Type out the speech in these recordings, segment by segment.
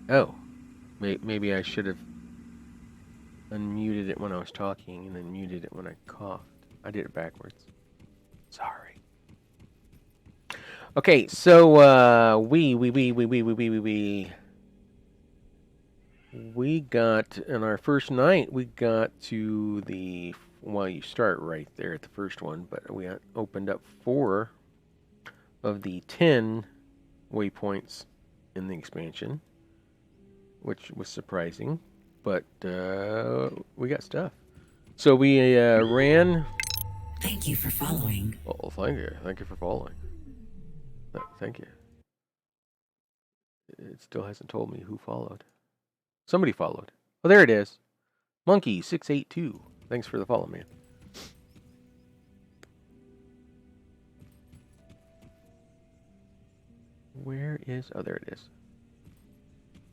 Oh, maybe I should have unmuted it when I was talking and then muted it when I coughed. I did it backwards. Sorry. Okay, so we got on our first night. We got to the well. You start right there at the first one, but we opened up 4 of the 10 waypoints in the expansion, which was surprising, but we got stuff. So we ran. Thank you for following. Oh, thank you. Thank you for following. Thank you. It still hasn't told me who followed. Somebody followed. Oh, there it is. Monkey682. Thanks for the follow, man. Where is... Oh, there it is.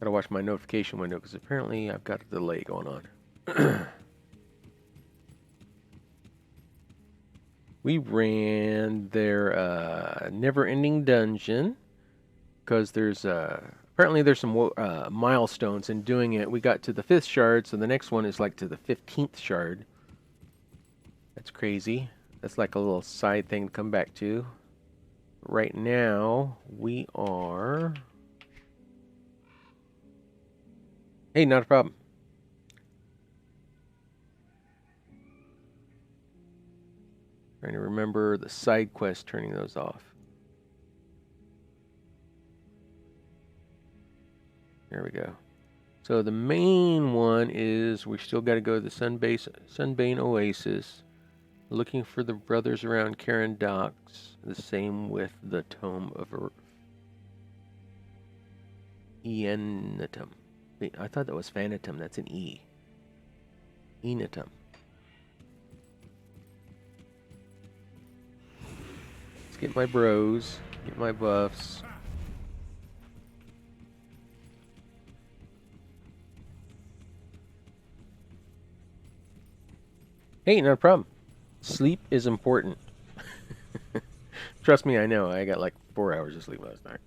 Gotta watch my notification window because apparently I've got a delay going on. We ran their never-ending dungeon because there's apparently there's some milestones in doing it. We got to the 5th shard, so the next one is like to the 15th shard. That's crazy. That's like a little side thing to come back to. Right now, we are... Hey, not a problem. Trying to remember the side quest, turning those off. There we go. So the main one is we still got to go to the Sunbane Oasis, looking for the brothers around Karen Docks. The same with the Tome of Enetum. I thought that was Fanatum. That's an E. Enetum. Let's get my bros, get my buffs. Hey, no problem. Sleep is important. Trust me, I know. I got like 4 hours of sleep last night.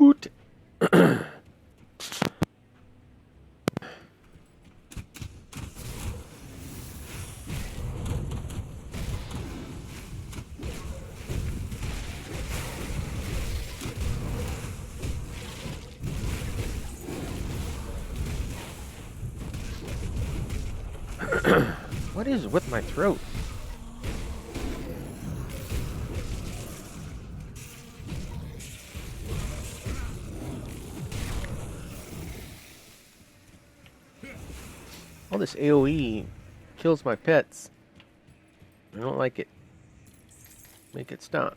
Oot. What is with my throat? All this AoE kills my pets. I don't like it. Make it stop.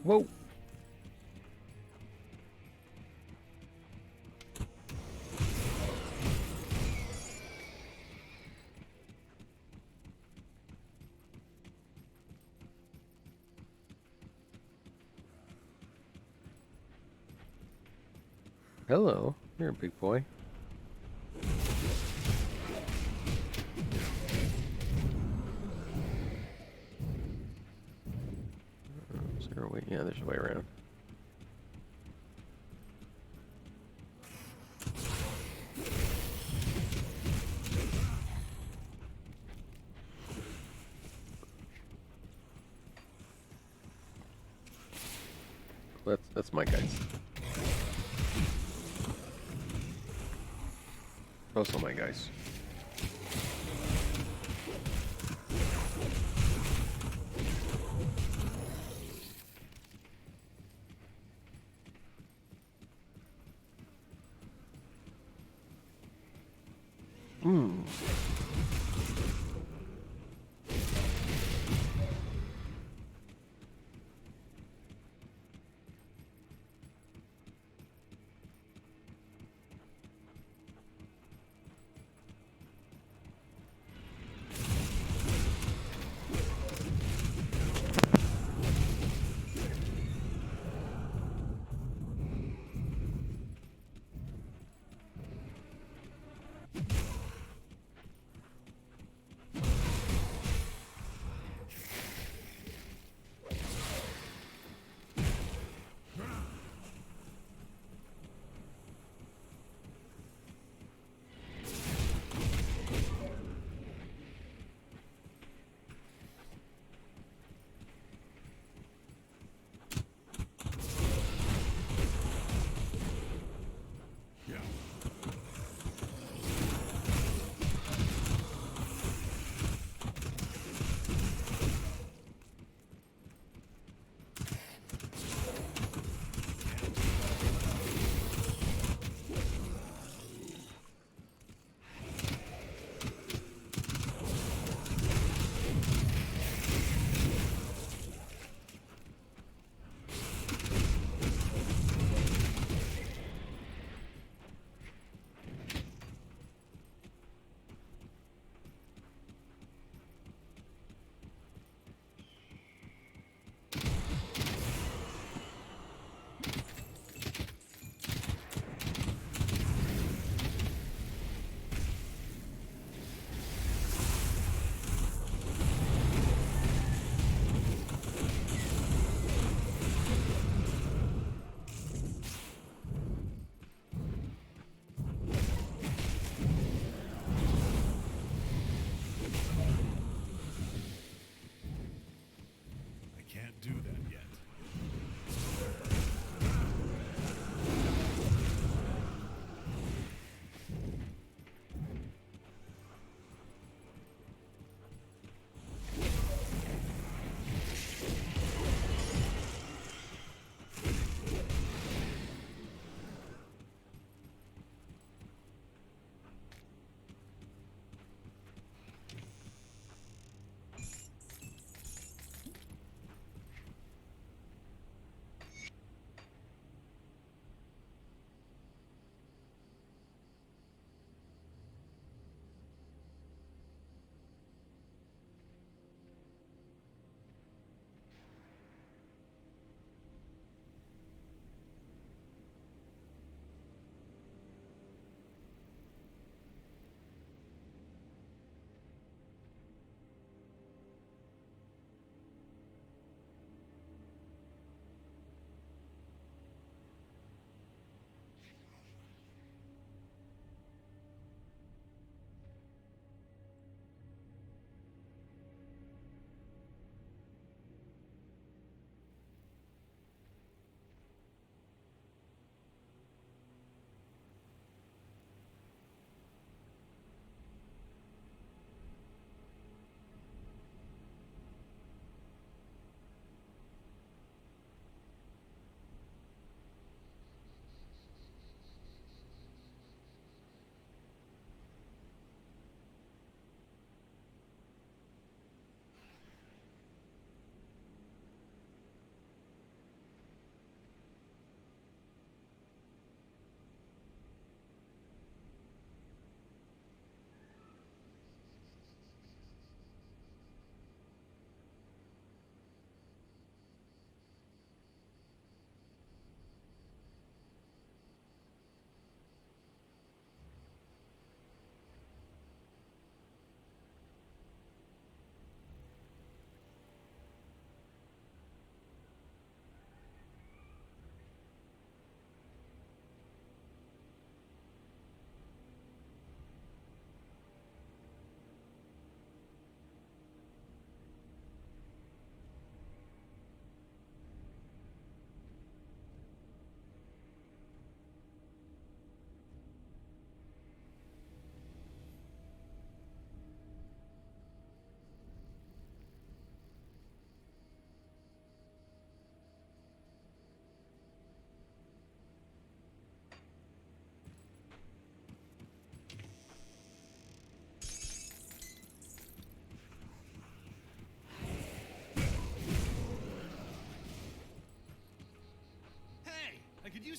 Whoa. Hello. You're a big boy. Is there a way? Yeah, there's a way around. That's my guys. Also my guys.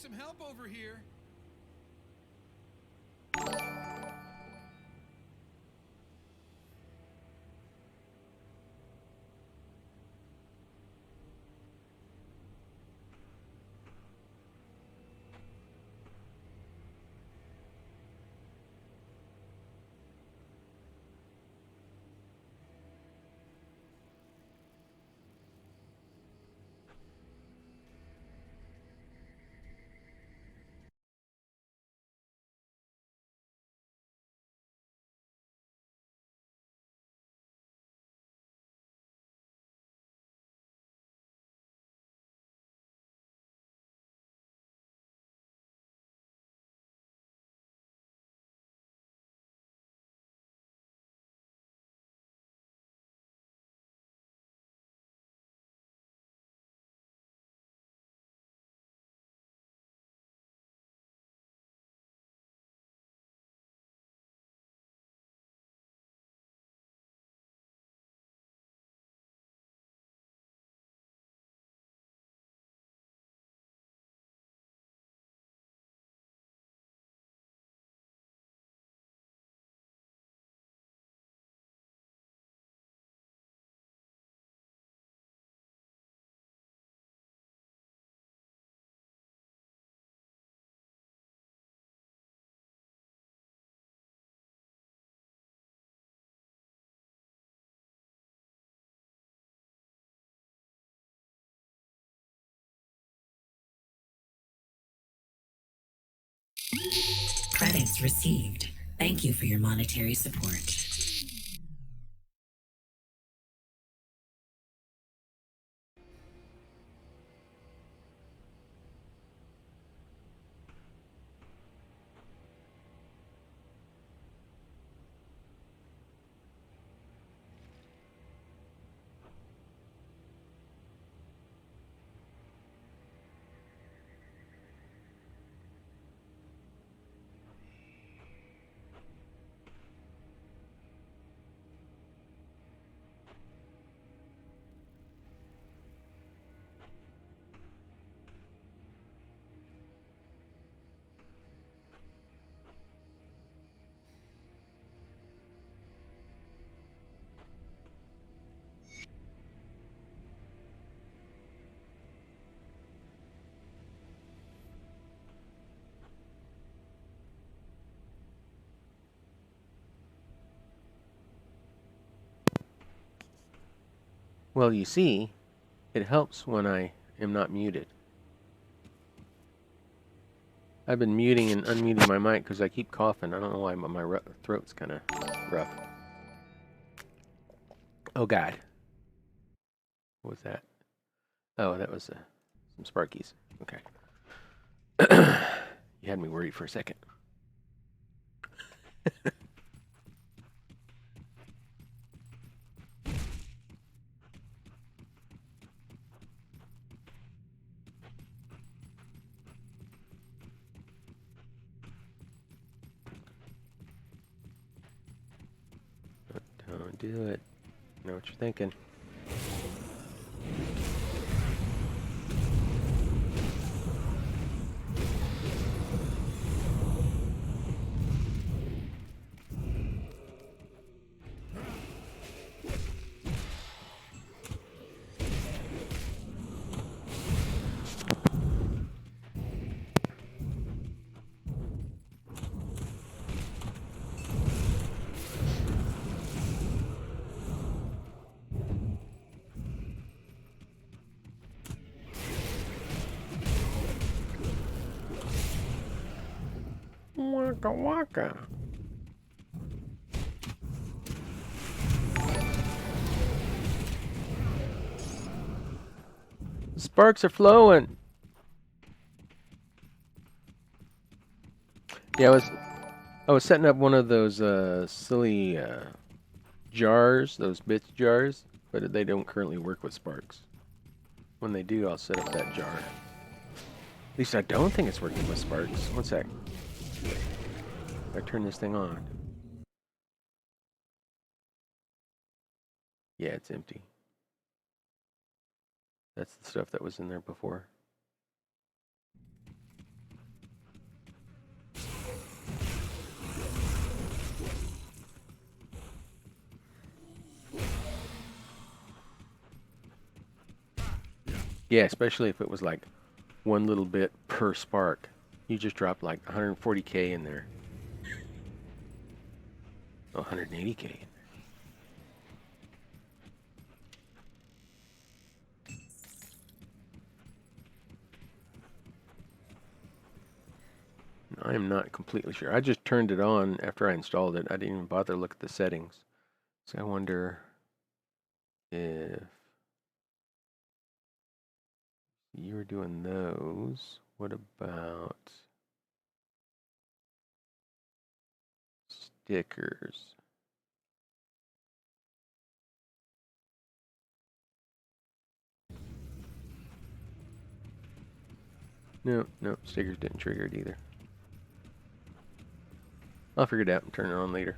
some help over here. Credits received. Thank you for your monetary support. Well, you see, it helps when I am not muted. I've been muting and unmuting my mic because I keep coughing. I don't know why, but my throat's kind of rough. Oh, God. What was that? Oh, that was some Sparkies. Okay. You had me worried for a second. Don't do it. I know what you're thinking. Waka waka. The sparks are flowing. Yeah, I was setting up one of those silly jars, those bits jars, but they don't currently work with sparks. When they do, I'll set up that jar. At least I don't think it's working with sparks. One sec. I turn this thing on. Yeah, it's empty. That's the stuff that was in there before. Yeah, especially if it was like one little bit per spark. You just dropped like 140k in there. Oh, 180k. I am not completely sure. I just turned it on after I installed it. I didn't even bother to look at the settings. So I wonder if you were doing those. What about stickers? No, no, stickers didn't trigger it either. I'll figure it out and turn it on later.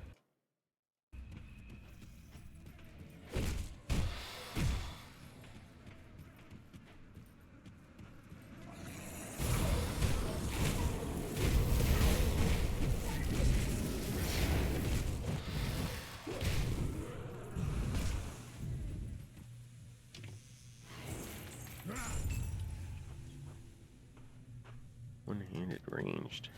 One-handed ranged.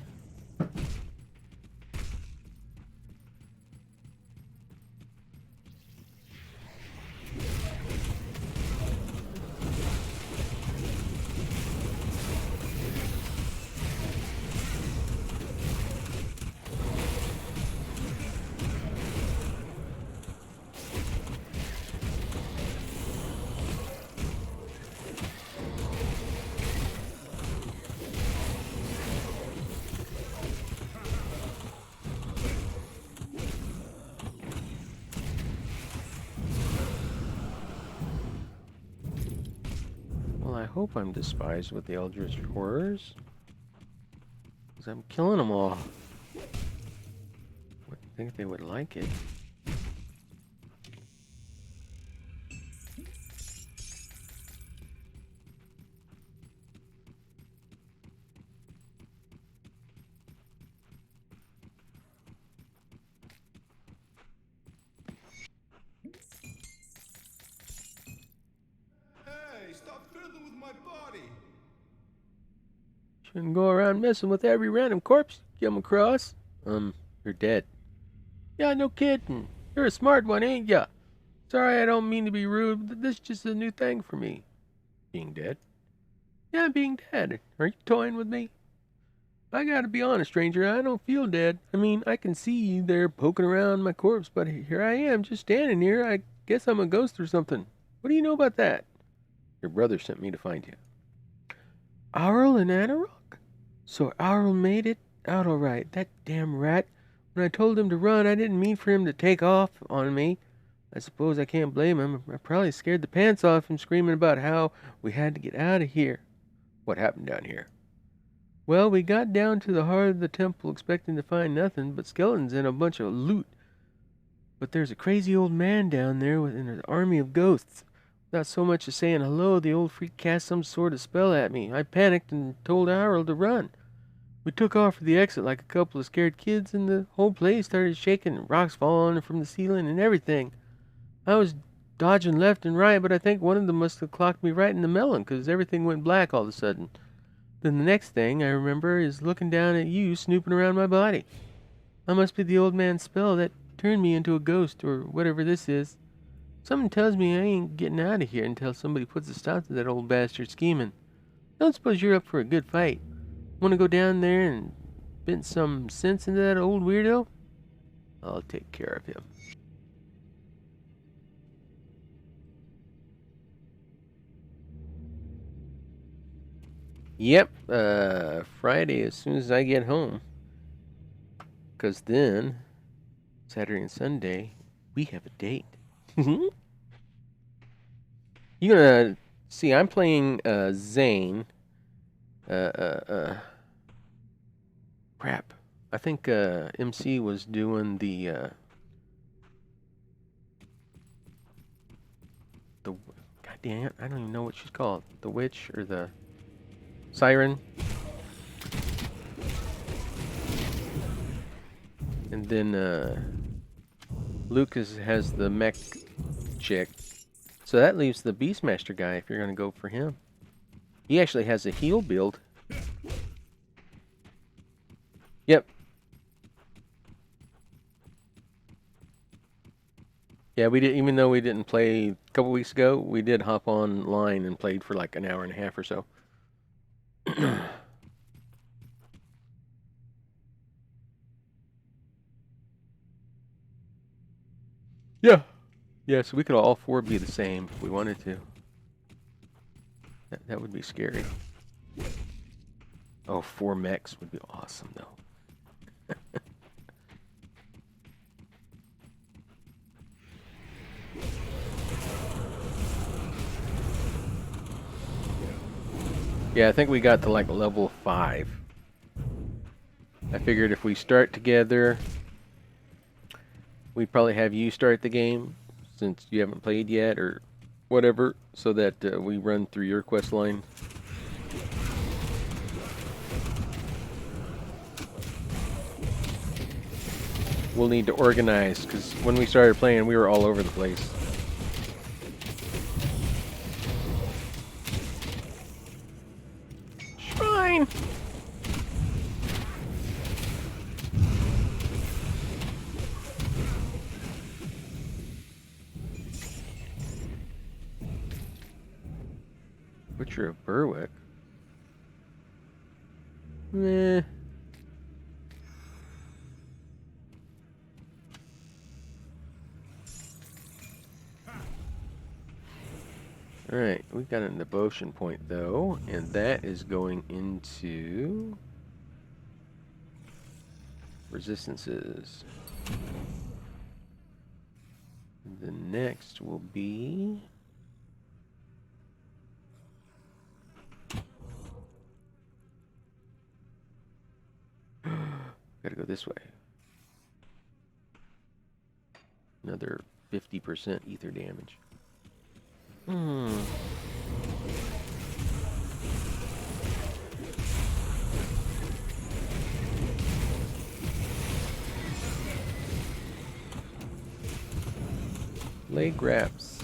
Well, I hope I'm despised with the Eldritch Horrors, because I'm killing them all. I think they would like it. Hey, stop fiddling with my body! Shouldn't go around messing with every random corpse you come across. You're dead. Yeah, no kidding. You're a smart one, ain't ya? Sorry, I don't mean to be rude, but this is just a new thing for me. Being dead? Yeah, being dead. Are you toying with me? I gotta be honest, stranger, I don't feel dead. I mean, I can see you there poking around my corpse, but here I am, just standing here. I guess I'm a ghost or something. What do you know about that? Your brother sent me to find you. Aurel and Anarok? So Aurel made it out all right. That damn rat. When I told him to run, I didn't mean for him to take off on me. I suppose I can't blame him. I probably scared the pants off him screaming about how we had to get out of here. What happened down here? Well, we got down to the heart of the temple expecting to find nothing but skeletons and a bunch of loot. But there's a crazy old man down there with an army of ghosts. Without so much as saying hello, the old freak cast some sort of spell at me. I panicked and told Harold to run. We took off for the exit like a couple of scared kids, and the whole place started shaking, rocks falling from the ceiling and everything. I was dodging left and right, but I think one of them must have clocked me right in the melon, 'cause everything went black all of a sudden. Then the next thing I remember is looking down at you snooping around my body. That must be the old man's spell that turned me into a ghost, or whatever this is. Something tells me I ain't getting out of here until somebody puts a stop to that old bastard scheming. Don't suppose you're up for a good fight? Want to go down there and bent some sense into that old weirdo? I'll take care of him. Yep, Friday as soon as I get home. 'Cause then, Saturday and Sunday, we have a date. You're gonna see, I'm playing, Zane. Crap. I think, MC was doing the God damn it, I don't even know what she's called. The witch or the siren. And then, Lucas has the mech chick. So that leaves the Beastmaster guy if you're gonna go for him. He actually has a heal build. Yep. Yeah, we did. Even though we didn't play a couple weeks ago, we did hop online and played for like an hour and a half or so. Yeah. Yeah, so we could all four be the same if we wanted to. That would be scary. Oh, 4 mechs would be awesome, though. Yeah, I think we got to like level 5. I figured if we start together, we'd probably have you start the game since you haven't played yet or whatever, so that we run through your quest line. We'll need to organize because when we started playing, we were all over the place. Shrine! Butcher of Berwick? Meh. Alright, we got a devotion point though, and that is going into resistances. The next will be gotta go this way. Another 50% ether damage. Leg wraps.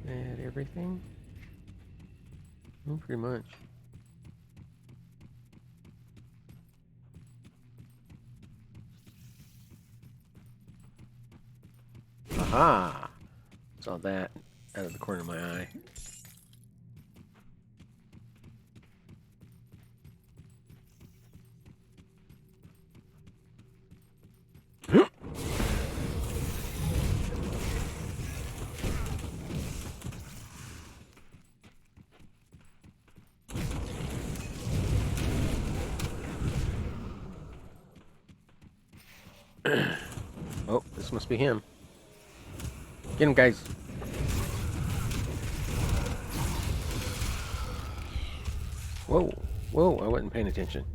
Add everything? Pretty much. Aha! Saw that out of the corner of my eye. Oh, this must be him. Get him, guys. Whoa, whoa, I wasn't paying attention.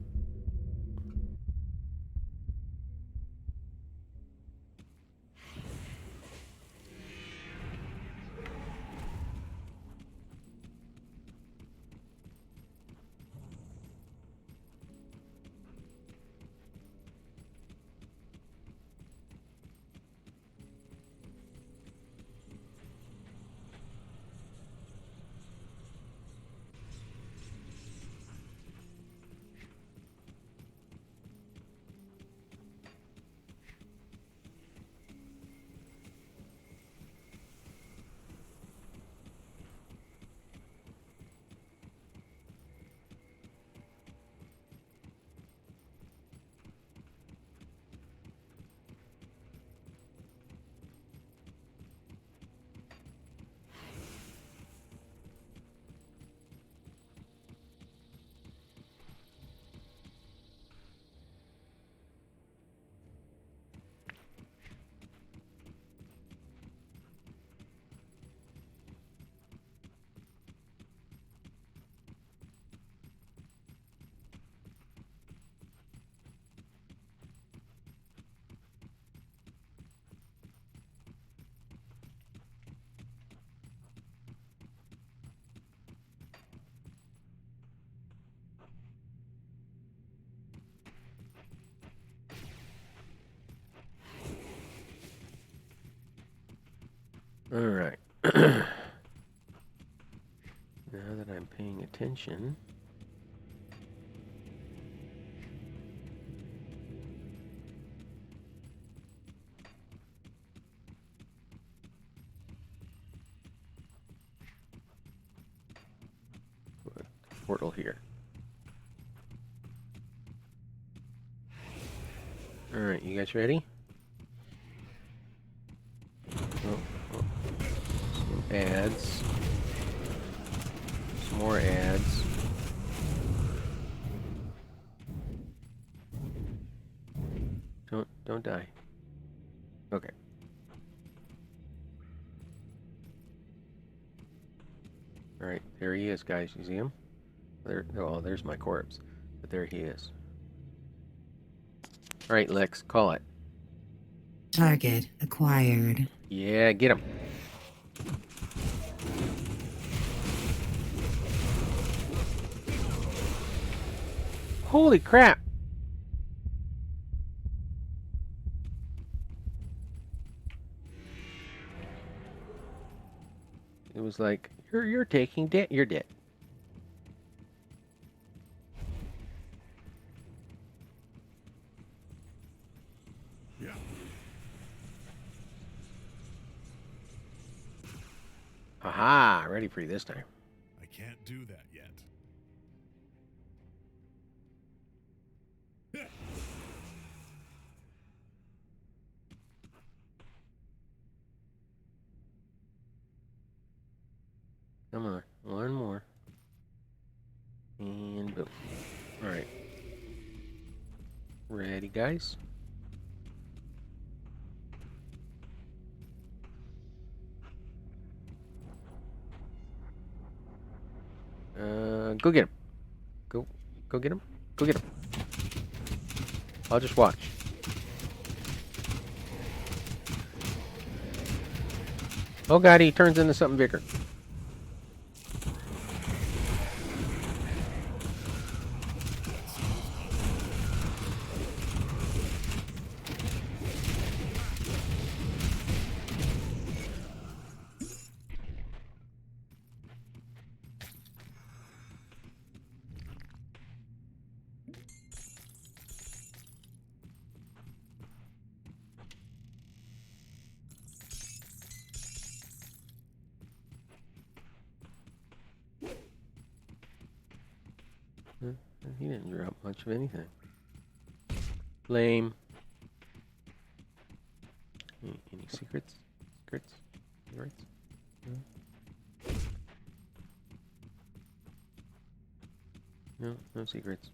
Alright. Now that I'm paying attention. Put portal here. Alright, you guys ready? Oh, oh. Some ads. Some more ads. Don't die. Okay. Alright, there he is, guys. You see him? There. Oh, there's my corpse. But there he is. Alright, Lex, call it. Target acquired. Yeah, get him. Holy crap! It was like, you're taking dead. You're dead. Yeah. Aha! Ready for you this time. I can't do that yet. Come on, one more. And boom. Alright. Ready, guys? Go get him. Go get him. Go get him. I'll just watch. Oh god, he turns into something bigger. He didn't drop much of anything. Lame. Any secrets? Secrets? Secrets? No, no secrets.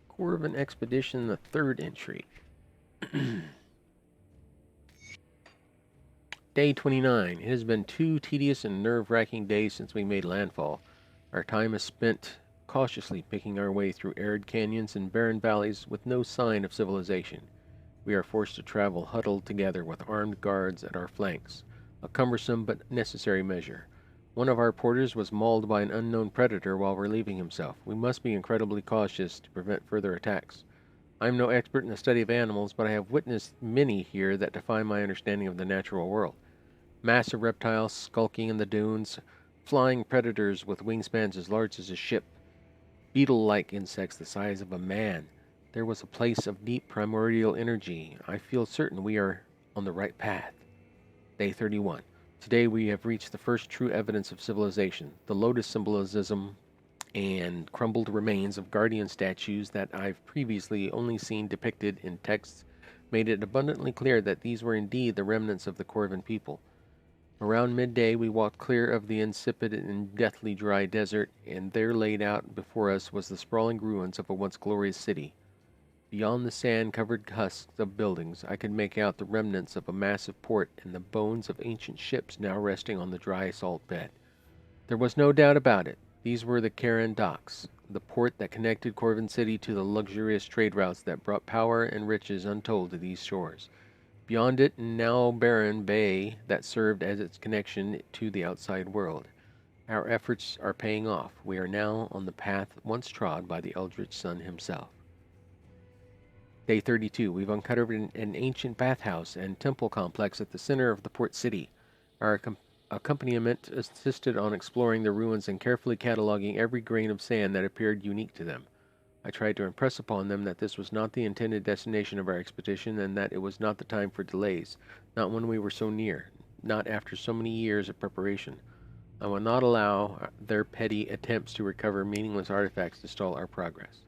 Corvin Expedition, the third entry. Day 29. It has been 2 tedious and nerve-wracking days since we made landfall. Our time is spent cautiously picking our way through arid canyons and barren valleys with no sign of civilization. We are forced to travel huddled together with armed guards at our flanks, a cumbersome but necessary measure. One of our porters was mauled by an unknown predator while relieving himself. We must be incredibly cautious to prevent further attacks. I am no expert in the study of animals, but I have witnessed many here that defy my understanding of the natural world. Massive reptiles skulking in the dunes, flying predators with wingspans as large as a ship, beetle-like insects the size of a man. There was a place of deep primordial energy. I feel certain we are on the right path. Day 31. Today we have reached the first true evidence of civilization, the lotus symbolism and crumbled remains of guardian statues that I've previously only seen depicted in texts made it abundantly clear that these were indeed the remnants of the Corvin people. Around midday we walked clear of the insipid and deathly dry desert, and there laid out before us was the sprawling ruins of a once glorious city. Beyond the sand-covered husks of buildings, I could make out the remnants of a massive port and the bones of ancient ships now resting on the dry salt bed. There was no doubt about it. These were the Karen docks, the port that connected Corvin City to the luxurious trade routes that brought power and riches untold to these shores. Beyond it, now barren bay that served as its connection to the outside world. Our efforts are paying off. We are now on the path once trod by the Eldritch Sun himself. Day 32. We've uncovered an ancient bathhouse and temple complex at the center of the port city. Our accompaniment insisted on exploring the ruins and carefully cataloging every grain of sand that appeared unique to them. I tried to impress upon them that this was not the intended destination of our expedition and that it was not the time for delays, not when we were so near, not after so many years of preparation. I will not allow their petty attempts to recover meaningless artifacts to stall our progress.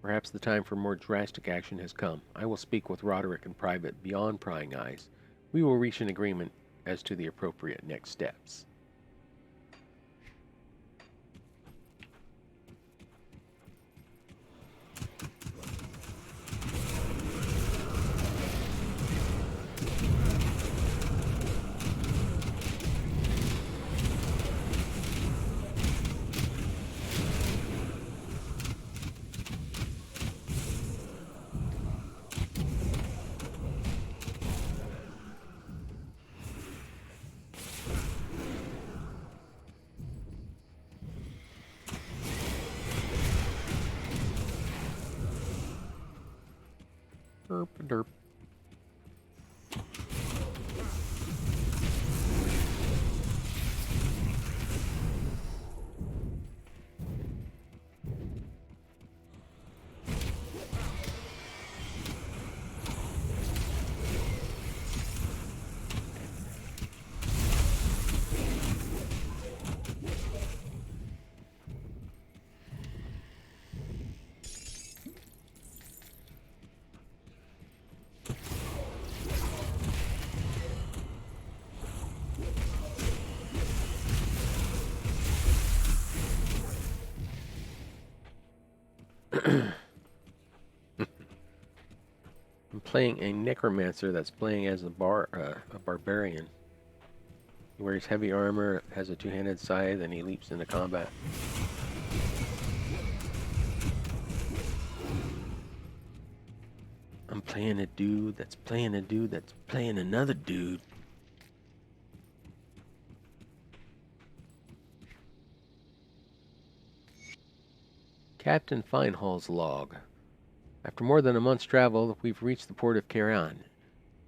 Perhaps the time for more drastic action has come. I will speak with Roderick in private, beyond prying eyes. We will reach an agreement as to the appropriate next steps. Derp derp. I'm playing a Necromancer that's playing as a barbarian. He wears heavy armor, has a two-handed scythe, and he leaps into combat. I'm playing a dude that's playing a dude that's playing another dude. Captain Feinhall's log. After more than a month's travel, we've reached the port of Karen,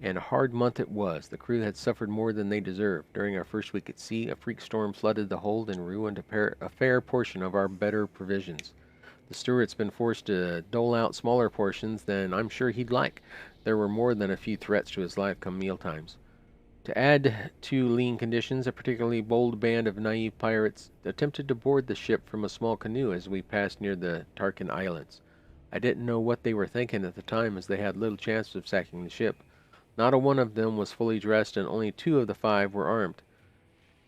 and a hard month it was. The crew had suffered more than they deserved. During our first week at sea, a freak storm flooded the hold and ruined a fair portion of our better provisions. The steward's been forced to dole out smaller portions than I'm sure he'd like. There were more than a few threats to his life come mealtimes. To add to lean conditions, a particularly bold band of naive pirates attempted to board the ship from a small canoe as we passed near the Tarkin Islands. I didn't know what they were thinking at the time, as they had little chance of sacking the ship. Not a one of them was fully dressed, and only 2 of the 5 were armed,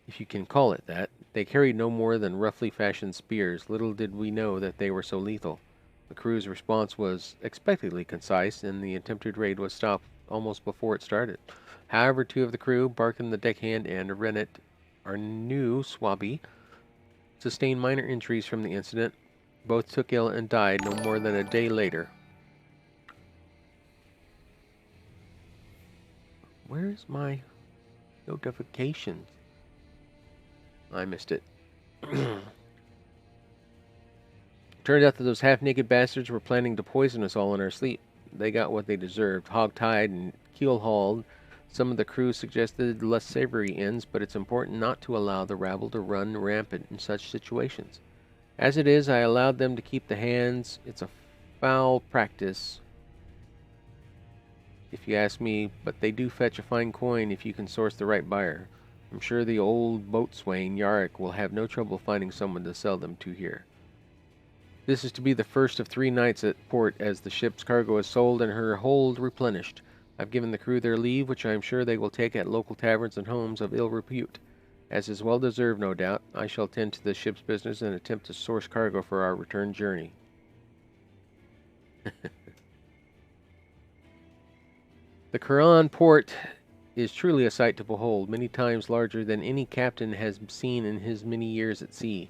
if you can call it that. They carried no more than roughly fashioned spears. Little did we know that they were so lethal. The crew's response was expectedly concise, and the attempted raid was stopped almost before it started. However, 2 of the crew, Barkin the deckhand and Rennet, our new swabby, sustained minor injuries from the incident. Both took ill and died no more than a day later. Where's my notifications? I missed it. Turned out that those half-naked bastards were planning to poison us all in our sleep. They got what they deserved, hog-tied and keel-hauled. Some of the crew suggested less savory ends, but it's important not to allow the rabble to run rampant in such situations. As it is, I allowed them to keep the hands. It's a foul practice, if you ask me, but they do fetch a fine coin if you can source the right buyer. I'm sure the old boatswain, Yarrick, will have no trouble finding someone to sell them to here. This is to be the first of 3 nights at port as the ship's cargo is sold and her hold replenished. I've given the crew their leave, which I am sure they will take at local taverns and homes of ill repute. As is well deserved, no doubt, I shall tend to the ship's business and attempt to source cargo for our return journey. The Quran port is truly a sight to behold, many times larger than any captain has seen in his many years at sea.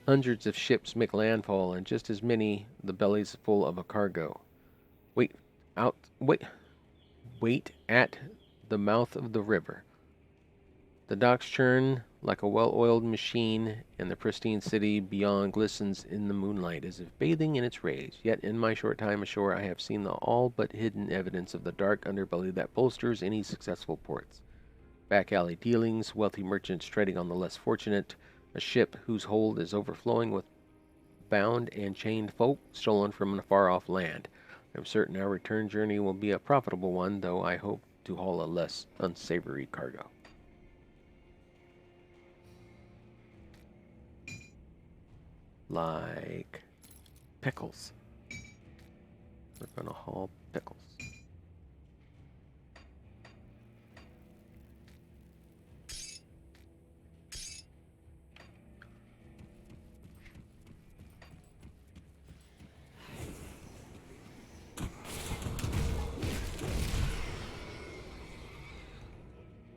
Hundreds of ships make landfall, and just as many the bellies full of a cargo. Wait, out, wait, wait at the mouth of the river. The docks churn like a well-oiled machine, and the pristine city beyond glistens in the moonlight as if bathing in its rays. Yet in my short time ashore I have seen the all but hidden evidence of the dark underbelly that bolsters any successful ports. Back alley dealings, wealthy merchants treading on the less fortunate, a ship whose hold is overflowing with bound and chained folk stolen from a far-off land. I'm certain our return journey will be a profitable one, though I hope to haul a less unsavory cargo. Like pickles. We're gonna haul pickles.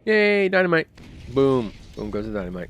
Yay, dynamite! Boom. Boom goes the dynamite.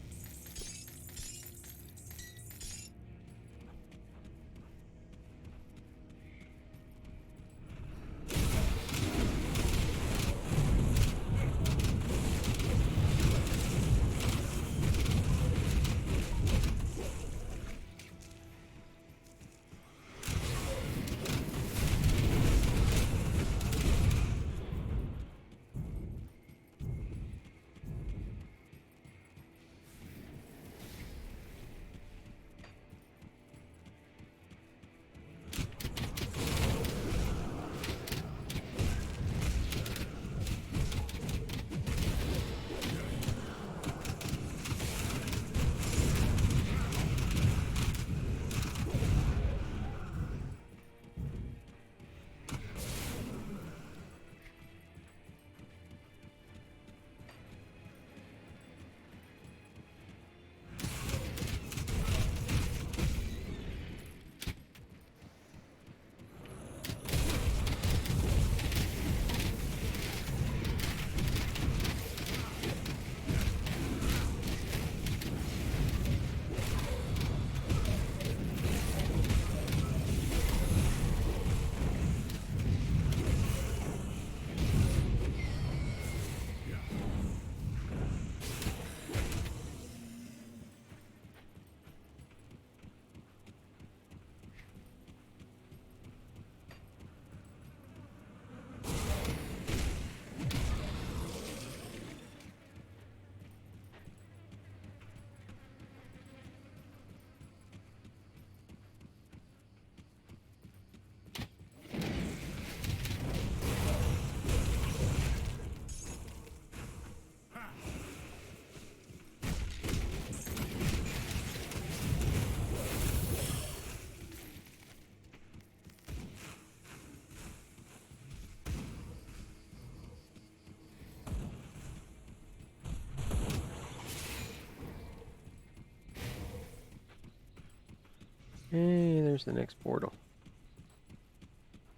Hey, there's the next portal.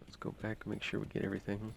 Let's go back and make sure we get everything.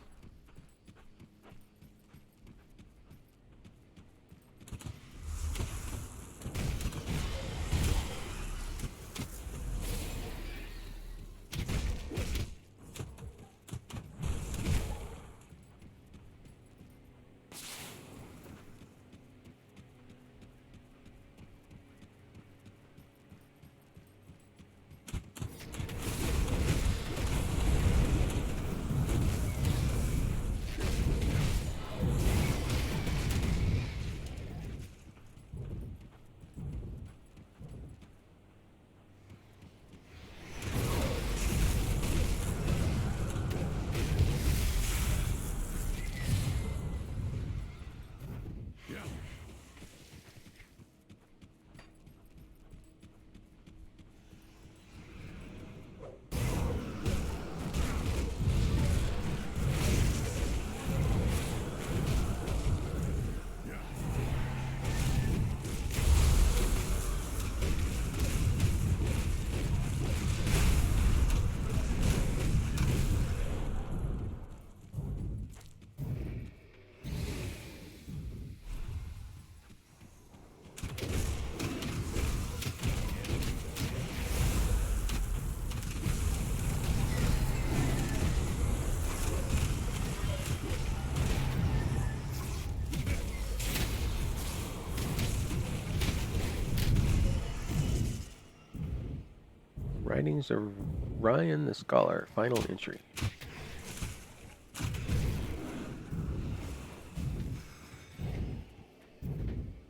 Writings of Ryan the Scholar. Final entry.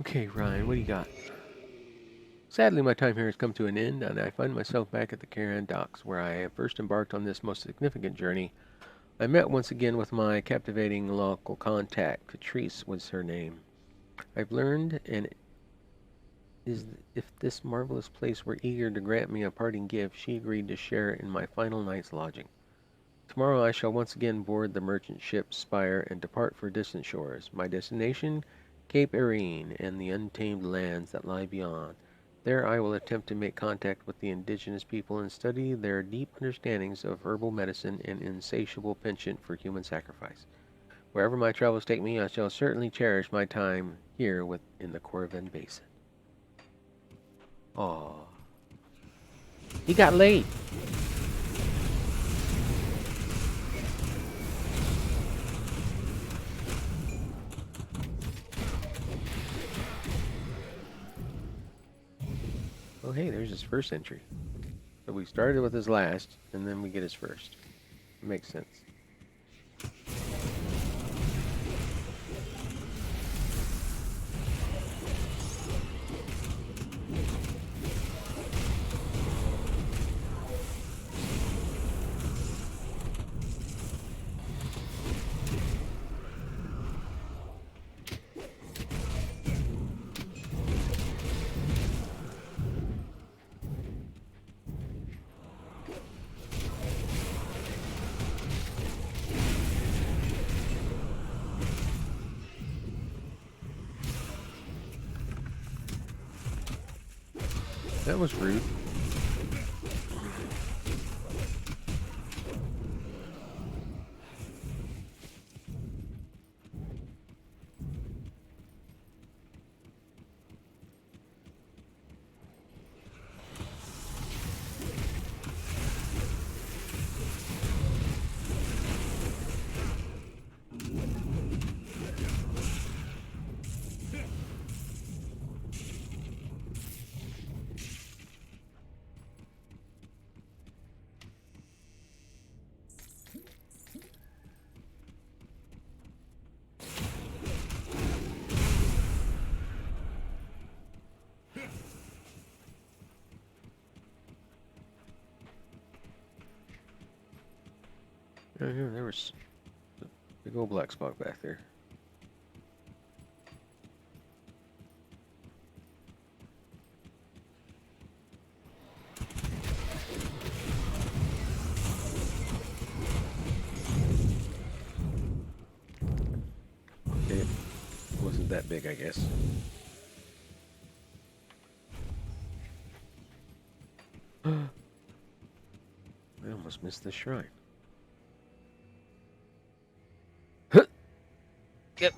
Okay, Ryan, what do you got? Sadly, my time here has come to an end, and I find myself back at the Cairn docks, where I first embarked on this most significant journey. I met once again with my captivating local contact. Patrice was her name. I've learned, and is if this marvelous place were eager to grant me a parting gift, she agreed to share in my final night's lodging. Tomorrow I shall once again board the merchant ship Spire and depart for distant shores. My destination, Cape Erin and the untamed lands that lie beyond. There I will attempt to make contact with the indigenous people and study their deep understandings of herbal medicine and insatiable penchant for human sacrifice. Wherever my travels take me, I shall certainly cherish my time here within the Corvin Basin. Aw. He got late. Oh, hey, there's his first entry. So we started with his last, and then we get his first. Makes sense. That was rude. Oh, yeah, there was a big old black spot back there. Okay, it wasn't that big, I guess. I almost missed the shrine. Yep.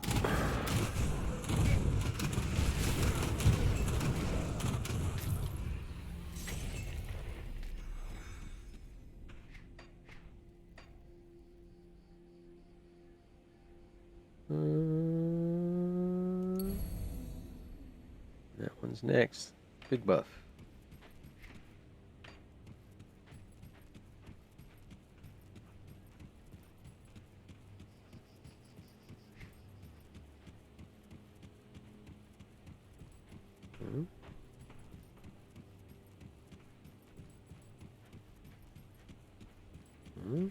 That one's next. Big buff. Hmm. Hmm.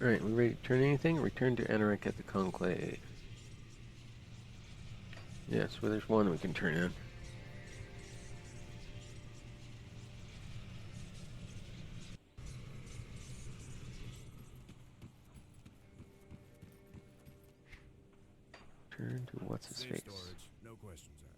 Alright, we ready to turn anything? Return to Anorak at the Conclave. Yes, well, there's one we can turn in. Turn to what's his Safe face. storage, no questions asked.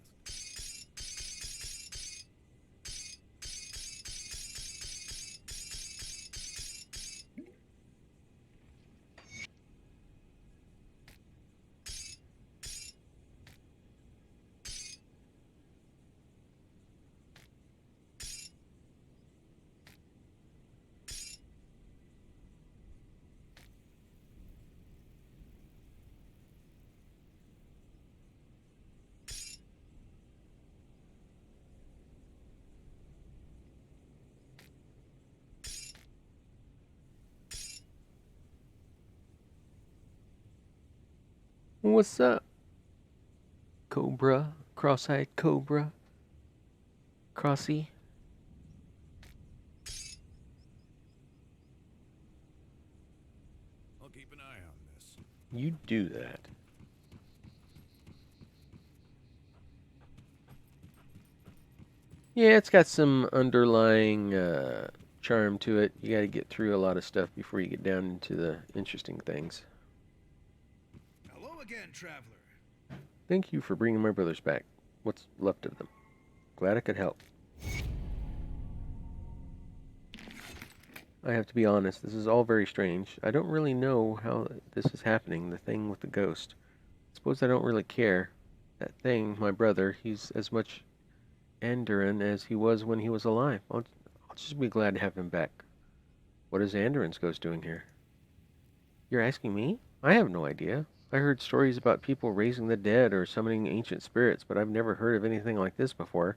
What's up? Cobra, cross-eyed cobra, crossy. I'll keep an eye on this. You do that. Yeah, it's got some underlying charm to it. You got to get through a lot of stuff before you get down into the interesting things. Hello again, traveler. Thank you for bringing my brothers back. What's left of them? Glad I could help. I have to be honest, this is all very strange. I don't really know how this is happening, the thing with the ghost. Suppose I don't really care. That thing, my brother, he's as much Andoran as he was when he was alive. I'll just be glad to have him back. What is Andoran's ghost doing here? You're asking me? I have no idea. I heard stories about people raising the dead or summoning ancient spirits, but I've never heard of anything like this before.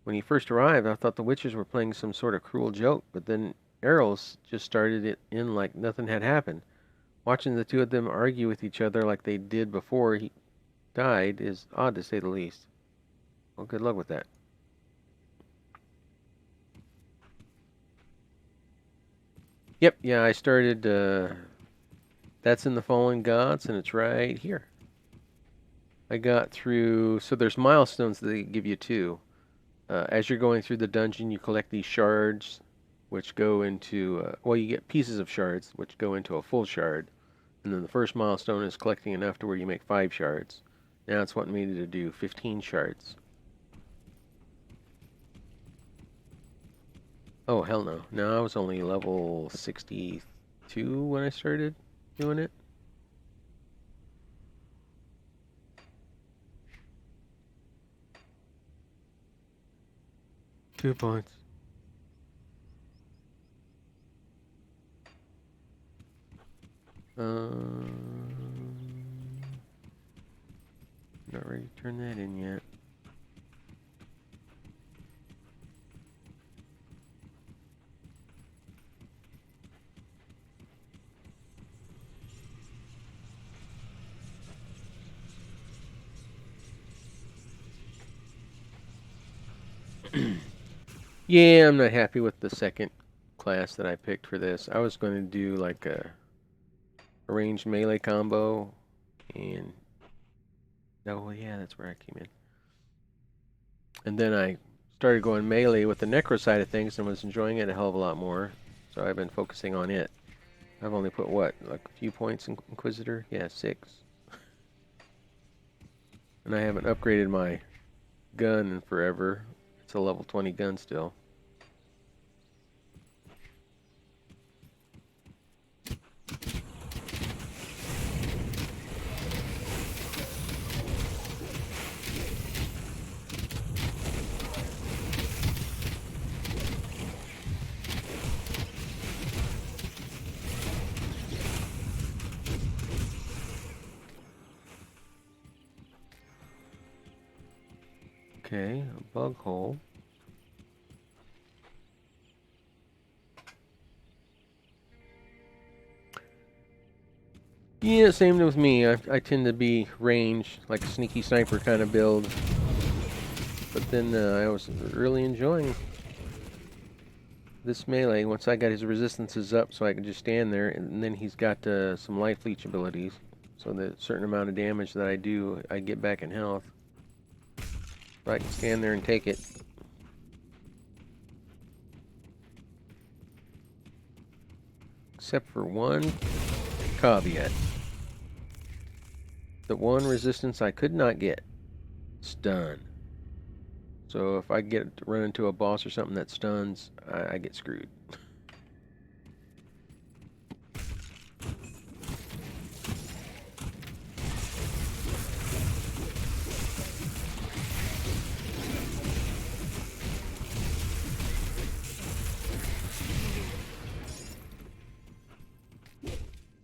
When he first arrived, I thought the witches were playing some sort of cruel joke, but then Errol's just started it in like nothing had happened. Watching the two of them argue with each other like they did before he died is odd to say the least. Well, good luck with that. Yep, yeah, I started, that's in the Fallen Gods, and it's right here. I got through, so there's milestones that they give you too. As you're going through the dungeon, you collect these shards, which go into, well, you get pieces of shards, which go into a full shard. And then the first milestone is collecting enough to where you make 5 shards. Now it's wanting me to do 15 shards. Oh, hell no. No, I was only level 62 when I started doing it. Two points. Not ready to turn that in yet. Yeah, I'm not happy with the second class that I picked for this. I was going to do like a ranged melee combo, and oh yeah, that's where I came in. And then I started going melee with the necro side of things and was enjoying it a hell of a lot more. So I've been focusing on it. I've only put what, like a few points in Inquisitor? Yeah, 6. And I haven't upgraded my gun in forever. It's a level 20 gun still. Okay, a bug hole. Yeah, same with me. I tend to be range, like a sneaky sniper kind of build. But then I was really enjoying this melee once I got his resistances up so I could just stand there. And then he's got some life leech abilities. So the certain amount of damage that I do, I get back in health. So I can stand there and take it. Except for one caveat. The one resistance I could not get. Stun. So if I get to run into a boss or something that stuns, I get screwed.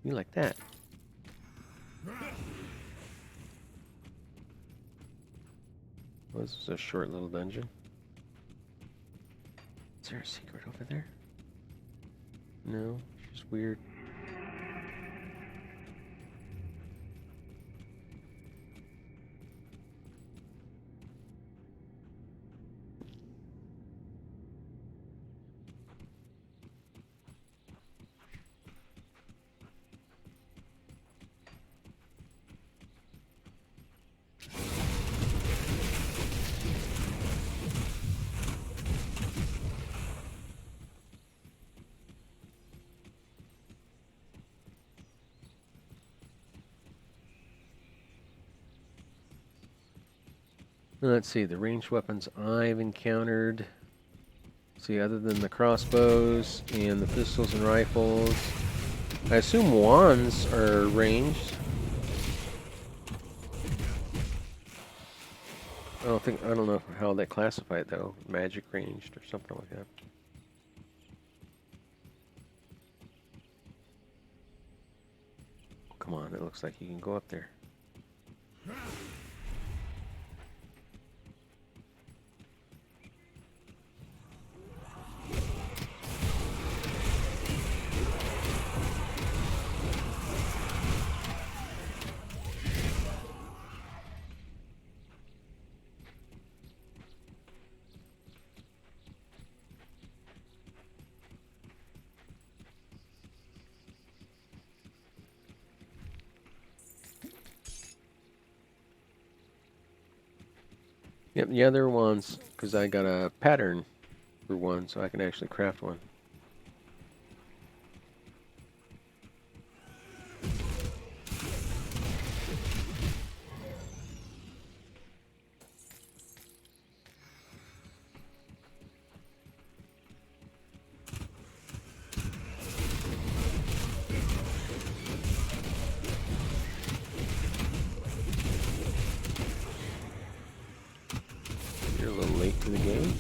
You like that? Well, this is a short little dungeon. Is there a secret over there? No, it's just weird. Let's see, the ranged weapons I've encountered. See, other than the crossbows and the pistols and rifles, I assume wands are ranged. I don't know how they classify it though. Magic ranged or something like that. Come on, it looks like you can go up there. Yep, the other ones, because I got a pattern for one, so I can actually craft one. You're a little late to the game.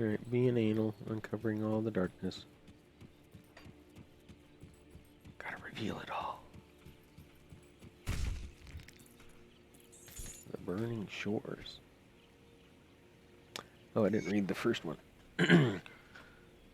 Alright, being anal, uncovering all the darkness. Gotta reveal it all. The burning shores. Oh, I didn't read the first one.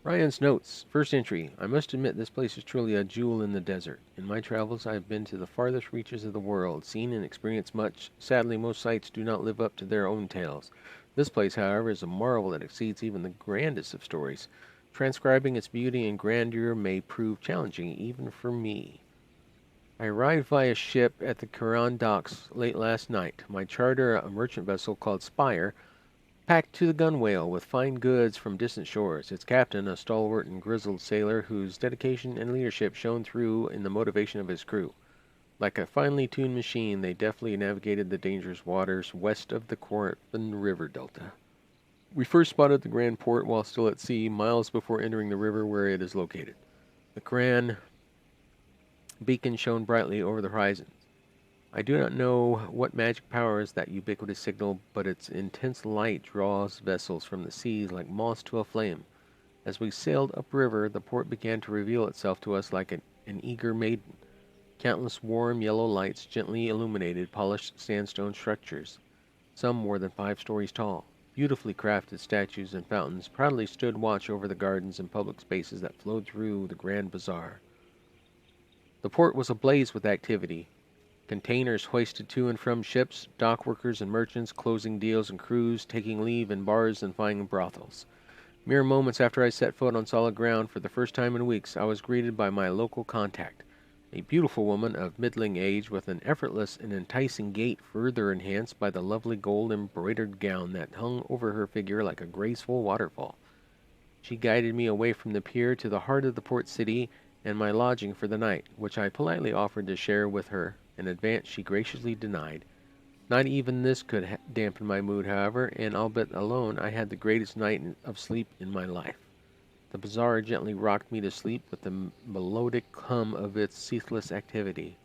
Ryan's notes. First entry. I must admit this place is truly a jewel in the desert. In my travels, I have been to the farthest reaches of the world, seen and experienced much. Sadly, most sights do not live up to their own tales. This place, however, is a marvel that exceeds even the grandest of stories. Transcribing its beauty and grandeur may prove challenging even for me. I arrived via ship at the Kiran docks late last night. My charter, a merchant vessel called Spire, packed to the gunwale with fine goods from distant shores. Its captain, a stalwart and grizzled sailor whose dedication and leadership shone through in the motivation of his crew. Like a finely tuned machine, they deftly navigated the dangerous waters west of the Cortland River Delta. We first spotted the Grand Port while still at sea, miles before entering the river where it is located. The Grand beacon shone brightly over the horizon. I do not know what magic powers that ubiquitous signal, but its intense light draws vessels from the seas like moths to a flame. As we sailed upriver, the port began to reveal itself to us like an eager maiden. Countless warm yellow lights gently illuminated polished sandstone structures, some more than 5 stories tall. Beautifully crafted statues and fountains proudly stood watch over the gardens and public spaces that flowed through the grand bazaar. The port was ablaze with activity. Containers hoisted to and from ships, dock workers and merchants closing deals and crews taking leave in bars and fine brothels. Mere moments after I set foot on solid ground for the first time in weeks, I was greeted by my local contact, a beautiful woman of middling age with an effortless and enticing gait further enhanced by the lovely gold-embroidered gown that hung over her figure like a graceful waterfall. She guided me away from the pier to the heart of the port city and my lodging for the night, which I politely offered to share with her. In advance she graciously denied. Not even this could dampen my mood, however, and albeit alone, I had the greatest night of sleep in my life. The bazaar gently rocked me to sleep with the melodic hum of its ceaseless activity.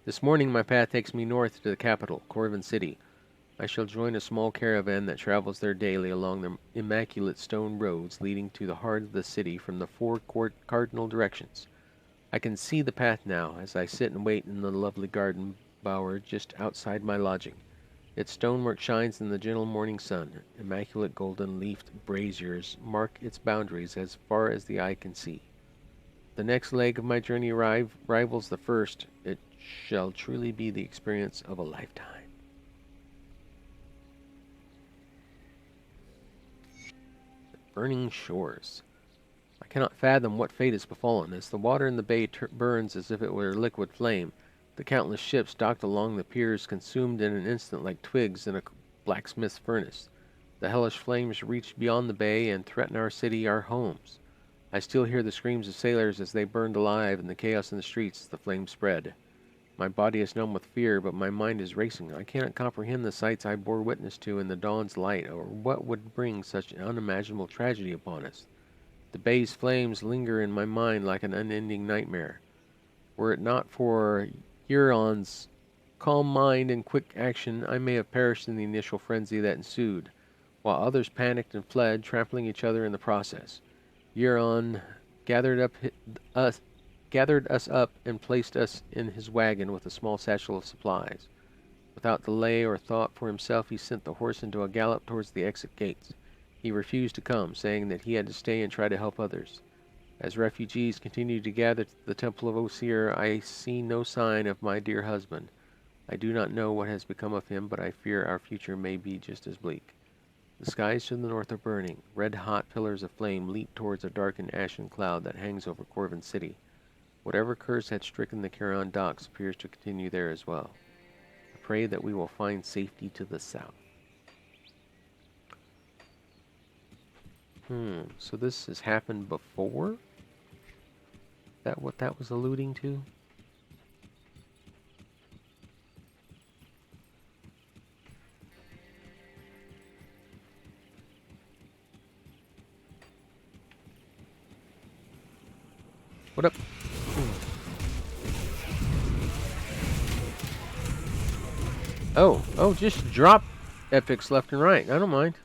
This morning my path takes me north to the capital, Corvin City. I shall join a small caravan that travels there daily along the immaculate stone roads leading to the heart of the city from the four cardinal directions. I can see the path now as I sit and wait in the lovely garden bower just outside my lodging. Its stonework shines in the gentle morning sun. Immaculate golden-leafed braziers mark its boundaries as far as the eye can see. The next leg of my journey rivals the first. It shall truly be the experience of a lifetime. Burning shores. I cannot fathom what fate has befallen us. The water in the bay burns as if it were liquid flame. The countless ships docked along the piers consumed in an instant like twigs in a blacksmith's furnace. The hellish flames reach beyond the bay and threaten our city, our homes. I still hear the screams of sailors as they burned alive and the chaos in the streets as the flames spread. My body is numb with fear, but my mind is racing. I cannot comprehend the sights I bore witness to in the dawn's light, or what would bring such an unimaginable tragedy upon us. The bay's flames linger in my mind like an unending nightmare. Were it not for Euron's calm mind and quick action, I may have perished in the initial frenzy that ensued, while others panicked and fled, trampling each other in the process. Euron gathered us up and placed us in his wagon with a small satchel of supplies. Without delay or thought for himself, he sent the horse into a gallop towards the exit gates. He refused to come, saying that he had to stay and try to help others. As refugees continue to gather to the temple of Osir, I see no sign of my dear husband. I do not know what has become of him, but I fear our future may be just as bleak. The skies to the north are burning. Red-hot pillars of flame leap towards a dark and ashen cloud that hangs over Corvin City. Whatever curse had stricken the Charon docks appears to continue there as well. I pray that we will find safety to the south. So this has happened before? Is that what that was alluding to? What up? Oh, just drop epics left and right. I don't mind.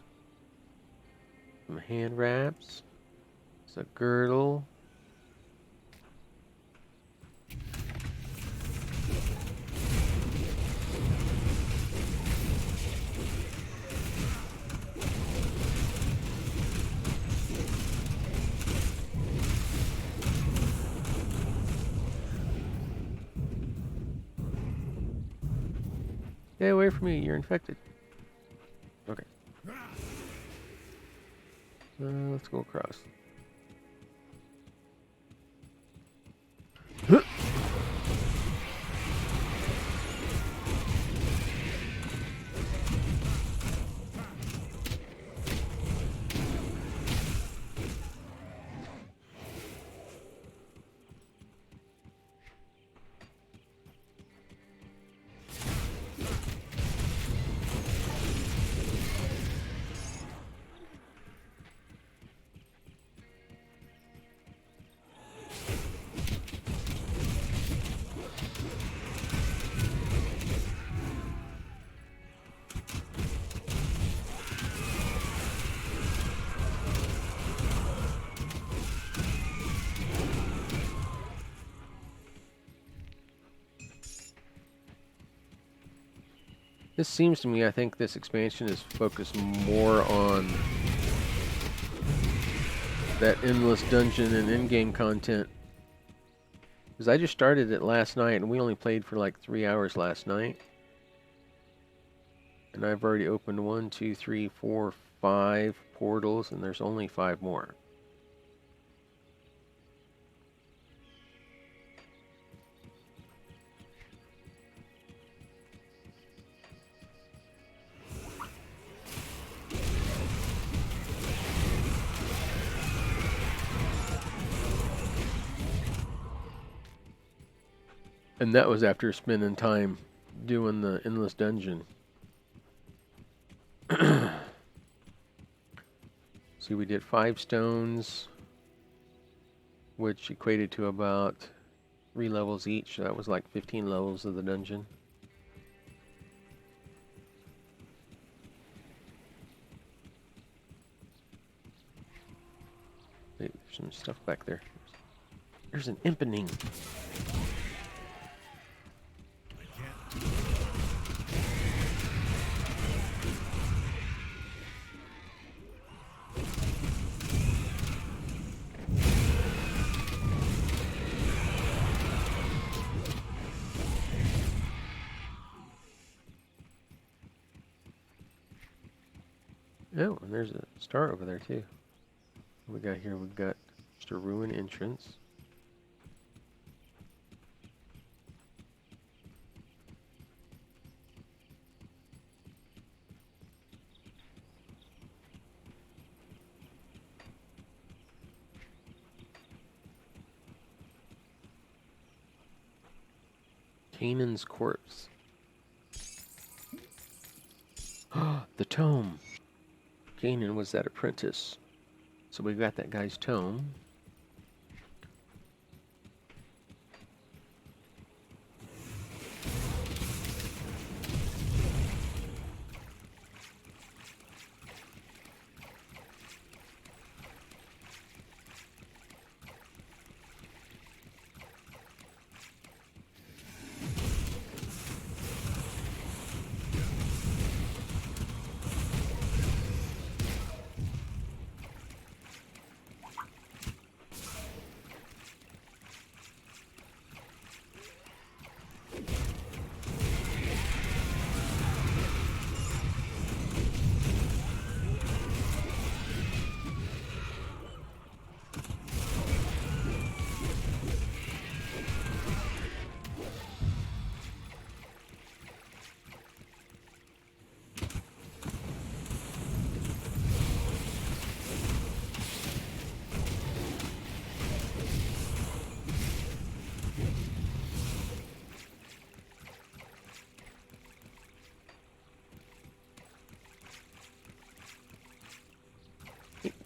Some hand wraps. It's a girdle. Stay away from me, you're infected. Okay. Let's go across. This seems to me, I think this expansion is focused more on that endless dungeon and in-game content. Because I just started it last night, and we only played for like 3 hours last night. And I've already opened 1, 2, 3, 4, 5 portals, and there's only 5 more. And that was after spending time doing the endless dungeon. See, we did 5 stones, which equated to about 3 levels each. So that was like 15 levels of the dungeon. There's some stuff back there. There's an impening. Oh, and there's a star over there too. What we got here? We've got just a ruin entrance. Canaan's corpse. The tome. Canaan was that apprentice. So we got that guy's tome.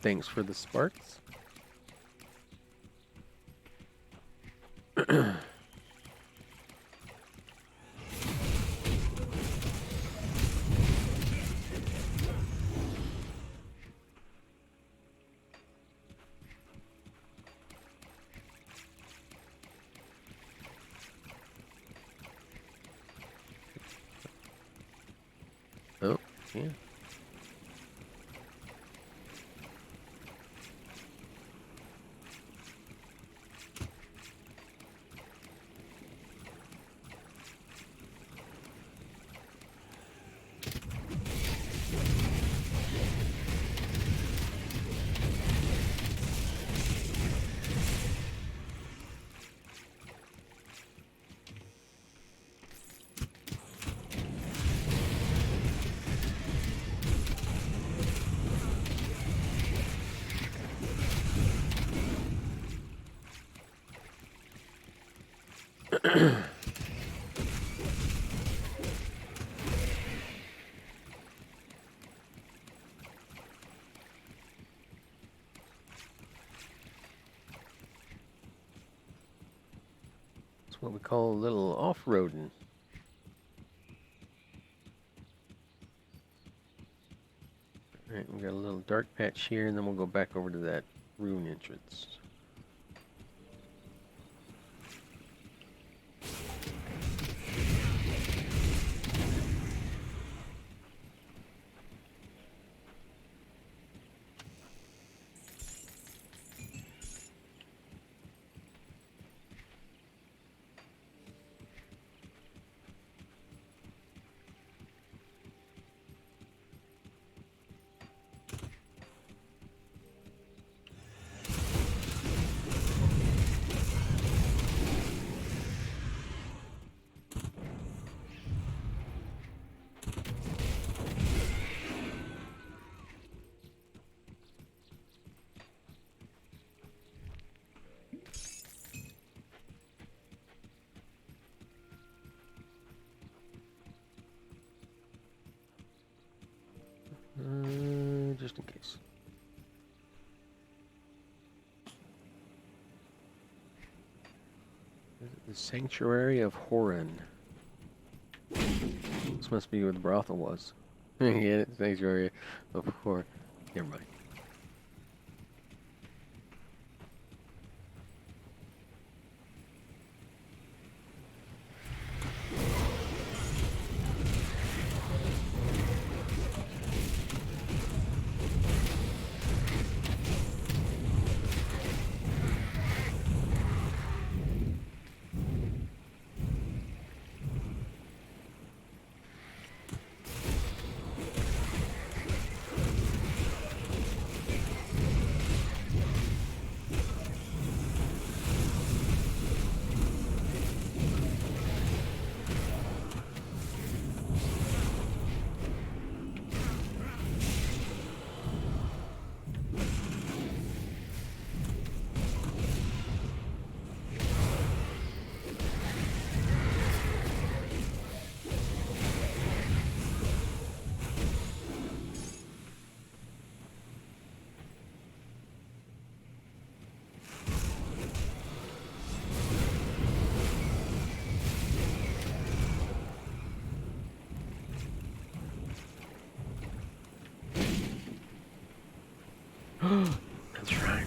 Thanks for the sparks. Oh, yeah. It's what we call a little off-roading. Alright, we got a little dark patch here, and then we'll go back over to that rune entrance. just in case. The Sanctuary of Horan. This must be where the brothel was. Yeah, Sanctuary of Horan. Never mind. That's right.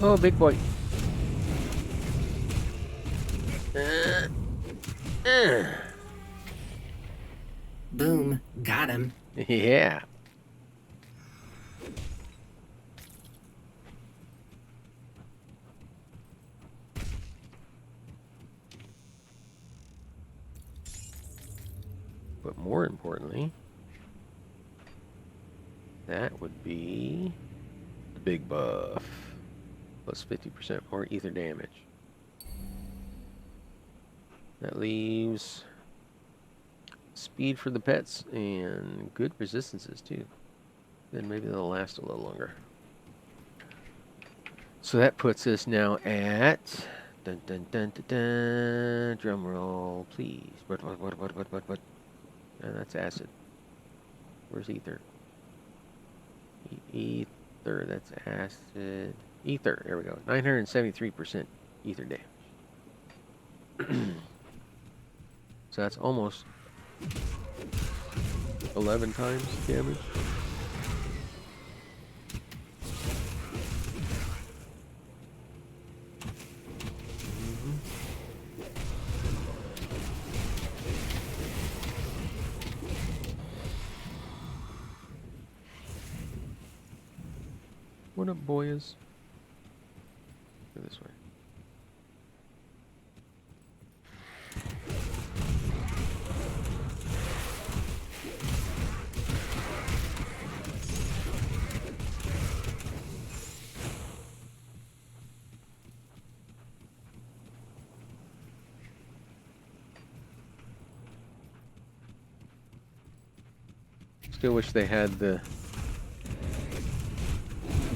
Oh, big boy. Boom. Got him. Yeah. But more importantly, that would be the big buff. Plus 50% more ether damage. That leaves speed for the pets and good resistances too. Then maybe they'll last a little longer. So that puts us now at dun dun dun dun dun. Drum roll, please. What? That's acid. Where's ether? Ether. That's acid. Ether. There we go. 973% ether damage. So that's almost 11 times damage. What up, boys? Go this way. Still wish they had the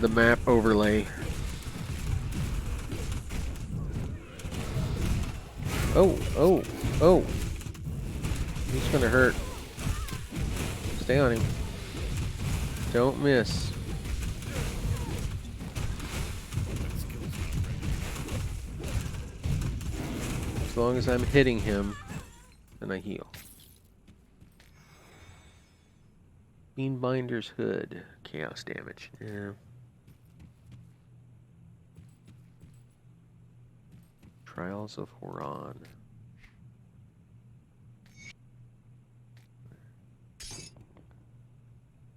map overlay. Oh. He's gonna hurt. Stay on him. Don't miss. As long as I'm hitting him, then I heal. Beanbinder's Hood. Chaos damage. Yeah. Trials of Horan.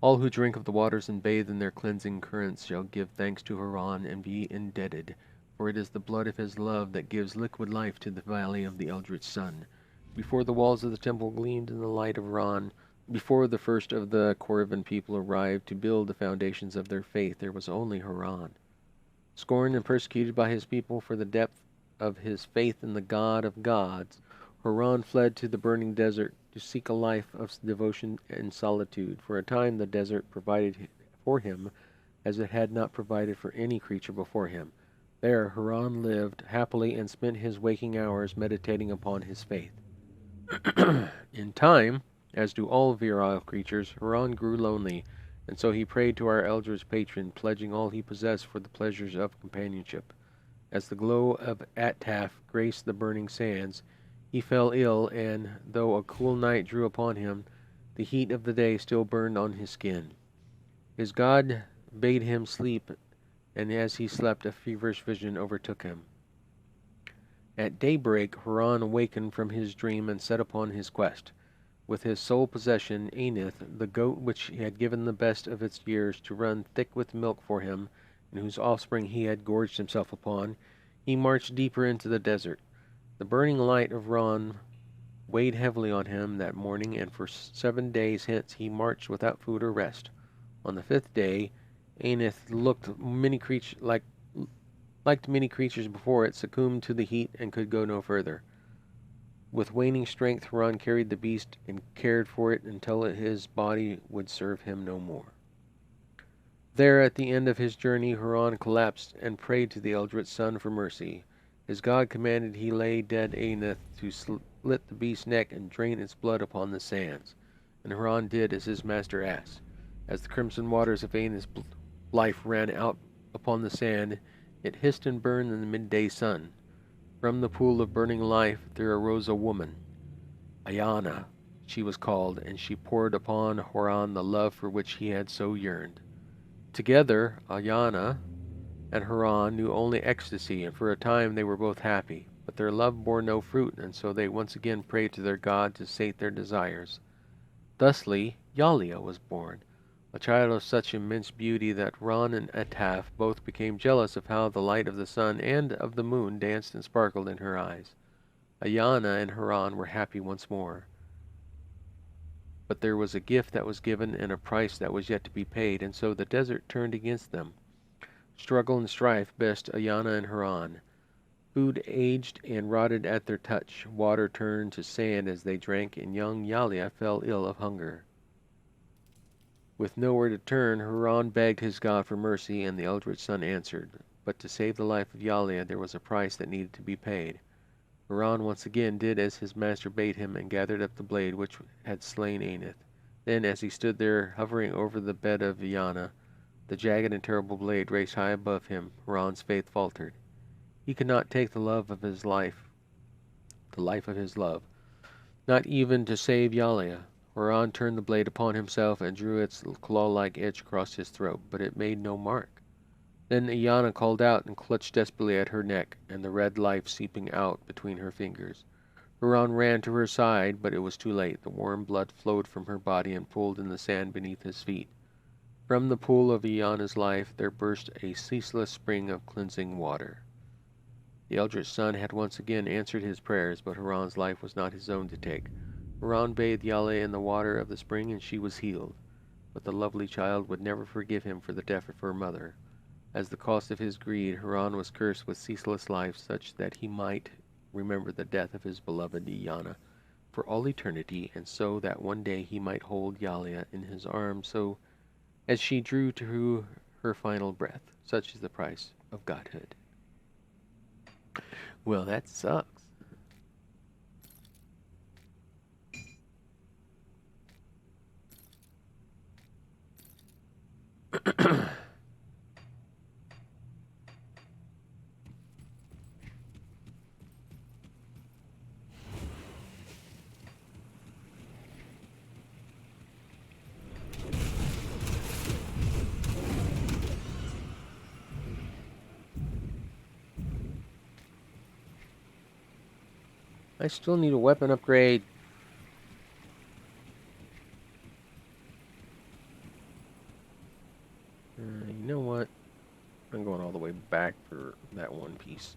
All who drink of the waters and bathe in their cleansing currents shall give thanks to Haran and be indebted, for it is the blood of his love that gives liquid life to the valley of the Eldritch Sun. Before the walls of the temple gleamed in the light of Haran, before the first of the Corvan people arrived to build the foundations of their faith, there was only Haran. Scorned and persecuted by his people for the depth of his faith in the God of gods, Haran fled to the burning desert to seek a life of devotion and solitude. For a time the desert provided for him as it had not provided for any creature before him. There Haran lived happily and spent his waking hours meditating upon his faith. In time, as do all virile creatures, Haran grew lonely, and so he prayed to our elders patron, pledging all he possessed for the pleasures of companionship. As the glow of Attaf graced the burning sands, he fell ill, and though a cool night drew upon him, the heat of the day still burned on his skin. His god bade him sleep, and as he slept, a feverish vision overtook him. At daybreak, Haran awakened from his dream and set upon his quest. With his sole possession, Anith, the goat which had given the best of its years to run thick with milk for him, and whose offspring he had gorged himself upon, he marched deeper into the desert. The burning light of Ron weighed heavily on him that morning, and for 7 days hence he marched without food or rest. On the 5th day, Anith liked many creatures before it, succumbed to the heat and could go no further. With waning strength, Haran carried the beast and cared for it until his body would serve him no more. There, at the end of his journey, Haran collapsed and prayed to the Eldritch Sun for mercy. His god commanded he lay dead Aneth to slit the beast's neck and drain its blood upon the sands, and Haran did as his master asked. As the crimson waters of Aneth's life ran out upon the sand, it hissed and burned in the midday sun. From the pool of burning life there arose a woman. Ayana, she was called, and she poured upon Haran the love for which he had so yearned. Together, Ayana and Haran knew only ecstasy, and for a time they were both happy. But their love bore no fruit, and so they once again prayed to their god to sate their desires. Thusly, Yalia was born, a child of such immense beauty that Ron and Ataf both became jealous of how the light of the sun and of the moon danced and sparkled in her eyes. Ayana and Haran were happy once more. But there was a gift that was given and a price that was yet to be paid, and so the desert turned against them. Struggle and strife best Ayana and Haran. Food aged and rotted at their touch. Water turned to sand as they drank, and young Yalia fell ill of hunger. With nowhere to turn, Haran begged his god for mercy, and the Eldritch Sun answered. But to save the life of Yalia, there was a price that needed to be paid. Haran once again did as his master bade him, and gathered up the blade which had slain Aneth. Then, as he stood there, hovering over the bed of Yana, the jagged and terrible blade raised high above him, Haran's faith faltered. He could not take the life of his love, not even to save Yalia. Haran turned the blade upon himself and drew its claw-like edge across his throat, but it made no mark. Then Ayana called out and clutched desperately at her neck, and the red life seeping out between her fingers. Haran ran to her side, but it was too late. The warm blood flowed from her body and pooled in the sand beneath his feet. From the pool of Ayana's life there burst a ceaseless spring of cleansing water. The Eldritch Sun had once again answered his prayers, but Haran's life was not his own to take. Haran bathed Yale in the water of the spring, and she was healed. But the lovely child would never forgive him for the death of her mother. As the cost of his greed, Haran was cursed with ceaseless life, such that he might remember the death of his beloved Yana for all eternity, and so that one day he might hold Yalia in his arms, so as she drew to her final breath. Such is the price of godhood. Well, that sucks. I still need a weapon upgrade. You know what? I'm going all the way back for that one piece.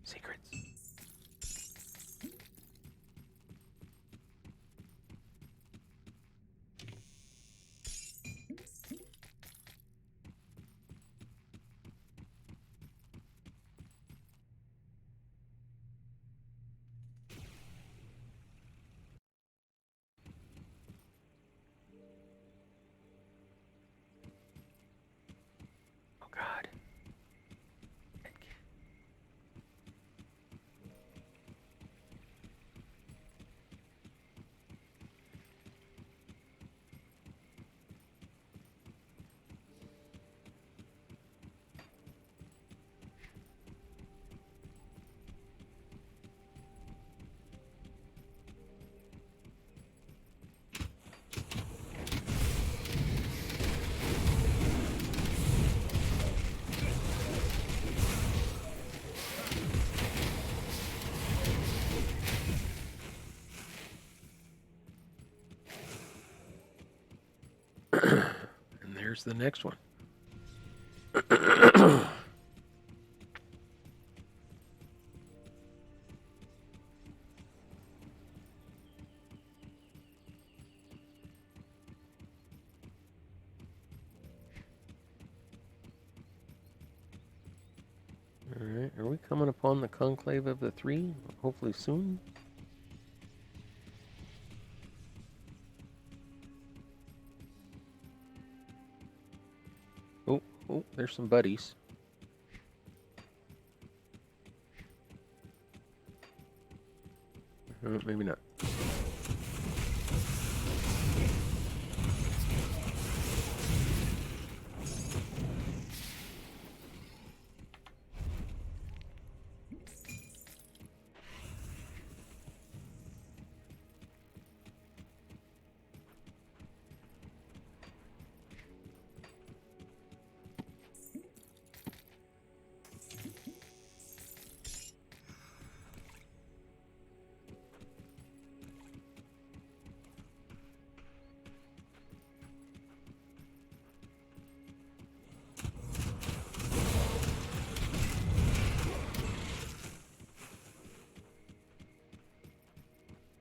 Secrets. And there's the next one. Alright, are we coming upon the conclave of the three? Hopefully soon. Oh, there's some buddies. Maybe not.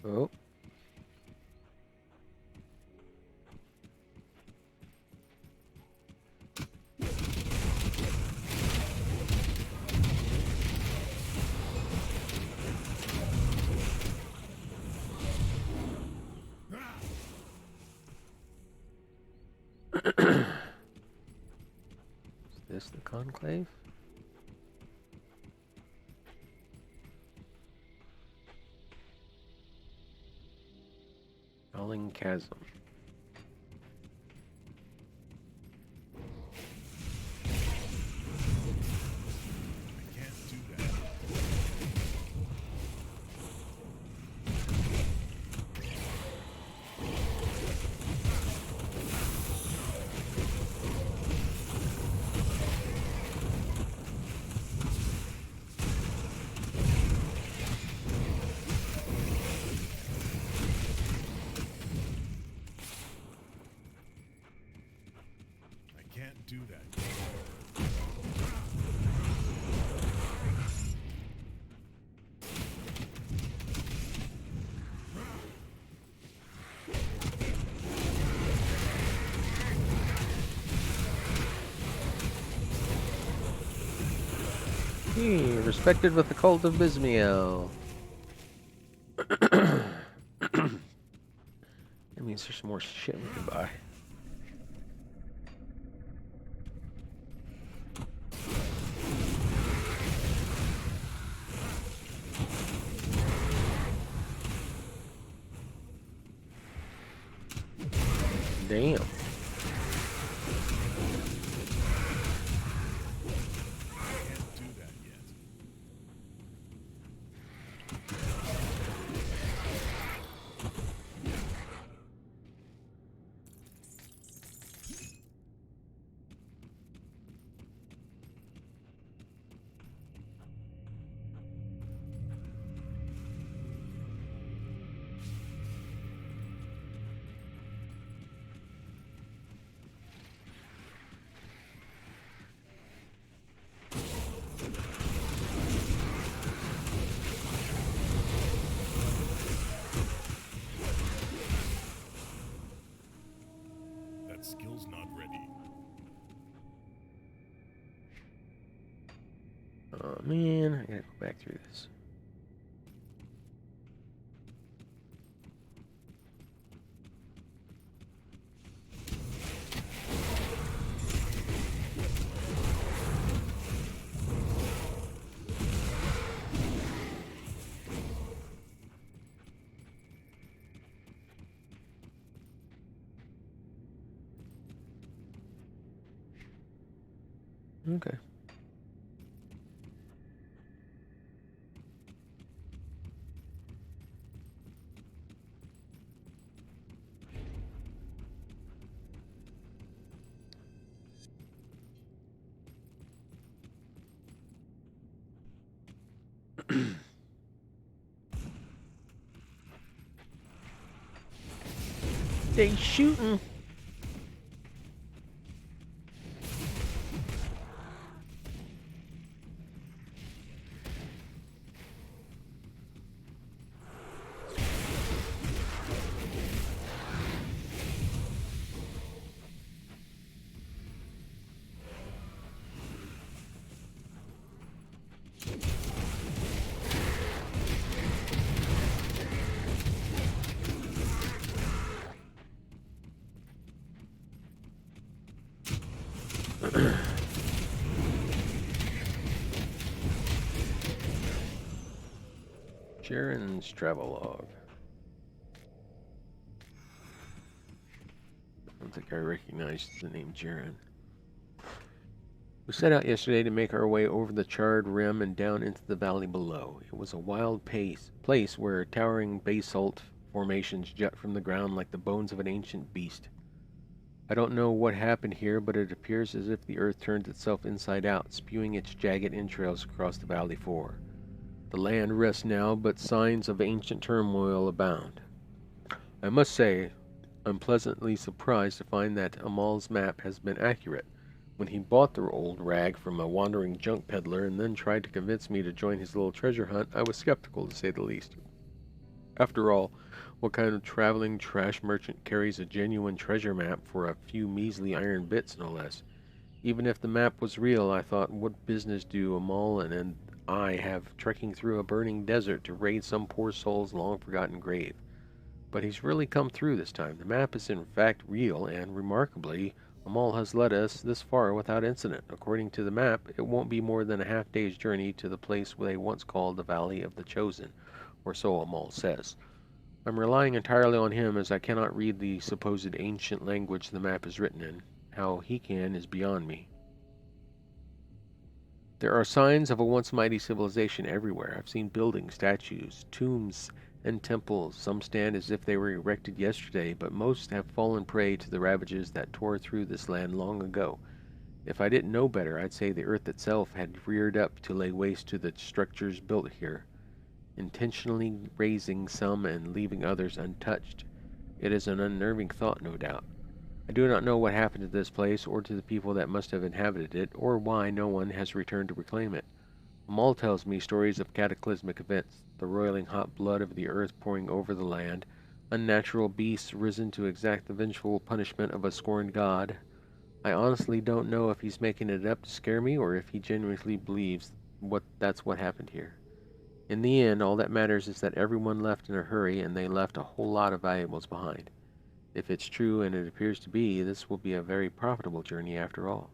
Oh. Is this the conclave? Howling Chasm. I can't do that. I can't do that. Hey, respected with the cult of Bismiel. That means there's some more shit we can buy. Damn. Can't do that yet. That skill's not ready. Oh man, I gotta go back through this. Okay. They shooting. Sharon's travelogue. I don't think I recognized the name Jaren. We set out yesterday to make our way over the charred rim and down into the valley below. It was a wild place where towering basalt formations jut from the ground like the bones of an ancient beast. I don't know what happened here, but it appears as if the earth turned itself inside out, spewing its jagged entrails across the valley floor. The land rests now, but signs of ancient turmoil abound. I must say, I'm pleasantly surprised to find that Amal's map has been accurate. When he bought the old rag from a wandering junk peddler and then tried to convince me to join his little treasure hunt, I was skeptical, to say the least. After all, what kind of traveling trash merchant carries a genuine treasure map for a few measly iron bits, no less? Even if the map was real, I thought, what business do Amal and I have trekking through a burning desert to raid some poor soul's long-forgotten grave? But he's really come through this time. The map is in fact real, and remarkably, Amal has led us this far without incident. According to the map, it won't be more than a half-day's journey to the place they once called the Valley of the Chosen, or so Amal says. I'm relying entirely on him, as I cannot read the supposed ancient language the map is written in. How he can is beyond me. There are signs of a once mighty civilization everywhere. I've seen buildings, statues, tombs, and temples. Some stand as if they were erected yesterday, but most have fallen prey to the ravages that tore through this land long ago. If I didn't know better, I'd say the earth itself had reared up to lay waste to the structures built here, intentionally razing some and leaving others untouched. It is an unnerving thought, no doubt. I do not know what happened to this place, or to the people that must have inhabited it, or why no one has returned to reclaim it. Maul tells me stories of cataclysmic events, the roiling hot blood of the earth pouring over the land, unnatural beasts risen to exact the vengeful punishment of a scorned god. I honestly don't know if he's making it up to scare me, or if he genuinely believes that's what happened here. In the end, all that matters is that everyone left in a hurry, and they left a whole lot of valuables behind. If it's true, and it appears to be, this will be a very profitable journey after all.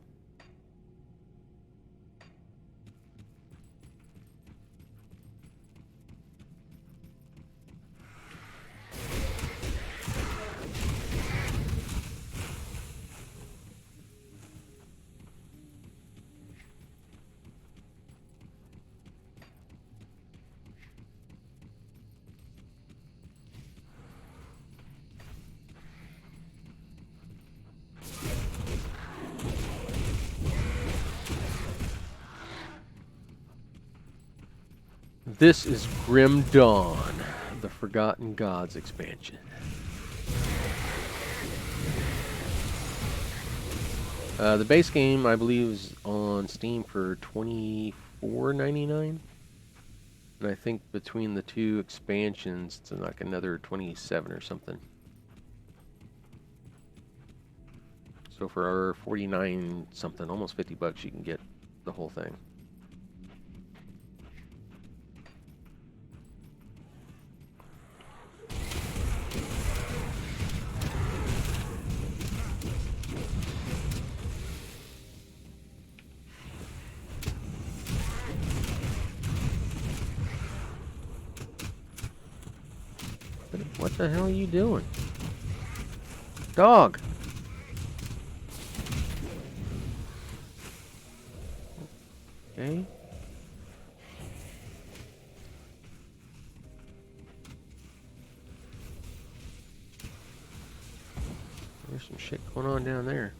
This is Grim Dawn, the Forgotten Gods expansion. The base game, I believe, is on Steam for $24.99, and I think between the two expansions, it's like another 27 or something. So for 49 something, almost $50, you can get the whole thing. What the hell are you doing? Dog! Okay. There's some shit going on down there.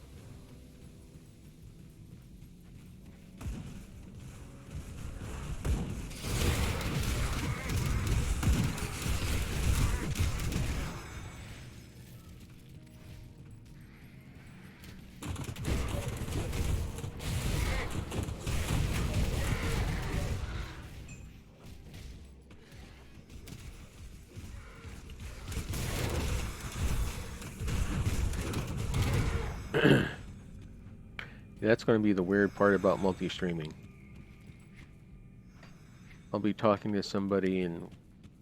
That's going to be the weird part about multi-streaming. I'll be talking to somebody in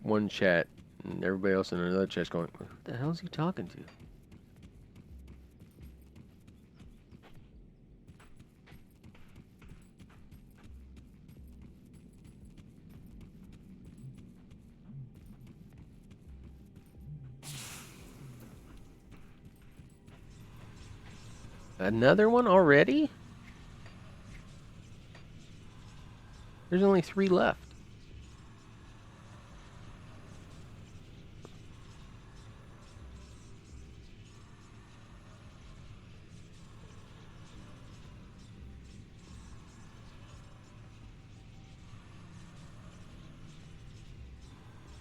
one chat, and everybody else in another chat's going, "Who the hell is he talking to?" Another one already? There's only 3 left.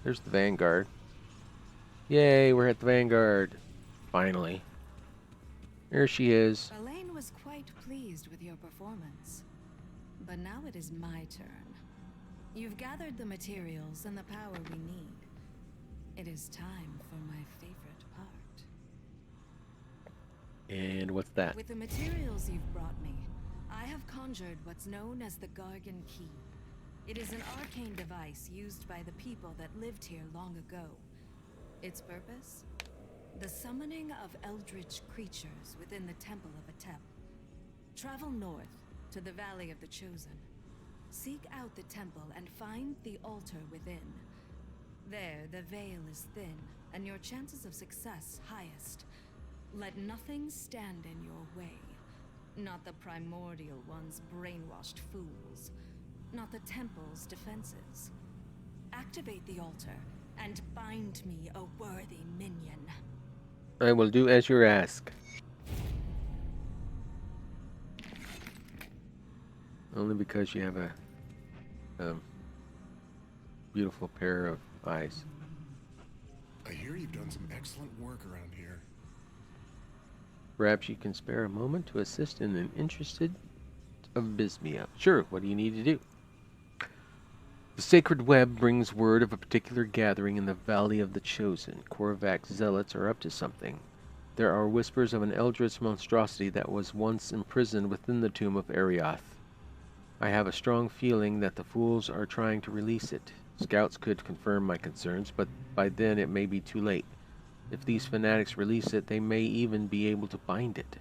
There's the Vanguard. Yay, we're at the Vanguard. Finally. There she is. Elaine was quite pleased with your performance. But now it is my turn. You've gathered the materials and the power we need. It is time for my favorite part. And what's that? With the materials you've brought me, I have conjured what's known as the Gargan Key. It is an arcane device used by the people that lived here long ago. Its purpose? The summoning of eldritch creatures within the Temple of Atep. Travel north to the Valley of the Chosen. Seek out the temple and find the altar within. There, the veil is thin, and your chances of success highest. Let nothing stand in your way. Not the primordial one's brainwashed fools. Not the temple's defenses. Activate the altar and bind me a worthy minion. I will do as you ask. Only because you have a beautiful pair of eyes. I hear you've done some excellent work around here. Perhaps you can spare a moment to assist in an interested of Bismia. Sure, what do you need to do? The sacred web brings word of a particular gathering in the Valley of the Chosen. Korvac's zealots are up to something. There are whispers of an eldritch monstrosity that was once imprisoned within the tomb of Arioth. I have a strong feeling that the fools are trying to release it. Scouts could confirm my concerns, but by then it may be too late. If these fanatics release it, they may even be able to bind it.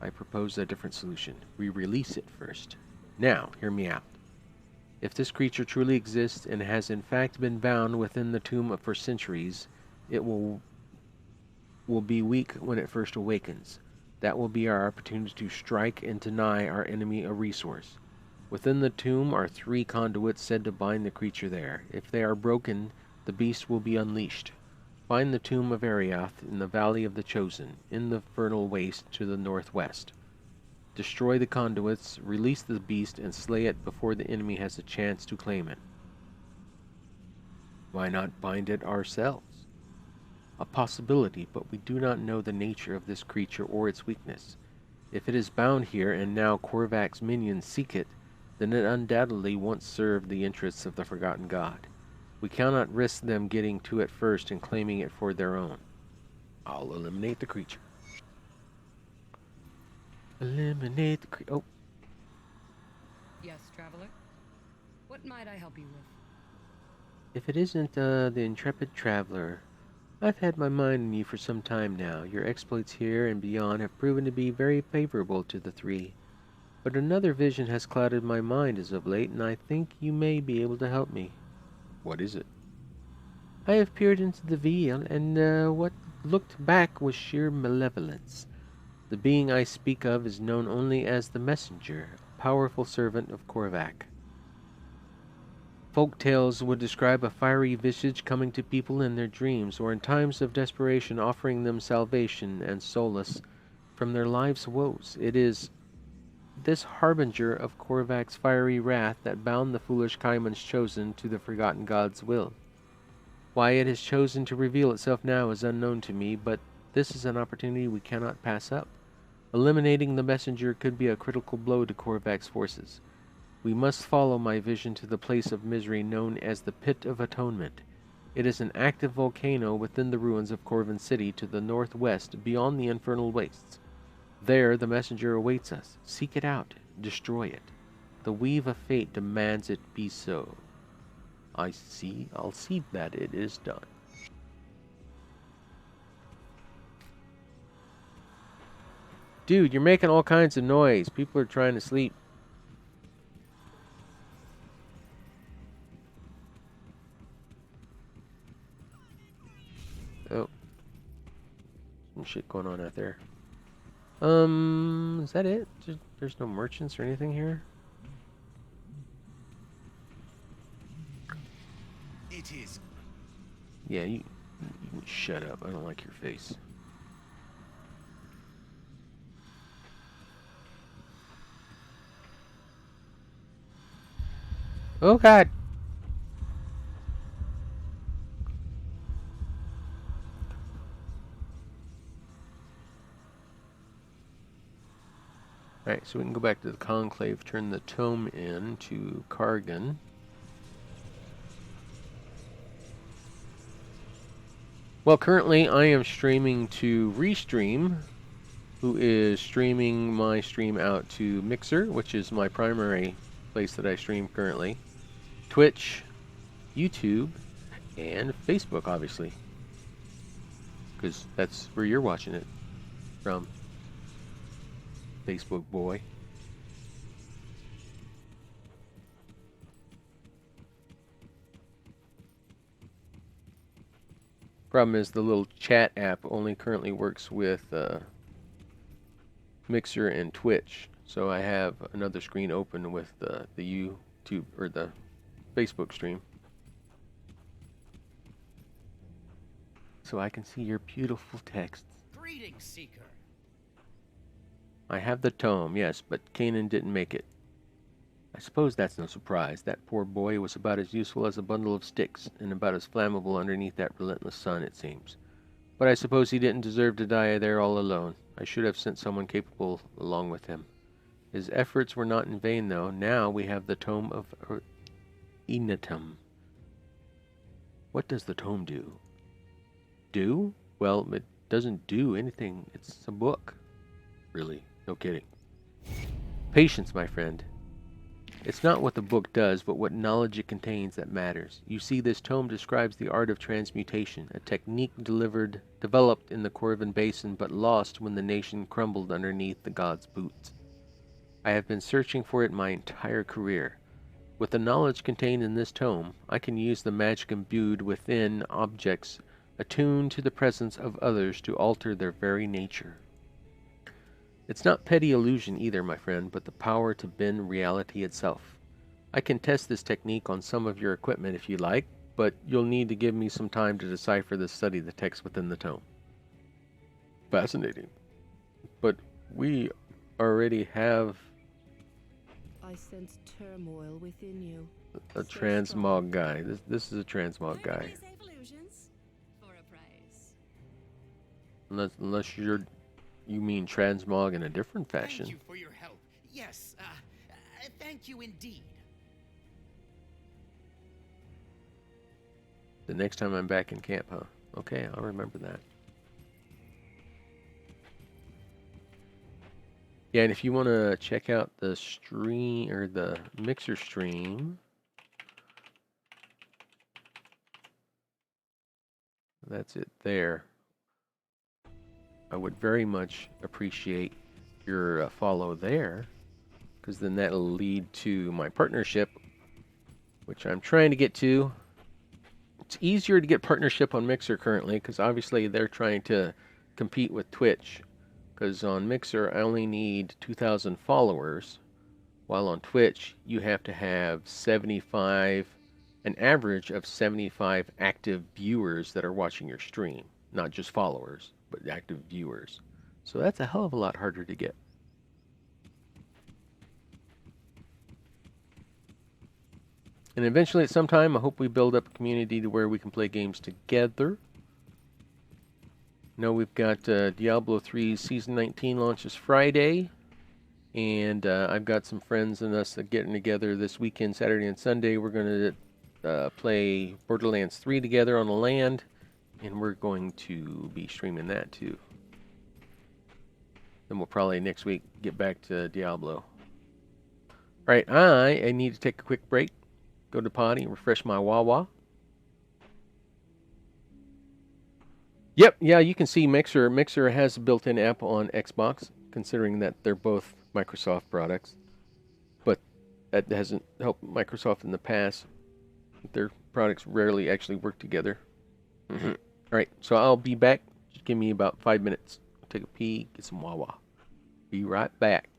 I propose a different solution. We release it first. Now, hear me out. If this creature truly exists and has in fact been bound within the tomb for centuries, it will be weak when it first awakens. That will be our opportunity to strike and deny our enemy a resource. Within the tomb are 3 conduits said to bind the creature there. If they are broken, the beast will be unleashed. Find the tomb of Arioth in the Valley of the Chosen, in the fertile waste to the northwest. Destroy the conduits, release the beast, and slay it before the enemy has a chance to claim it. Why not bind it ourselves? A possibility, but we do not know the nature of this creature or its weakness. If it is bound here and now Korvac's minions seek it, then it undoubtedly once served the interests of the Forgotten God. We cannot risk them getting to it first and claiming it for their own. I'll eliminate the creature. Eliminate the creature. Oh, Yes, traveler? What might I help you with? if it isn't the intrepid traveler, I've had my mind on you for some time now. Your exploits here and beyond have proven to be very favorable to the 3. But another vision has clouded my mind as of late, and I think you may be able to help me. What is it? I have peered into the veil, and what looked back was sheer malevolence. The being I speak of is known only as the Messenger, a powerful servant of Korvac. Folk tales would describe a fiery visage coming to people in their dreams, or in times of desperation offering them salvation and solace from their lives' woes. It is this harbinger of Korvac's fiery wrath that bound the foolish Kaiman's Chosen to the Forgotten God's will. Why it has chosen to reveal itself now is unknown to me, but this is an opportunity we cannot pass up. Eliminating the messenger could be a critical blow to Korvac's forces. We must follow my vision to the place of misery known as the Pit of Atonement. It is an active volcano within the ruins of Corvin City to the northwest beyond the infernal wastes. There the messenger awaits us. Seek it out. Destroy it. The weave of fate demands it be so. I'll see that it is done. Dude, you're making all kinds of noise. People are trying to sleep. Oh. Some shit going on out there. Is that it? There's no merchants or anything here? It is. Yeah, you can shut up. I don't like your face. Oh God. Alright, so we can go back to the Conclave, turn the tome in to Kargan. Well, currently I am streaming to Restream, who is streaming my stream out to Mixer, which is my primary place that I stream currently, Twitch, YouTube, and Facebook, obviously, because that's where you're watching it from, Facebook boy. Problem is the little chat app only currently works with Mixer and Twitch, so I have another screen open with the YouTube or the Facebook stream, so I can see your beautiful texts. Greetings, Seeker. I have the tome, yes, but Kanan didn't make it. I suppose that's no surprise. That poor boy was about as useful as a bundle of sticks, and about as flammable underneath that relentless sun, it seems. But I suppose he didn't deserve to die there all alone. I should have sent someone capable along with him. His efforts were not in vain, though. Now we have the Tome of Enatum. What does the tome do? Do? Well, it doesn't do anything. It's a book. Really, no kidding. Patience, my friend. It's not what the book does, but what knowledge it contains that matters. You see, this tome describes the art of transmutation, a technique developed in the Corvin Basin, but lost when the nation crumbled underneath the gods' boots. I have been searching for it my entire career. With the knowledge contained in this tome, I can use the magic imbued within objects attuned to the presence of others to alter their very nature. It's not petty illusion either, my friend, but the power to bend reality itself. I can test this technique on some of your equipment if you like, but you'll need to give me some time to decipher the study the text within the tome. Fascinating. But we already have I sense turmoil within you. a Stay transmog guy. This is a transmog guy. Perfectly safe illusions for a price. Unless you mean transmog in a different fashion. Thank you for your help. Yes, thank you indeed. The next time I'm back in camp, huh? Okay, I'll remember that. Yeah, and if you want to check out the stream or the Mixer stream, that's it there. I would very much appreciate your follow there, because then that'll lead to my partnership, which I'm trying to get to. It's easier to get partnership on Mixer currently, because obviously they're trying to compete with Twitch. Because on Mixer, I only need 2,000 followers, while on Twitch, you have to have 75, an average of 75 active viewers that are watching your stream. Not just followers, but active viewers. So that's a hell of a lot harder to get. And eventually, at some time, I hope we build up a community to where we can play games together. Now we've got Diablo 3 Season 19 launches Friday. And I've got some friends and us getting together this weekend, Saturday and Sunday. We're going to play Borderlands 3 together on the land. And we're going to be streaming that too. Then we'll probably next week get back to Diablo. Alright, I need to take a quick break. Go to potty, refresh my Wawa. Yep, yeah, you can see Mixer. Mixer has a built-in app on Xbox, considering that they're both Microsoft products. But that hasn't helped Microsoft in the past. Their products rarely actually work together. Alright, so I'll be back. Just give me about 5 minutes. Take a pee, get some Wawa. Be right back.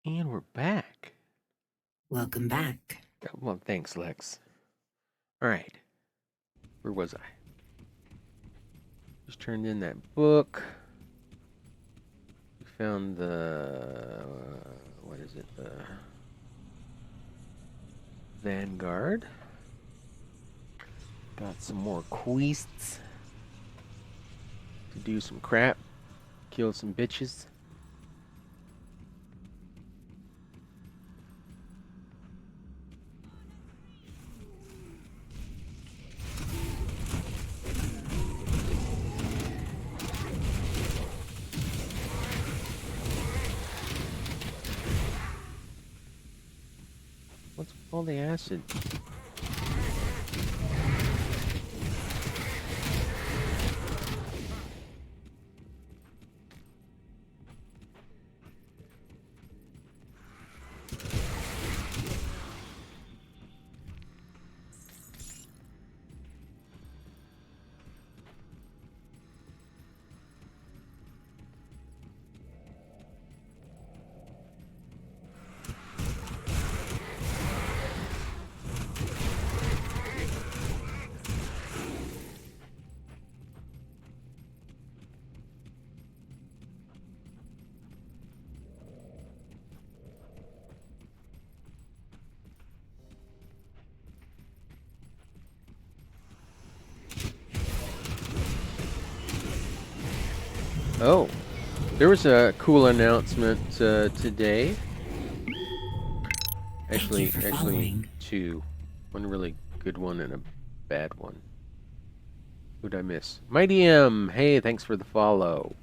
And we're back. Welcome back. Well, thanks, Lex. All right. Where was I? Just turned in that book. We found the... what is it? The Vanguard. Got some more quests to do some crap. Kill some bitches. What's with all the acid? Oh, there was a cool announcement today. Actually, two. One really good one and a bad one. Who'd I miss? Mighty M. Hey, thanks for the follow.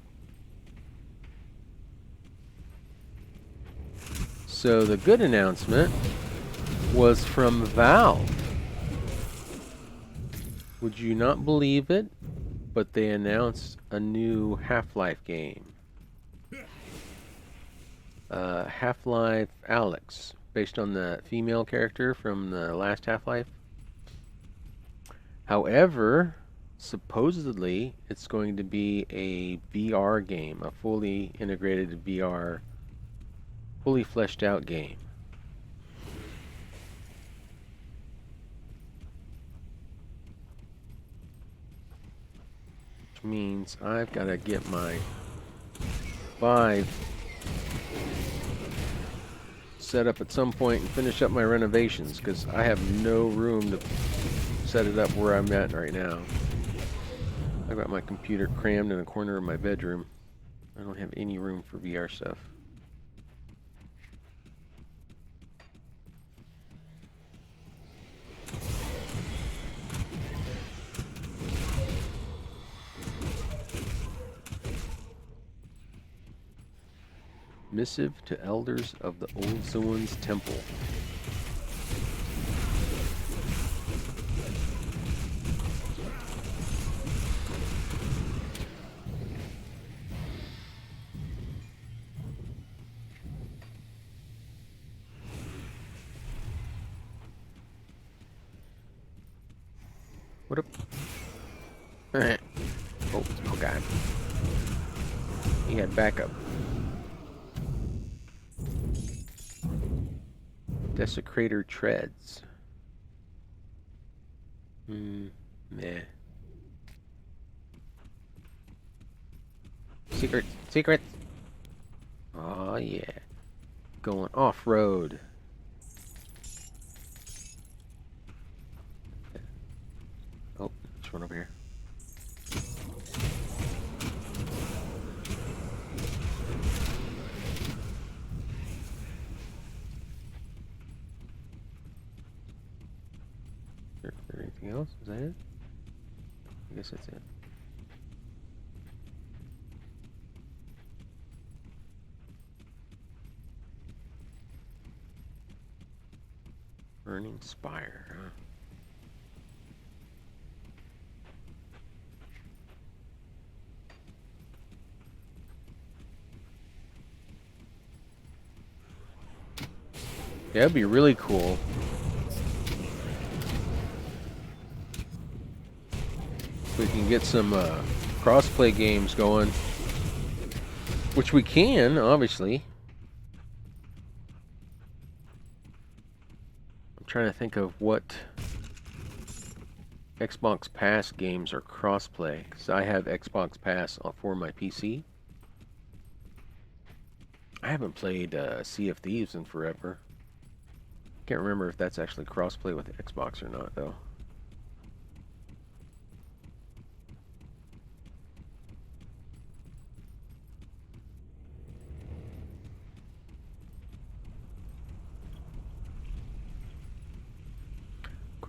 So the good announcement was from Valve. Would you not believe it? But they announced a new Half-Life game. Half-Life Alyx, based on the female character from the last Half-Life. However, supposedly it's going to be a VR game, a fully integrated VR, fully fleshed out game. Which means I've got to get my Vive set up at some point and finish up my renovations, because I have no room to set it up where I'm at right now. I've got my computer crammed in a corner of my bedroom. I don't have any room for VR stuff. Missive to Elders of the Old Zoan's Temple. What up? Oh, God. He had backup. Desecrator Treads. Meh. Secret. Oh yeah. Going off-road. Oh, there's one over here. Is there anything else? Is that it? I guess that's it. Burning Spire, huh? Yeah, that'd be really cool. We can get some cross-play games going, which we can, obviously. I'm trying to think of what Xbox Pass games are cross-play, because I have Xbox Pass for my PC. I haven't played Sea of Thieves in forever. Can't remember if that's actually cross-play with Xbox or not, though.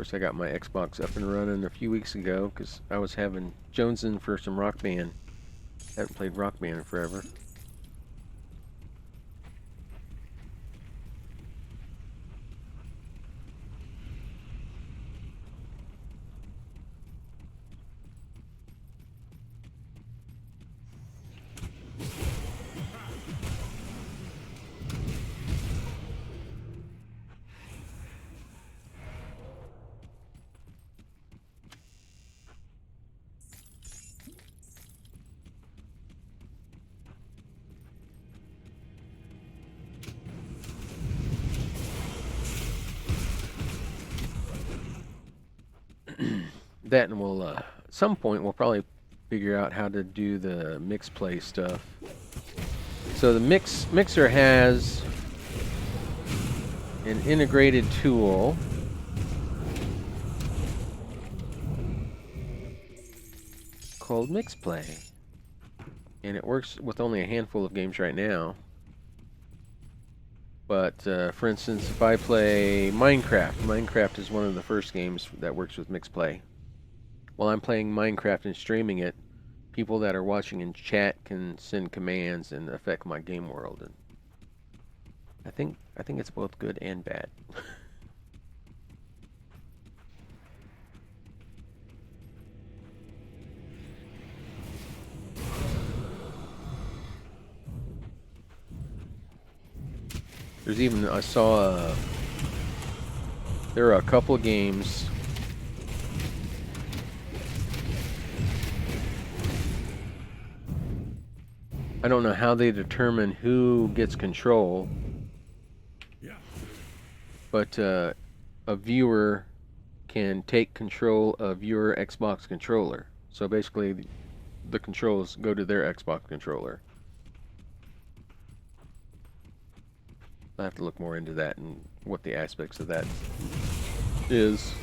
course, I got my Xbox up and running a few weeks ago because I was having jonesing for some Rock Band. Haven't played Rock Band in forever. That, and we'll at some point we'll probably figure out how to do the mix play stuff. So the mixer has an integrated tool called Mix Play, and it works with only a handful of games right now. But for instance, if I play Minecraft is one of the first games that works with Mix Play. While I'm playing Minecraft and streaming it, people that are watching in chat can send commands and affect my game world. And I think it's both good and bad. There's even, I saw there are a couple of games I don't know how they determine who gets control, but a viewer can take control of your Xbox controller. So basically, the controls go to their Xbox controller. I have to look more into that and what the aspects of that is.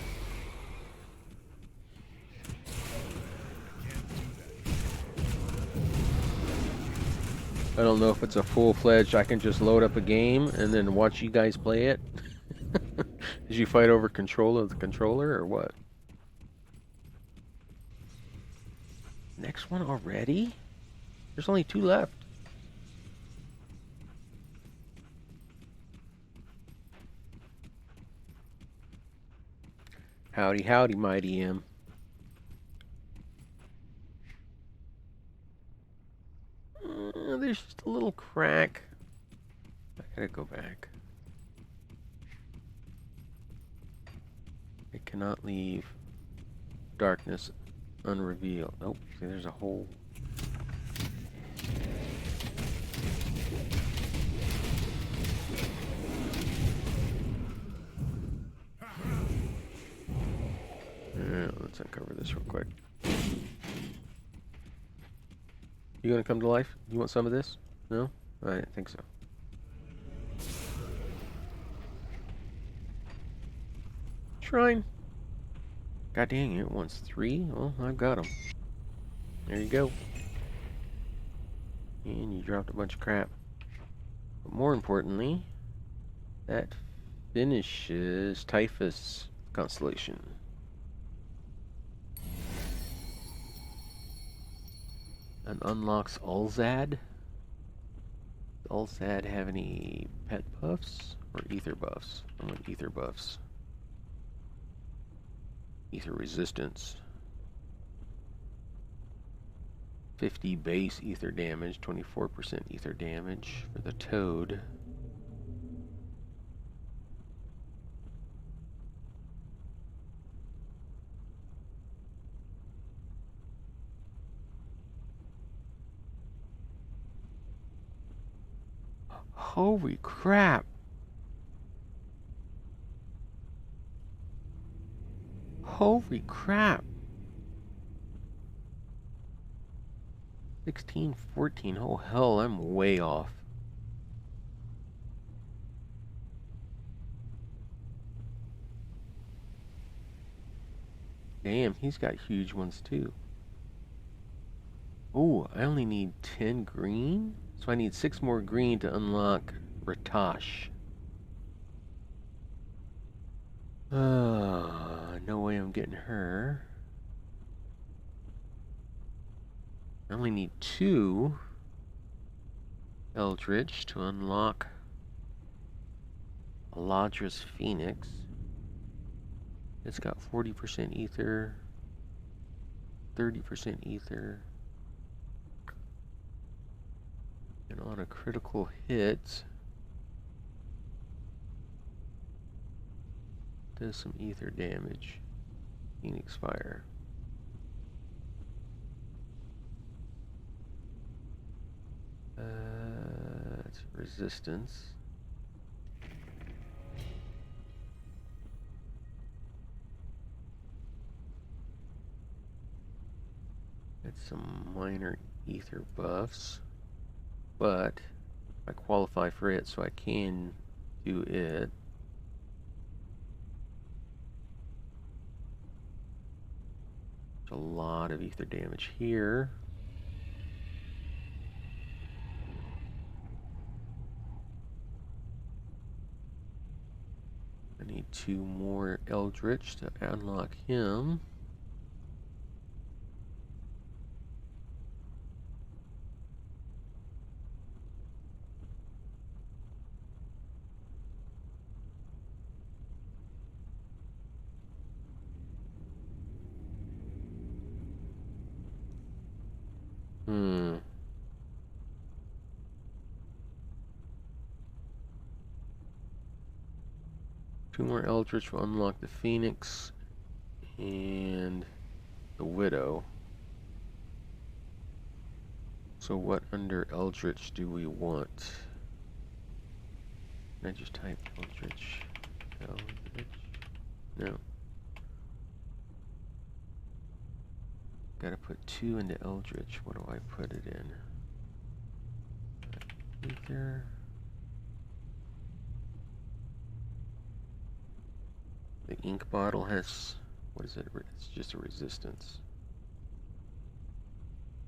I don't know if it's a full-fledged, I can just load up a game and then watch you guys play it. Did you fight over control of the controller or what? Next one already? There's only 2 left. Howdy, howdy, Mighty M. There's just a little crack. I gotta go back. It cannot leave darkness unrevealed. Nope, see, there's a hole. Let's uncover this real quick. You gonna come to life? You want some of this? No? I didn't think so. Shrine. God dang, it wants 3. Well, I've got them. There you go. And you dropped a bunch of crap. But more importantly, that finishes Typhus Constellation. And unlocks Ulzad. Does Ulzad have any pet buffs or ether buffs? I want ether buffs. Ether resistance. 50 base ether damage, 24% ether damage for the toad. Holy crap! Holy crap! 16, 14, oh hell, I'm way off. Damn, he's got huge ones too. Oh, I only need 10 green? So I need 6 more green to unlock Ratash. No way I'm getting her. I only need 2 Eldritch to unlock Eladra's Phoenix. It's got 40% ether, 30% ether, and on a critical hit, does some ether damage. Phoenix Fire. It's resistance. It's some minor ether buffs, but I qualify for it, so I can do it. There's a lot of ether damage here. I need 2 more Eldritch to unlock him. Two more Eldritch will unlock the Phoenix and the Widow. So what under Eldritch do we want? Can I just type Eldritch? Eldritch? No. Gotta put 2 into Eldritch. What do I put it in? Ether. The ink bottle has, what is it? It's just a resistance.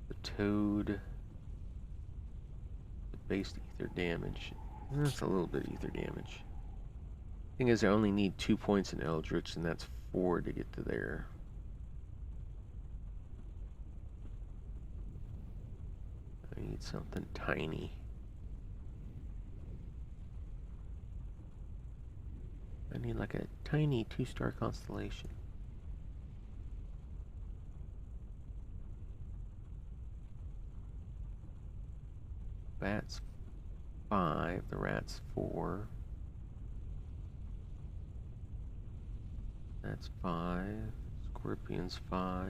The toad, the base ether damage. That's a little bit ether damage. Thing is, I only need 2 points in Eldritch, and that's 4 to get to there. I need something tiny. I need like a tiny 2-star constellation. Bat's 5, the rat's 4. That's 5. Scorpion's 5.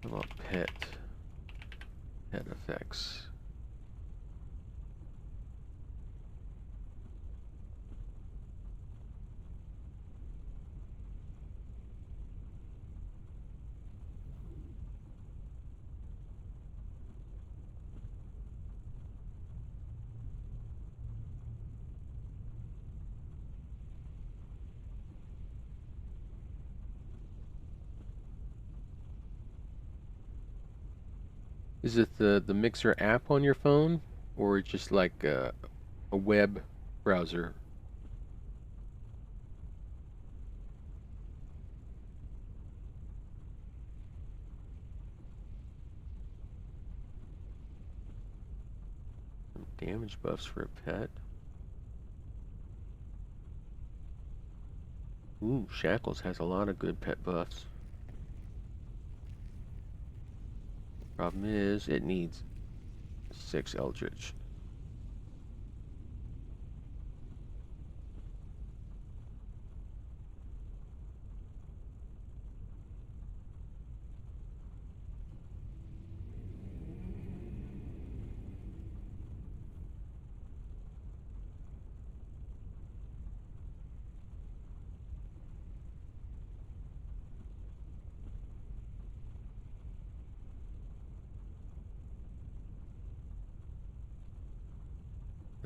How about pet? Pet effects. Is it the Mixer app on your phone, or just like a web browser? Some damage buffs for a pet. Ooh, Shackles has a lot of good pet buffs. Problem is, it needs 6 Eldritch.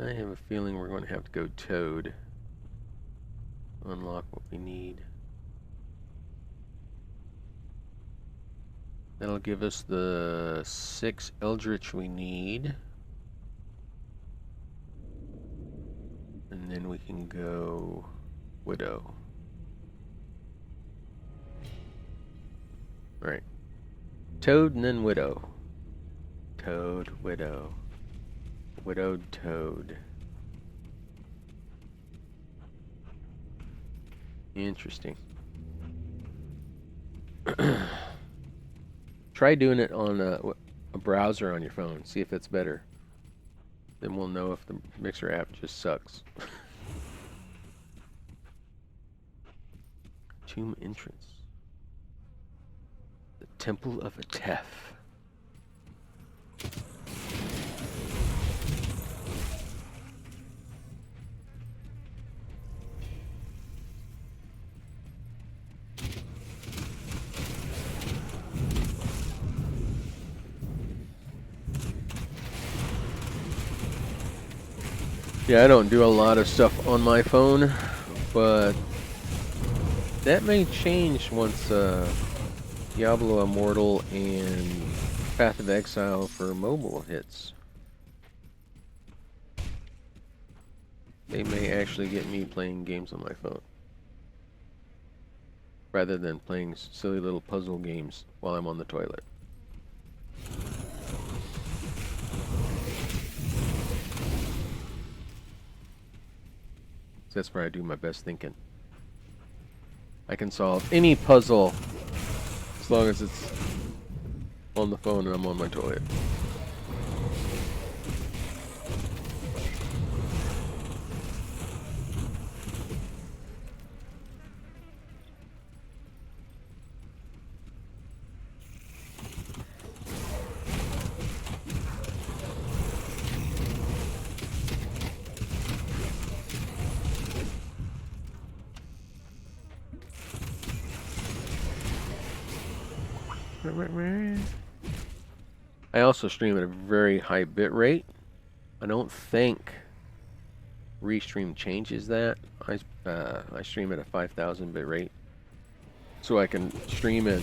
I have a feeling we're going to have to go Toad. Unlock what we need. That'll give us the 6 Eldritch we need. And then we can go Widow. Right. Toad and then Widow. Toad, Widow. Widowed Toad. Interesting. Try doing it on a browser on your phone. See if it's better. Then we'll know if the Mixer app just sucks. Tomb entrance. The Temple of Atef. Yeah, I don't do a lot of stuff on my phone, but that may change once Diablo Immortal and Path of Exile for mobile hits. They may actually get me playing games on my phone, rather than playing silly little puzzle games while I'm on the toilet. That's where I do my best thinking. I can solve any puzzle as long as it's on the phone and I'm on my toilet. I also stream at a very high bit rate. I don't think Restream changes that. I stream at a 5,000 bit rate, so I can stream at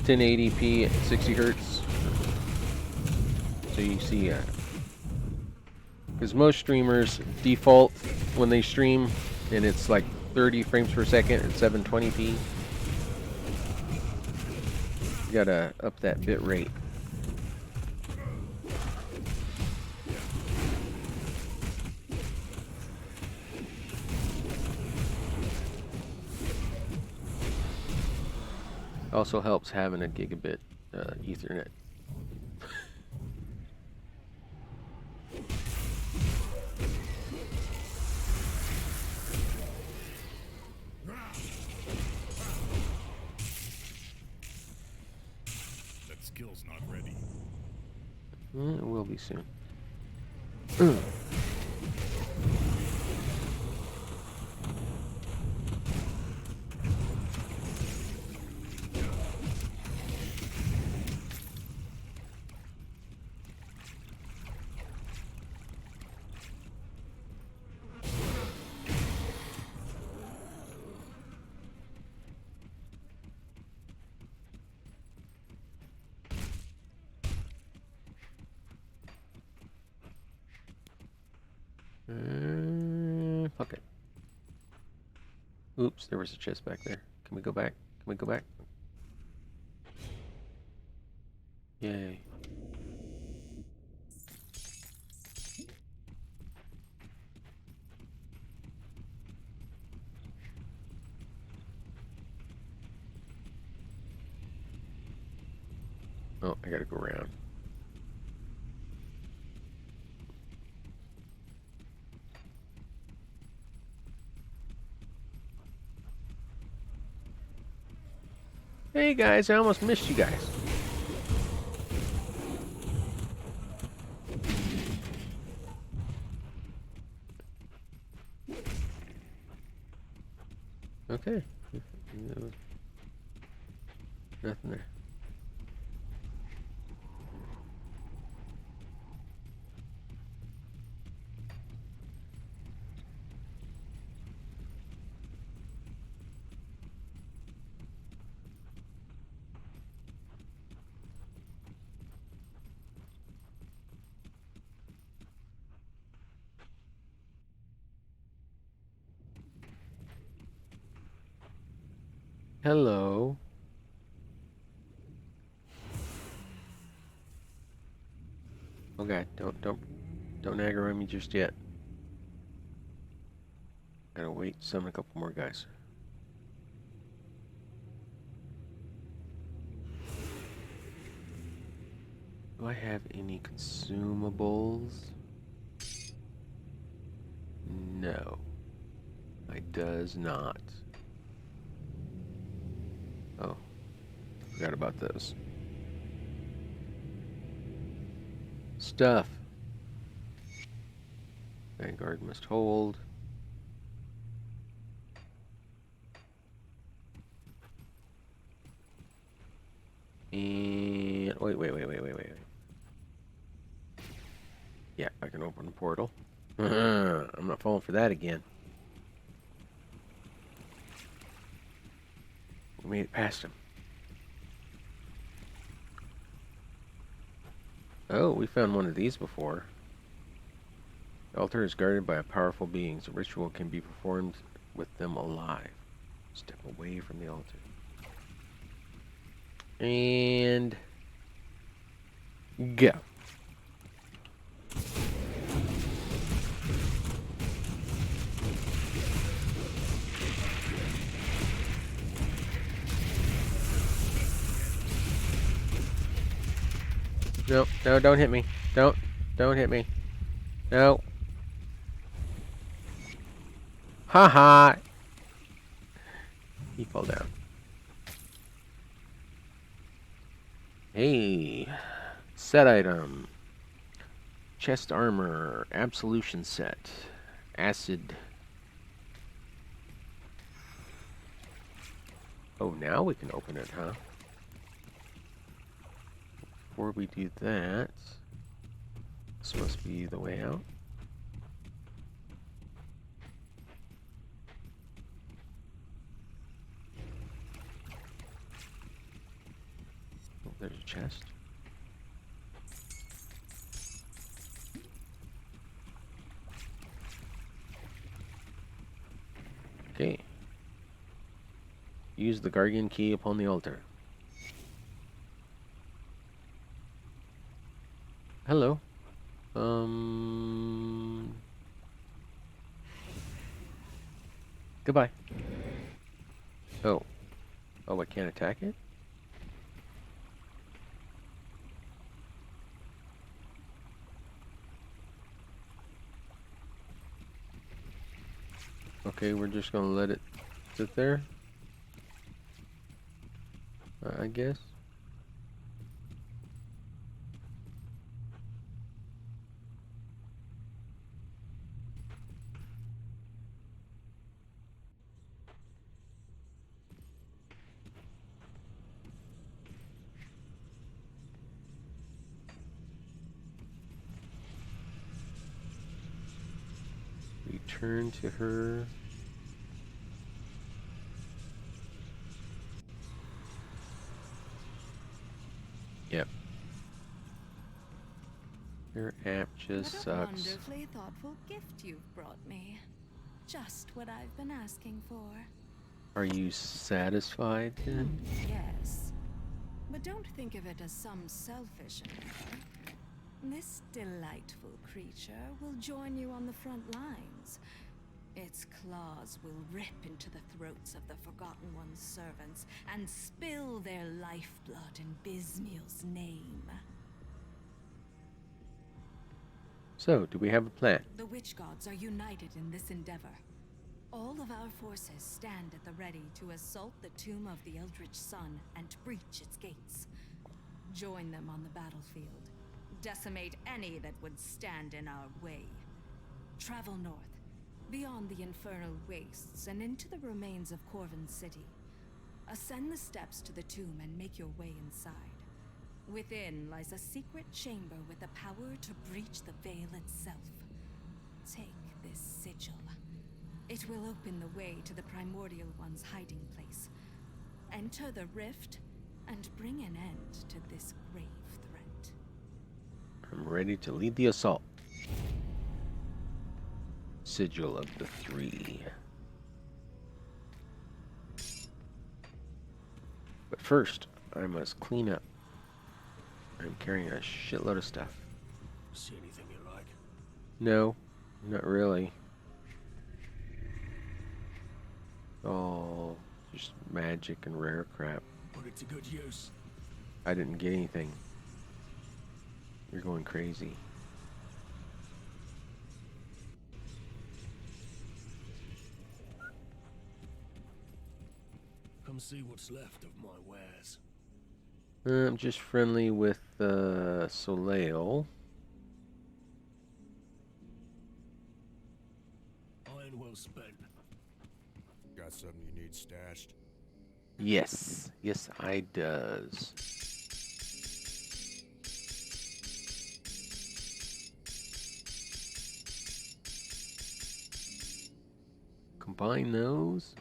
1080p at 60 hertz. So you see, because most streamers default when they stream, and it's like 30 frames per second at 720p. You gotta up that bit rate. Also helps having a gigabit Ethernet. That skill's not ready. It will be soon. Fuck it. Oops, there was a chest back there. Can we go back? Can we go back? Yay. Oh, I gotta go around. Hey guys, I almost missed you guys. Okay. Nothing there. Hello. Okay, don't aggro me just yet. Gotta wait, summon a couple more guys. Do I have any consumables? No, I does not. Oh, forgot about those. Stuff. Vanguard must hold. And wait. Yeah, I can open the portal. I'm not falling for that again. We made it past him. Oh, we found one of these before. The altar is guarded by a powerful being. A ritual can be performed with them alive. Step away from the altar. And go. No, don't hit me. Don't hit me. No. Haha. He fell down. Hey. Set item. Chest armor. Absolution set. Acid. Oh, now we can open it, huh? Before we do that, this must be the way out. Oh, there's a chest. Okay. Use the guardian key upon the altar. Hello. Goodbye. Oh. Oh, I can't attack it? Okay, we're just gonna let it sit there. I guess. Return to her. Yep. Your app just What a sucks. wonderfully thoughtful gift you've brought me. Just what I've been asking for. Are you satisfied then? Yes. But don't think of it as some selfish endeavor. This delightful creature will join you on the front lines. Its claws will rip into the throats of the Forgotten One's servants and spill their lifeblood in Bismiel's name. So, do we have a plan? The witch gods are united in this endeavor. All of our forces stand at the ready to assault the tomb of the Eldritch Sun and breach its gates. Join them on the battlefield. Decimate any that would stand in our way. Travel north, beyond the infernal wastes and into the remains of Corvin City. Ascend the steps to the tomb and make your way inside. Within lies a secret chamber with the power to breach the veil itself. Take this sigil. It will open the way to the Primordial One's hiding place. Enter the rift and bring an end to this grave threat. I'm ready to lead the assault. Sigil of the Three. But first, I must clean up. I'm carrying a shitload of stuff. See anything you like? No, not really. All just magic and rare crap. Put it to good use. I didn't get anything. You're going crazy. Come see what's left of my wares. I'm just friendly with Soleil. Iron well spent. Got something you need stashed? Yes, yes, I does. Combine those,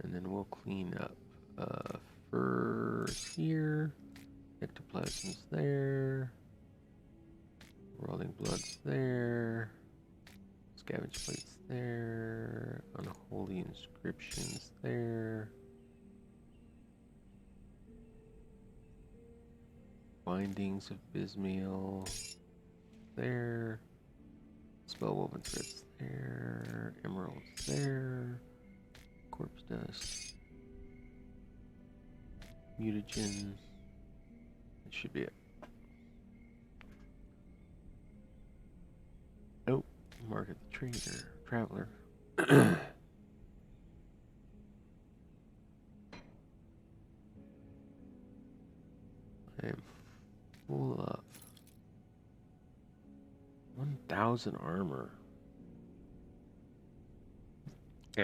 and then we'll clean up. Furs here, ectoplasm's there, rolling blood's there, scavenge plates there, unholy inscriptions there, bindings of Bismail there, spellwoven threads there, emeralds there, corpse dust, mutagen. That should be it. Oh, market the traveler. I am full up. 1,000 armor. Ow.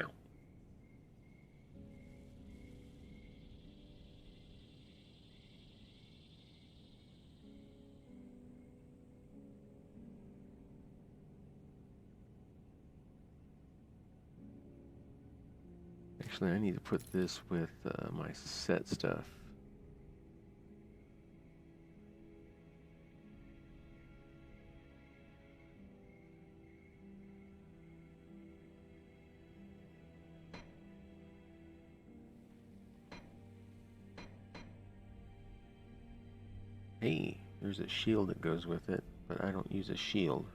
Actually, I need to put this with my set stuff. Hey, there's a shield that goes with it, but I don't use a shield.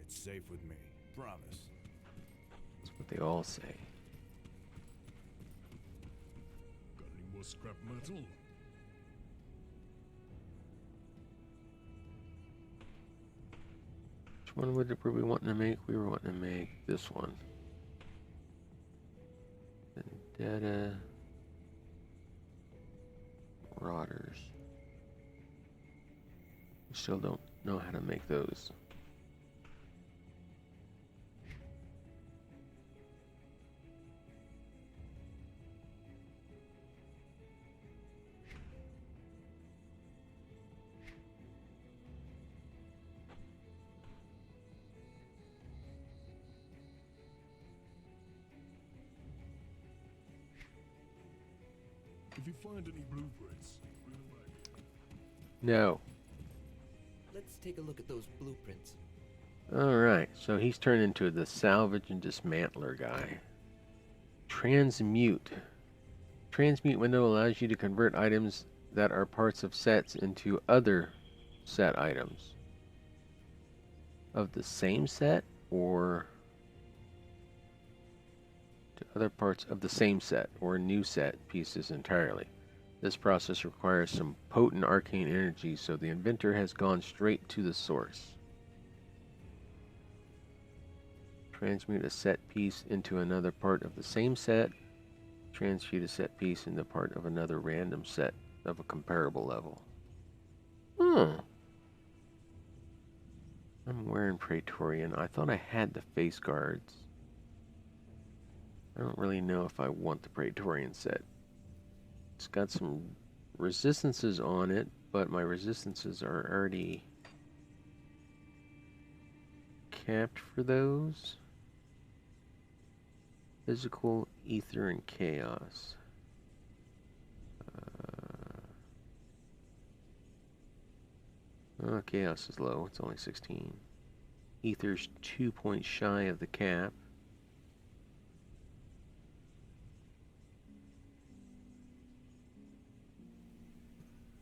It's safe with me. Promise. That's what they all say. Got any more scrap metal? Which one were we wanting to make? We were wanting to make this one. Vendetta. Marauders. We still don't know how to make those. If you find any blueprints, bring them back. No. Let's take a look at those blueprints. Alright, so he's turned into the salvage and dismantler guy. Transmute. Transmute window allows you to convert items that are parts of sets into other set items. Of the same set or to other parts of the same set or new set pieces entirely. This process requires some potent arcane energy, so the inventor has gone straight to the source. Transmute a set piece into another part of the same set. Transmute a set piece into part of another random set of a comparable level. I'm wearing Praetorian. I thought I had the face guards. I don't really know if I want the Praetorian set. It's got some resistances on it, but my resistances are already capped for those. Physical, ether, and chaos. Chaos is low. It's only 16. Ether's 2 points shy of the cap.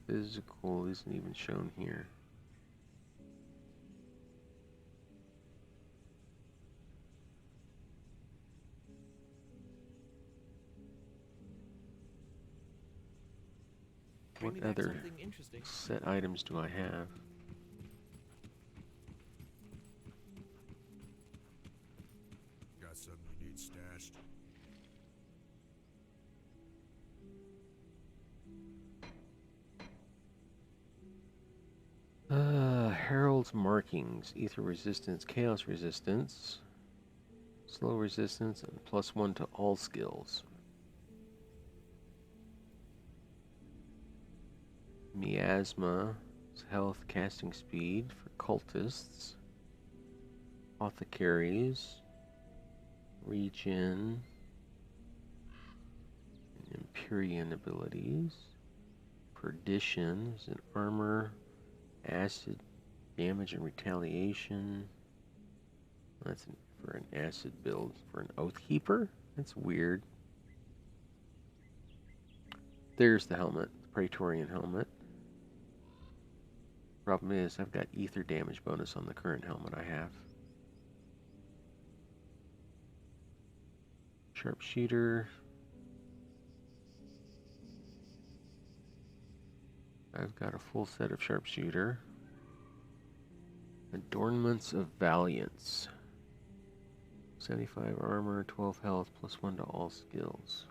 Physical isn't even shown here. What other set items do I have? Got something you need stashed? Herald's markings, ether resistance, chaos resistance, slow resistance, and +1 to all skills. Miasma, health, casting speed for cultists. Apothecaries, regen, and Empyrean abilities. Perdition is an armor, acid, damage and retaliation. That's for an acid build. For an Oathkeeper? That's weird. There's the helmet, the Praetorian helmet. Problem is, I've got ether damage bonus on the current helmet I have. Sharpshooter. I've got a full set of sharpshooter. Adornments of Valiance. 75 armor, 12 health, +1 to all skills.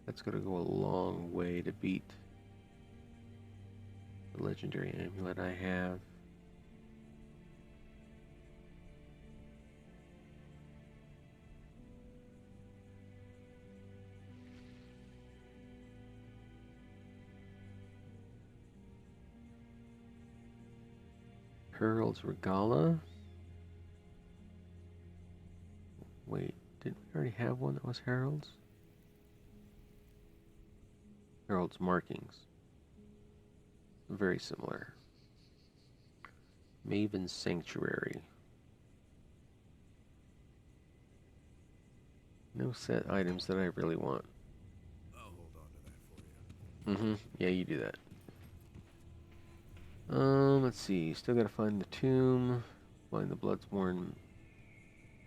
That's going to go a long way to beat the legendary amulet I have. Herald's Regala. Wait, didn't we already have one that was Herald's? Herald's Markings. Very similar. Maven's Sanctuary. No set items that I really want. I'll hold on to that for you. Yeah, you do that. Let's see. Still gotta find the tomb, find the Bloodsworn,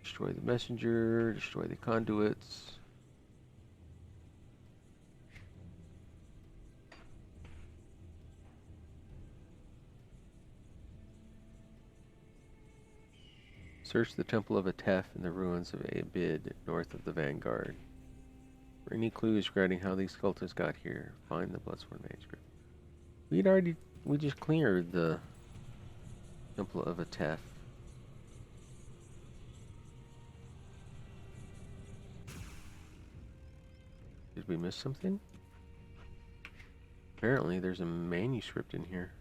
destroy the messenger, destroy the conduits. Search the Temple of Atef and the ruins of Abid, north of the Vanguard. For any clues regarding how these cultists got here, find the Bloodsworn manuscript. We just cleared the Temple of Atef. Did we miss something? Apparently there's a manuscript in here.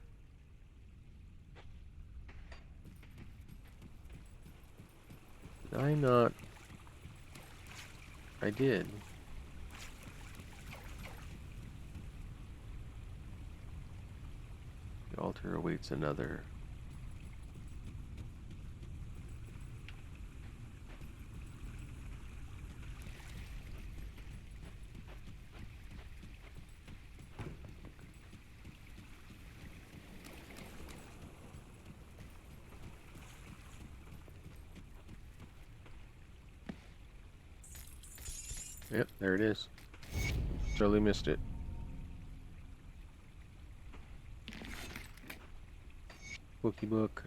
Did I not? I did. The altar awaits another. Yep, there it is. Totally missed it. Bookie book.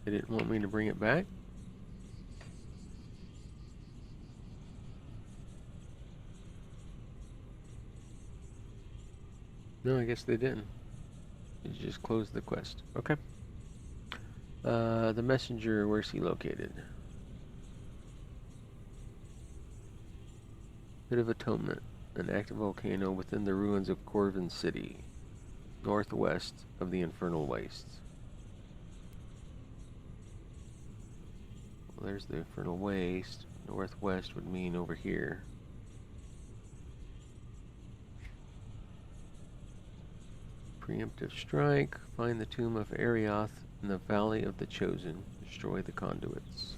They didn't want me to bring it back? No, I guess they didn't. You just closed the quest. Okay. The messenger, where's he located? Pit of Atonement, an active volcano within the ruins of Corvin City, northwest of the Infernal Wastes. Well, there's the Infernal Waste. Northwest would mean over here. Preemptive strike. Find the tomb of Arioth in the Valley of the Chosen. Destroy the conduits.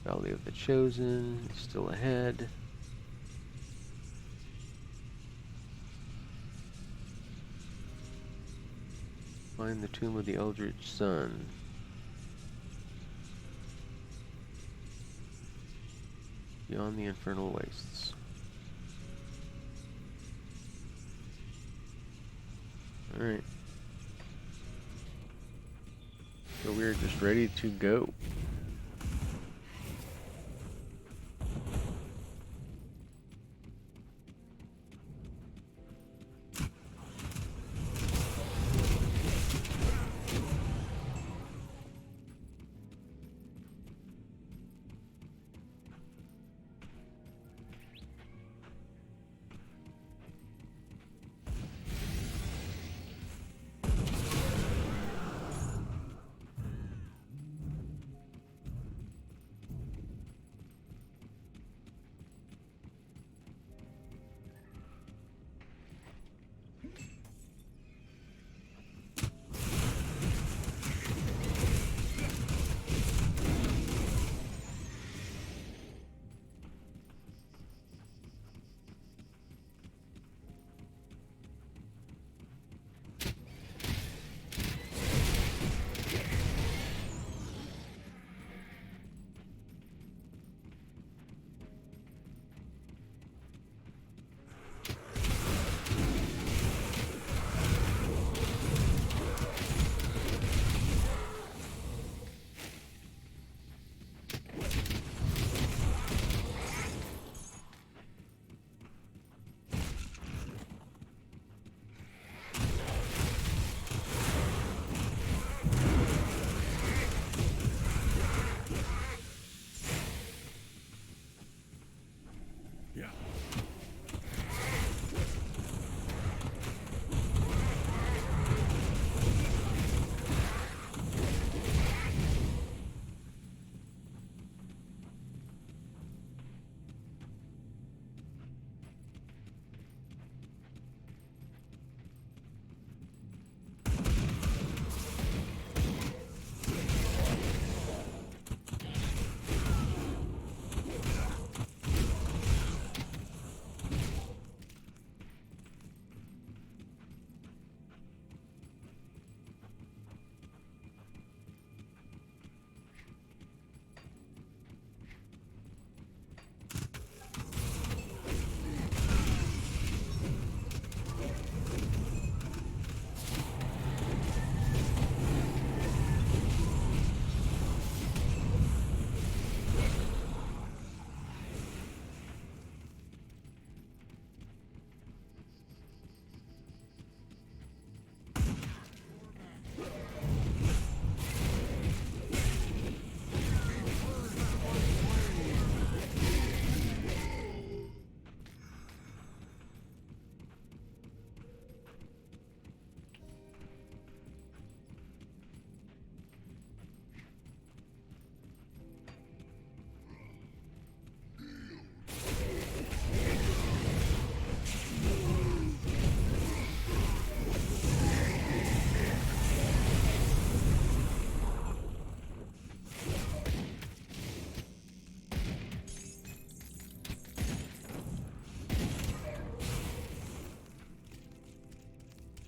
Valley of the Chosen is still ahead. Find the tomb of the Eldritch Sun. Beyond the Infernal Wastes. Alright. So we're just ready to go.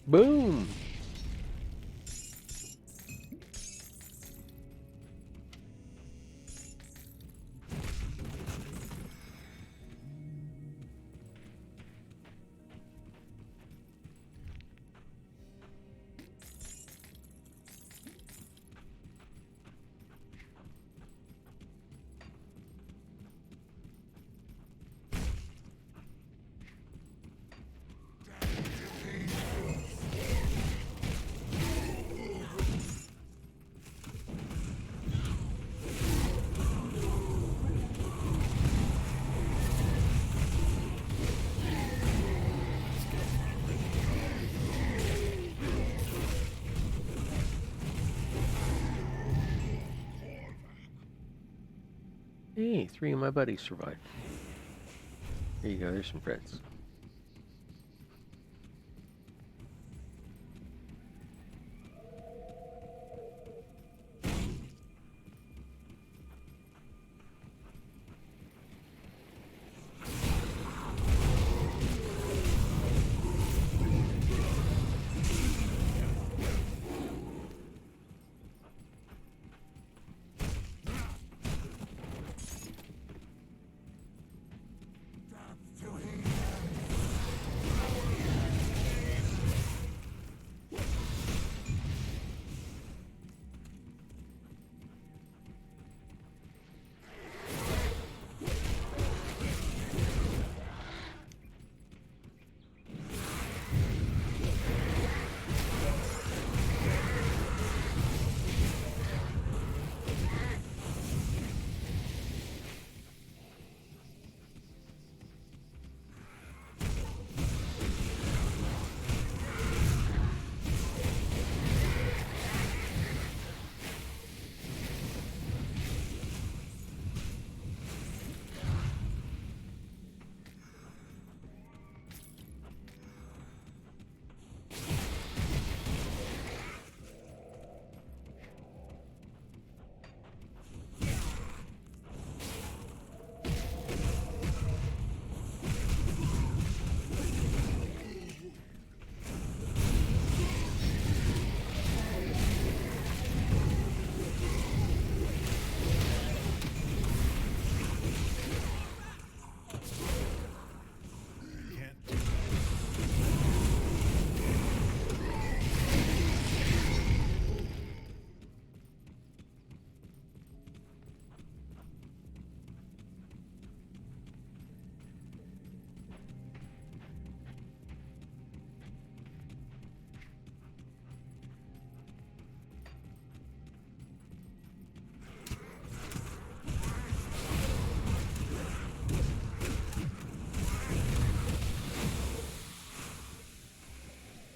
Boom! Hey, 3 of my buddies survived. There you go, there's some friends.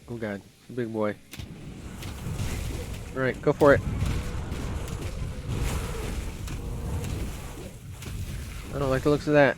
Oh god, it's a big boy. Alright, go for it. I don't like the looks of that.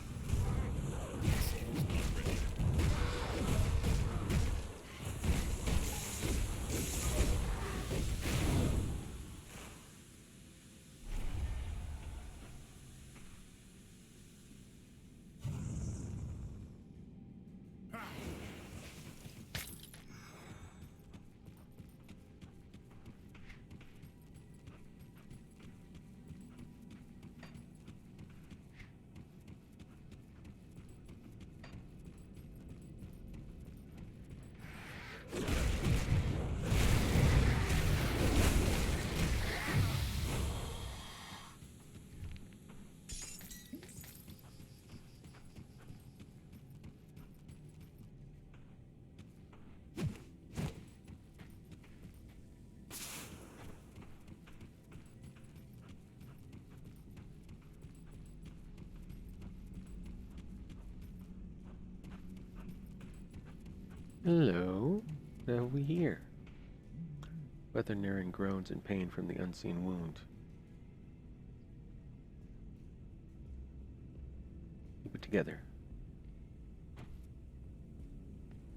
Hello. What have we here? Veterinarian groans in pain from the unseen wound. Keep it together.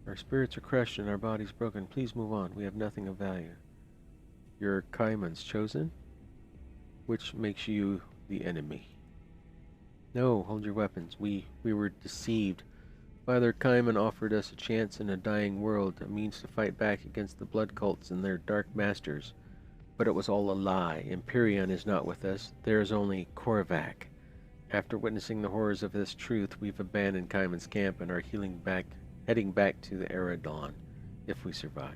Our spirits are crushed and our bodies broken. Please move on. We have nothing of value. You're Kaiman's chosen, which makes you the enemy. No, hold your weapons. We were deceived Father Kaiman offered us a chance in a dying world, a means to fight back against the blood cults and their dark masters. But it was all a lie. Empyrean is not with us. There is only Korvac. After witnessing the horrors of this truth, we've abandoned Kaiman's camp and are heading back to the Era Dawn, if we survive.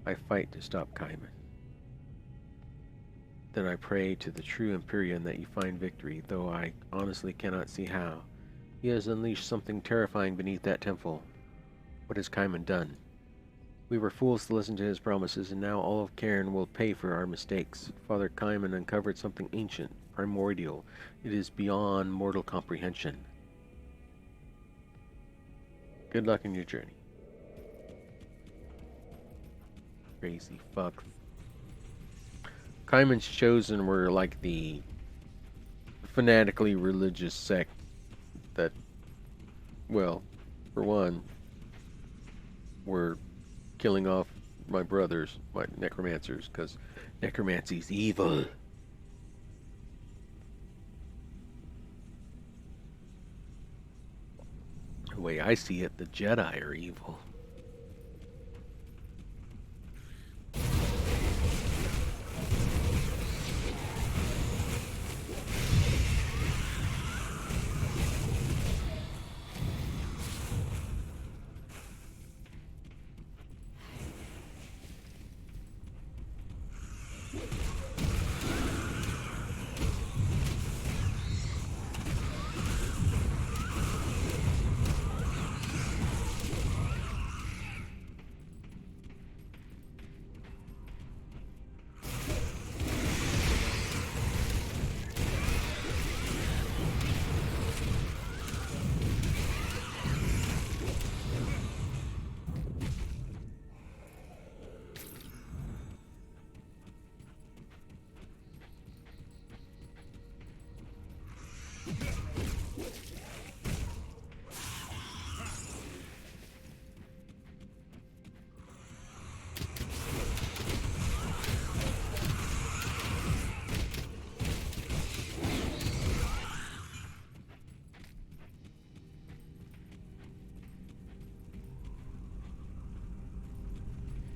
I fight to stop Kaiman. Then I pray to the true Empyrean that you find victory, though I honestly cannot see how. He has unleashed something terrifying beneath that temple. What has Kaiman done? We were fools to listen to his promises, and now all of Cairn will pay for our mistakes. Father Kaiman uncovered something ancient, primordial. It is beyond mortal comprehension. Good luck in your journey. Crazy fuck. Kaiman's chosen were like the fanatically religious sect that, well, for one, were killing off my brothers, my necromancers, because necromancy's evil. The way I see it, the Jedi are evil.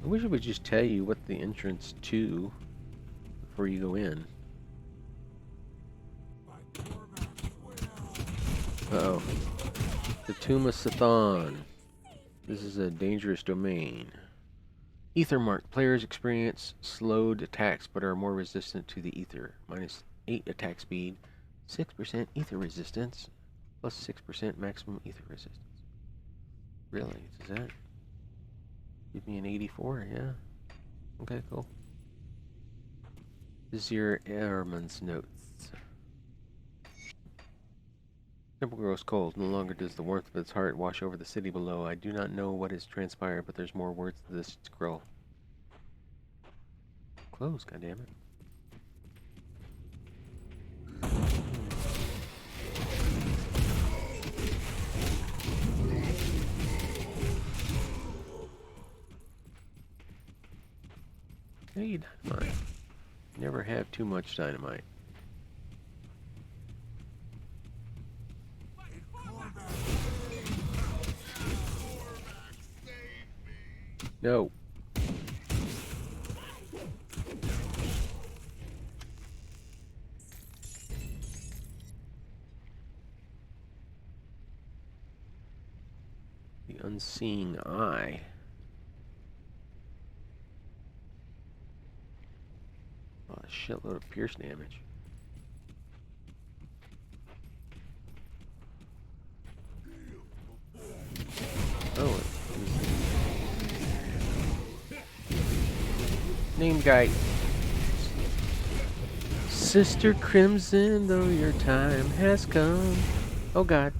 I wish it would just tell you what the entrance to before you go in. Uh-oh. The Tomb of Sathan. This is a dangerous domain. Ether Mark. Players experience slowed attacks but are more resistant to the ether. Minus 8 attack speed, 6% ether resistance, plus 6% maximum ether resistance. Really? Does that give me an 84? Yeah. Okay, cool. This is your Airman's notes. Temple grows cold. No longer does the warmth of its heart wash over the city below. I do not know what has transpired, but there's more words to this scroll. Close, goddammit. Hey, dynamite. Never have too much dynamite. No. The unseeing eye. Oh, a shitload of pierce damage. Oh, name guy. Sister Crimson, though your time has come. Oh God.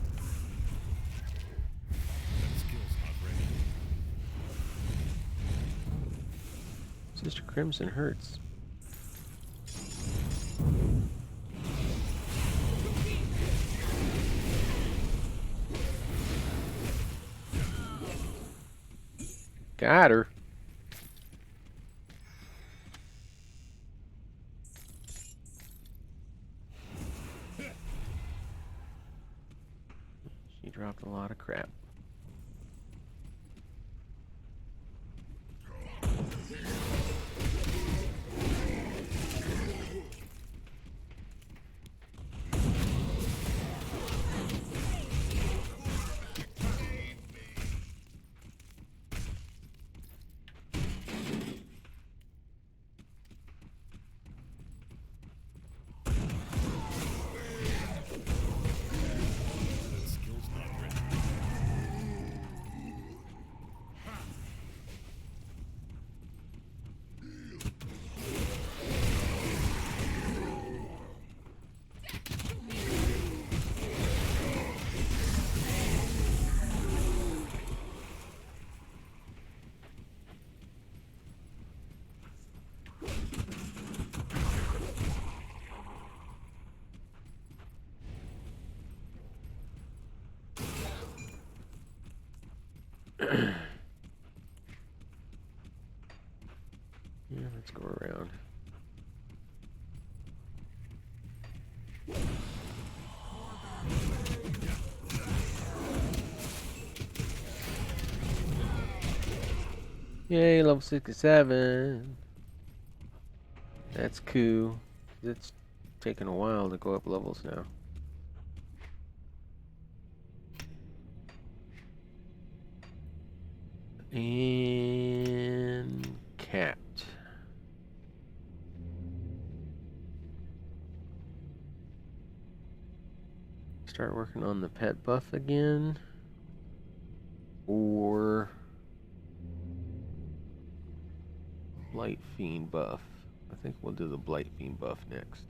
Sister Crimson hurts. Got her. She dropped a lot of crap. Skill's not ready. Yeah, let's go around. Yay, level 67. That's cool. It's taking a while to go up levels now. And capped. Start working on the pet buff again. Or Blight Fiend buff. I think we'll do the Blight Fiend buff next.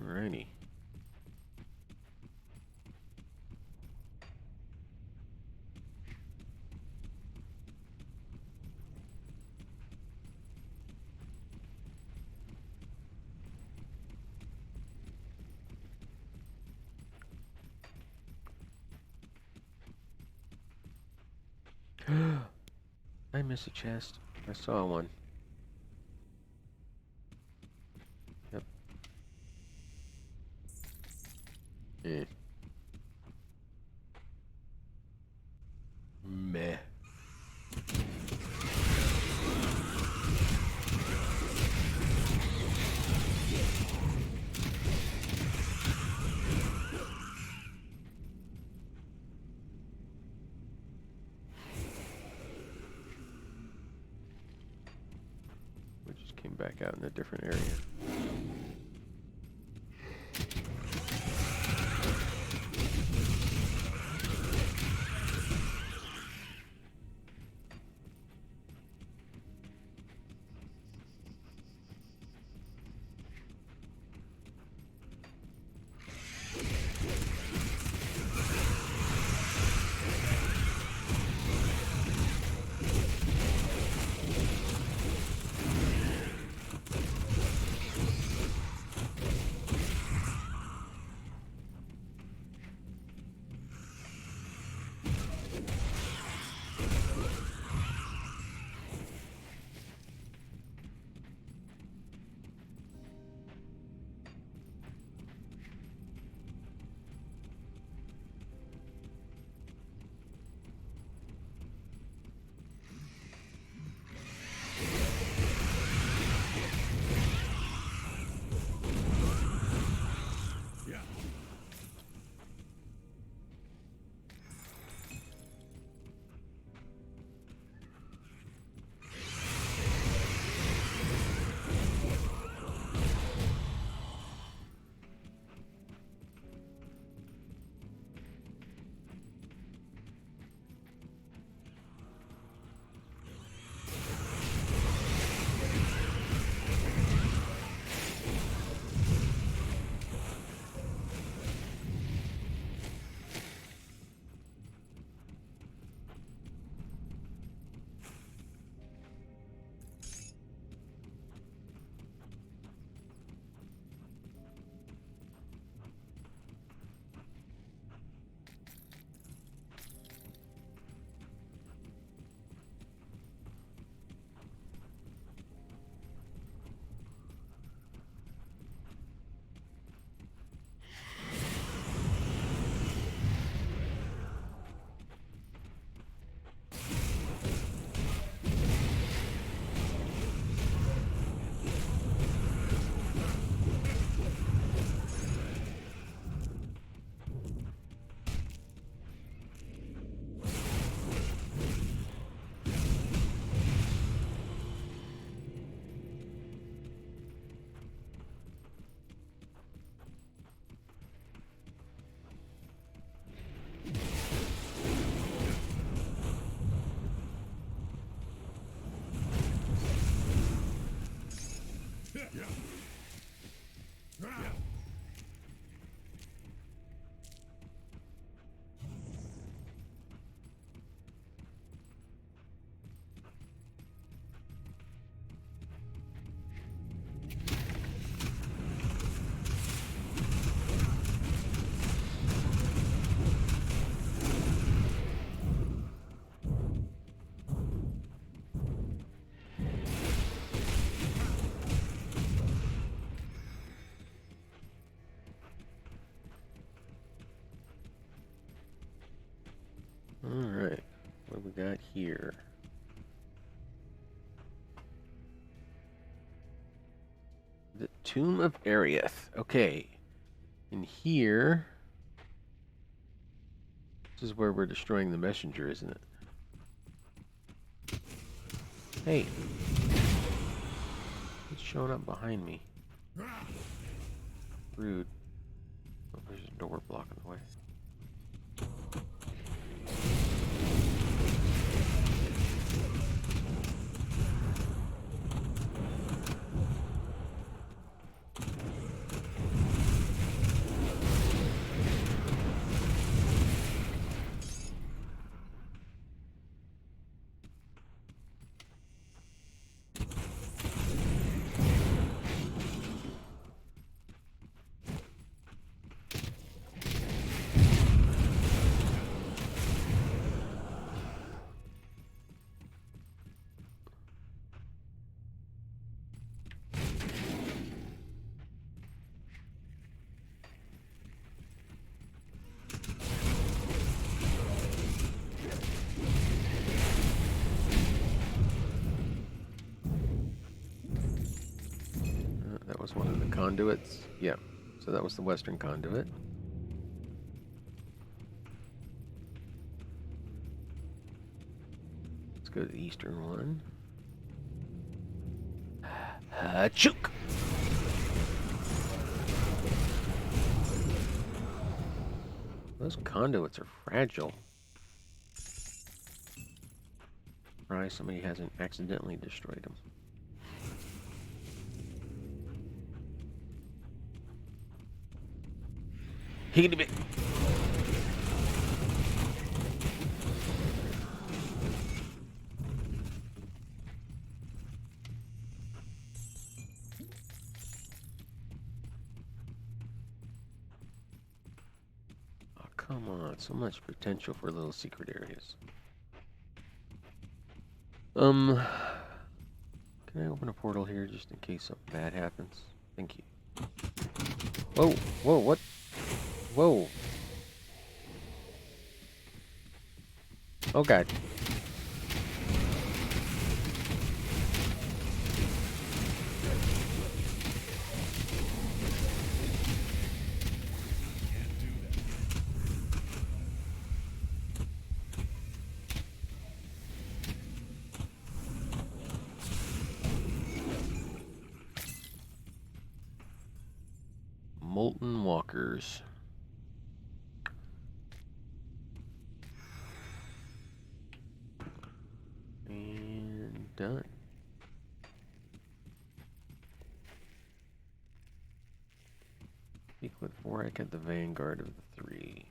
Alrighty. I missed a chest. I saw one. Yep. Eh. Meh. We just came back out in a different area. here? The Tomb of Arieth. Okay. In here... This is where we're destroying the messenger, isn't it? Hey. It's showing up behind me. Rude. Oh, there's a door blocking the way. That was one of the conduits. Yeah, so that was the western conduit. Let's go to the eastern one. Chook! Those conduits are fragile. Surprised somebody hasn't accidentally destroyed them. Higgity bit. Oh, come on. So much potential for little secret areas. Can I open a portal here just in case something bad happens? Thank you. Whoa, whoa, what? Whoa. Oh god. Molten walkers. And done. Speak with Vorak at the vanguard of the three.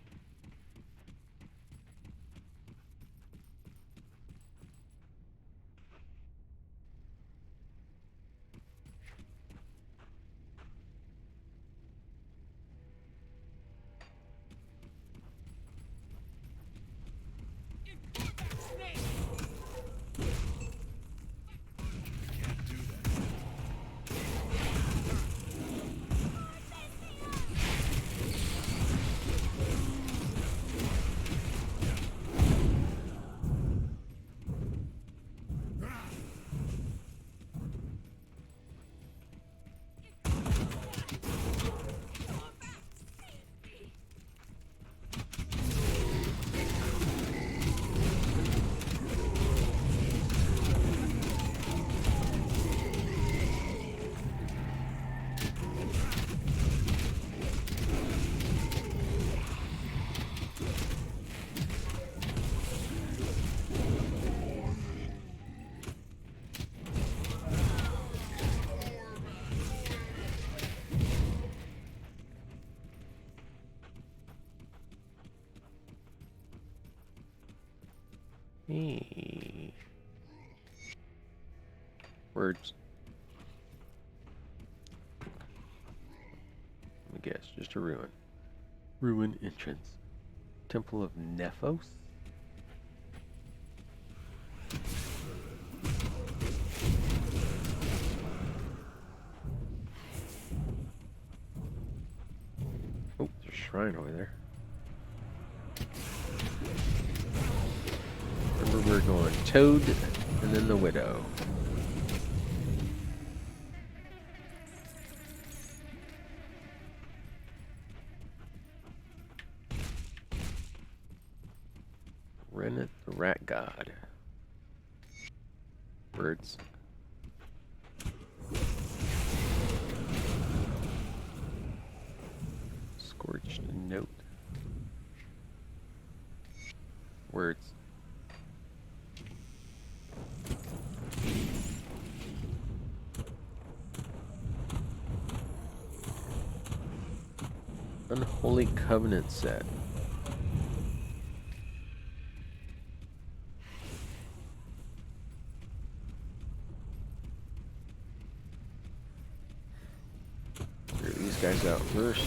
Hey. Words. Let me guess, just a ruin. Ruin entrance. Temple of Nephos? Oh, there's a shrine over there. Remember we're going Toad and then the Widow. Rennet the Rat God. Words. Scorched Note. Words. Unholy Covenant set. Clear these guys out first.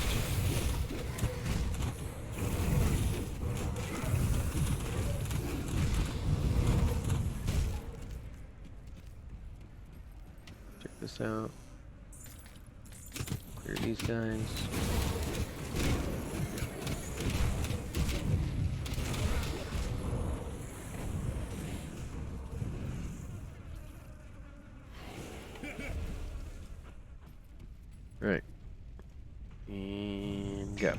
Check this out. Clear these guys. Right. And go.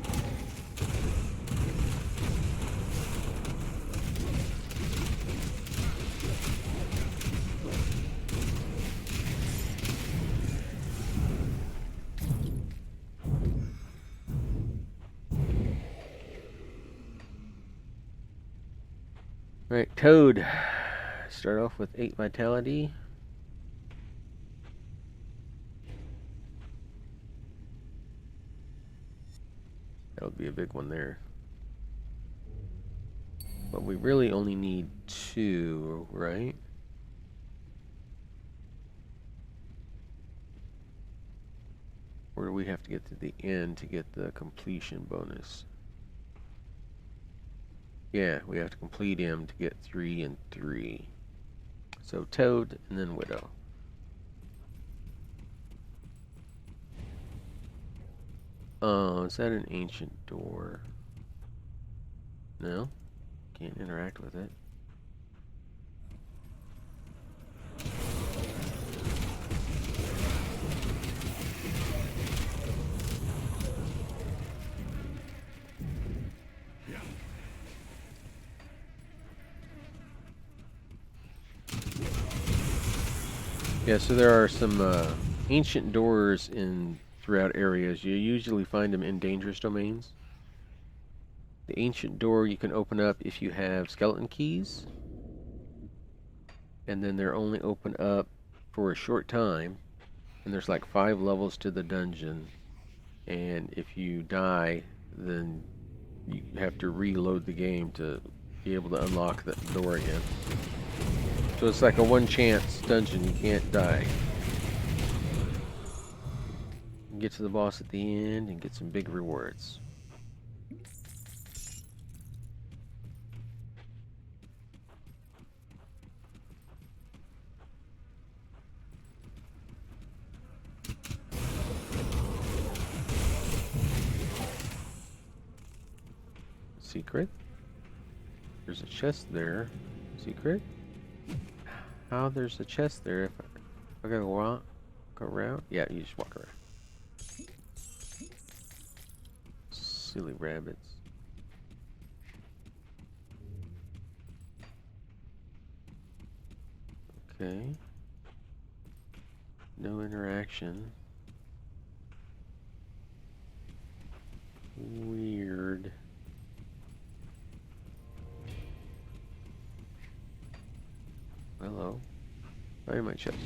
Right, Toad. Start off with 8 vitality. That'll be a big one there. But we really only need 2, right? Or do we have to get to the end to get the completion bonus? Yeah, we have to complete him to get 3 and 3. So Toad and then Widow. Oh, is that an ancient door? No? Can't interact with it. Yeah, so there are some ancient doors throughout areas. You usually find them in dangerous domains. The ancient door you can open up if you have skeleton keys. And then they're only open up for a short time. And there's like 5 levels to the dungeon. And if you die, then you have to reload the game to be able to unlock the door again. So it's like a one-chance dungeon. You can't die. You can get to the boss at the end and get some big rewards. Secret. There's a chest there. Secret. How there's a chest there? If I gotta walk around? Yeah, you just walk around. Silly rabbits. Okay. No interaction. Weird. Hello. Find my chest.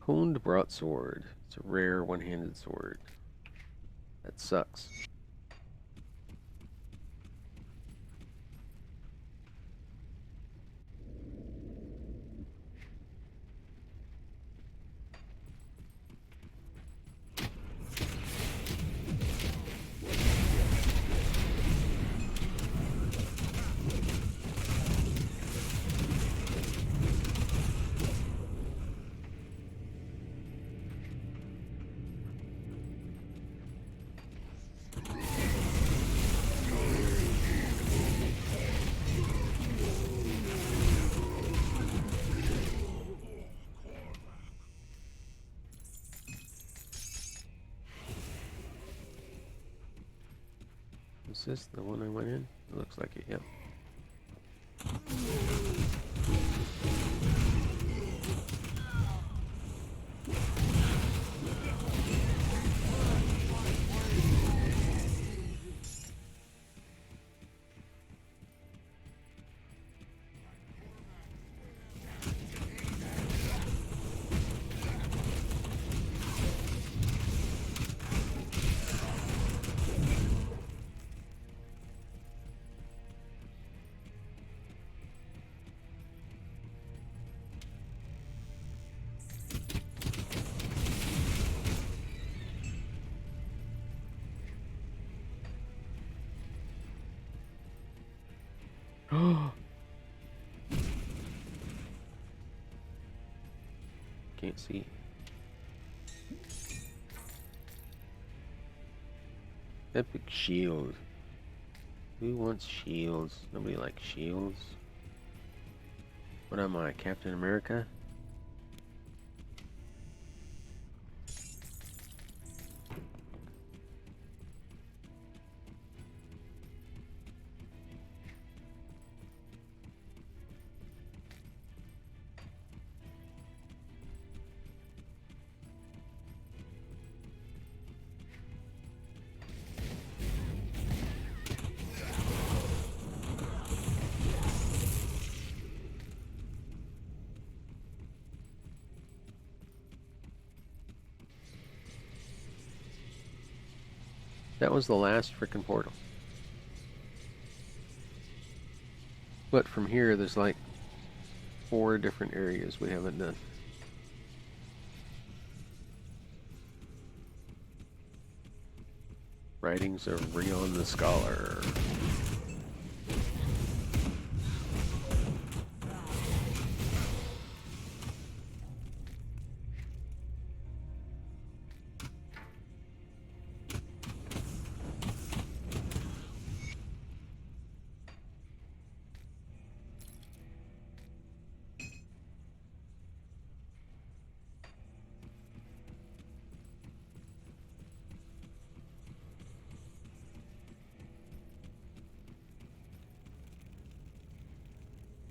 Honed broadsword. It's a rare one-handed sword. That sucks. Is this the one I went in? It looks like it, yep. Can't see. Epic shield. Who wants shields? Nobody likes shields. What am I, Captain America? That was the last frickin' portal. But from here, there's like 4 different areas we haven't done. Writings of Rion the Scholar.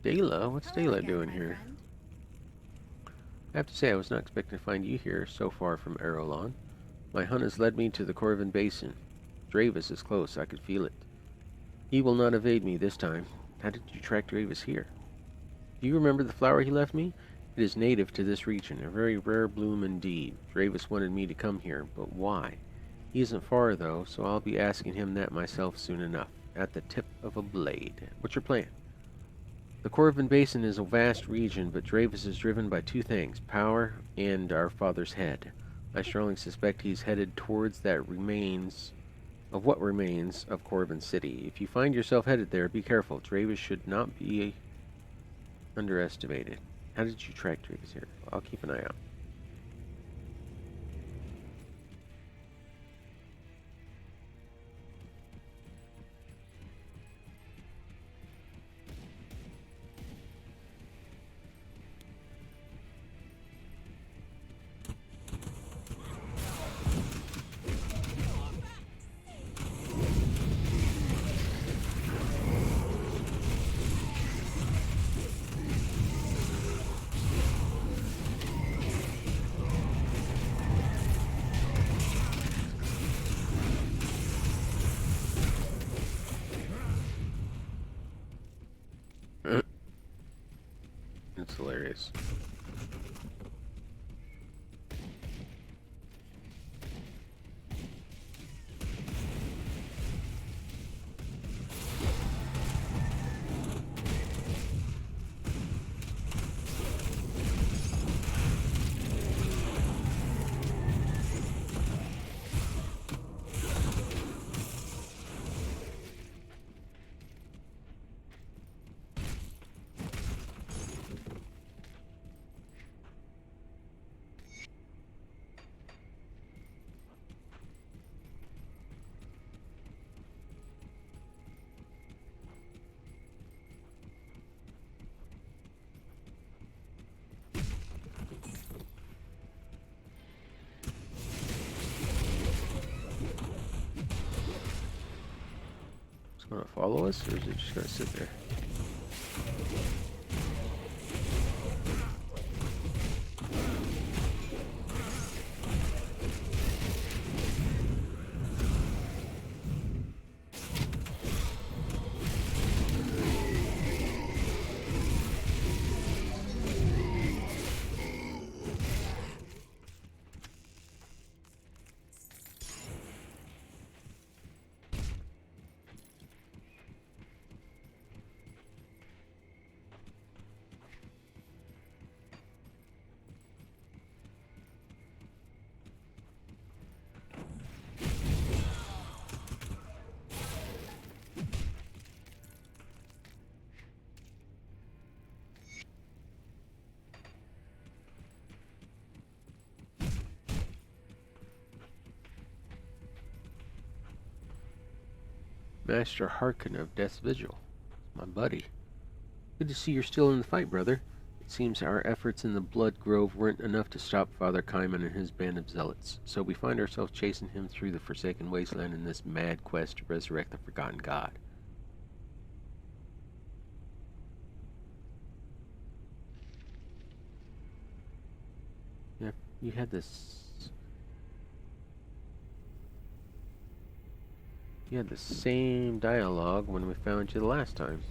Dayla? What's Hello Dayla again, doing my here? friend. I have to say I was not expecting to find you here so far from Arolon. My hunt has led me to the Corvin Basin. Dravis is close, I could feel it. He will not evade me this time. How did you track Dravis here? Do you remember the flower he left me? It is native to this region, a very rare bloom indeed. Dravis wanted me to come here, but why? He isn't far, though, so I'll be asking him that myself soon enough, at the tip of a blade. What's your plan? The Corvin Basin is a vast region, but Dravis is driven by 2 things, power and our father's head. I strongly suspect he's headed towards what remains of Corvin City. If you find yourself headed there, be careful. Dravis should not be underestimated. How did you track Dravis here? I'll keep an eye out. It's hilarious. It's going to follow us, or is it just going to sit there? Master Harkin of Death's Vigil. My buddy. Good to see you're still in the fight, brother. It seems our efforts in the Blood Grove weren't enough to stop Father Kaiman and his band of zealots, so we find ourselves chasing him through the Forsaken Wasteland in this mad quest to resurrect the Forgotten God. Yeah, you had this... You had the same dialogue when we found you the last time.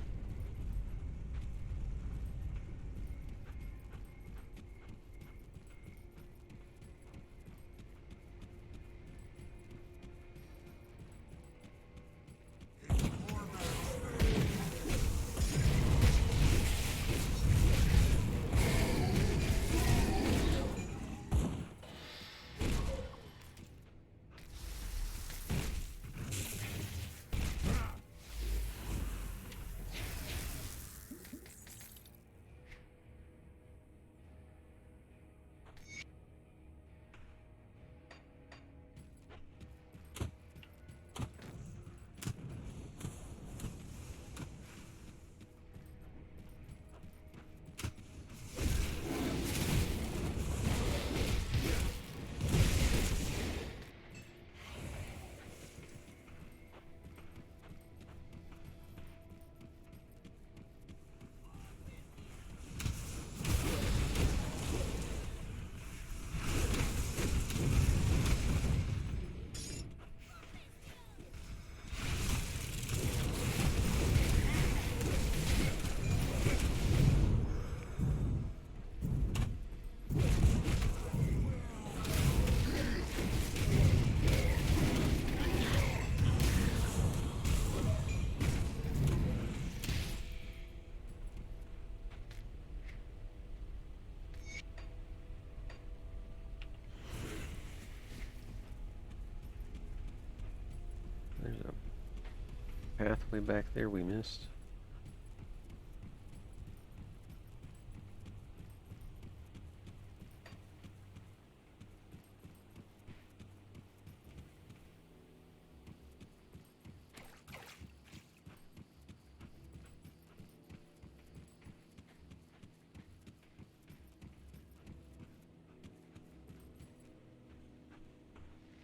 There's a pathway back there we missed.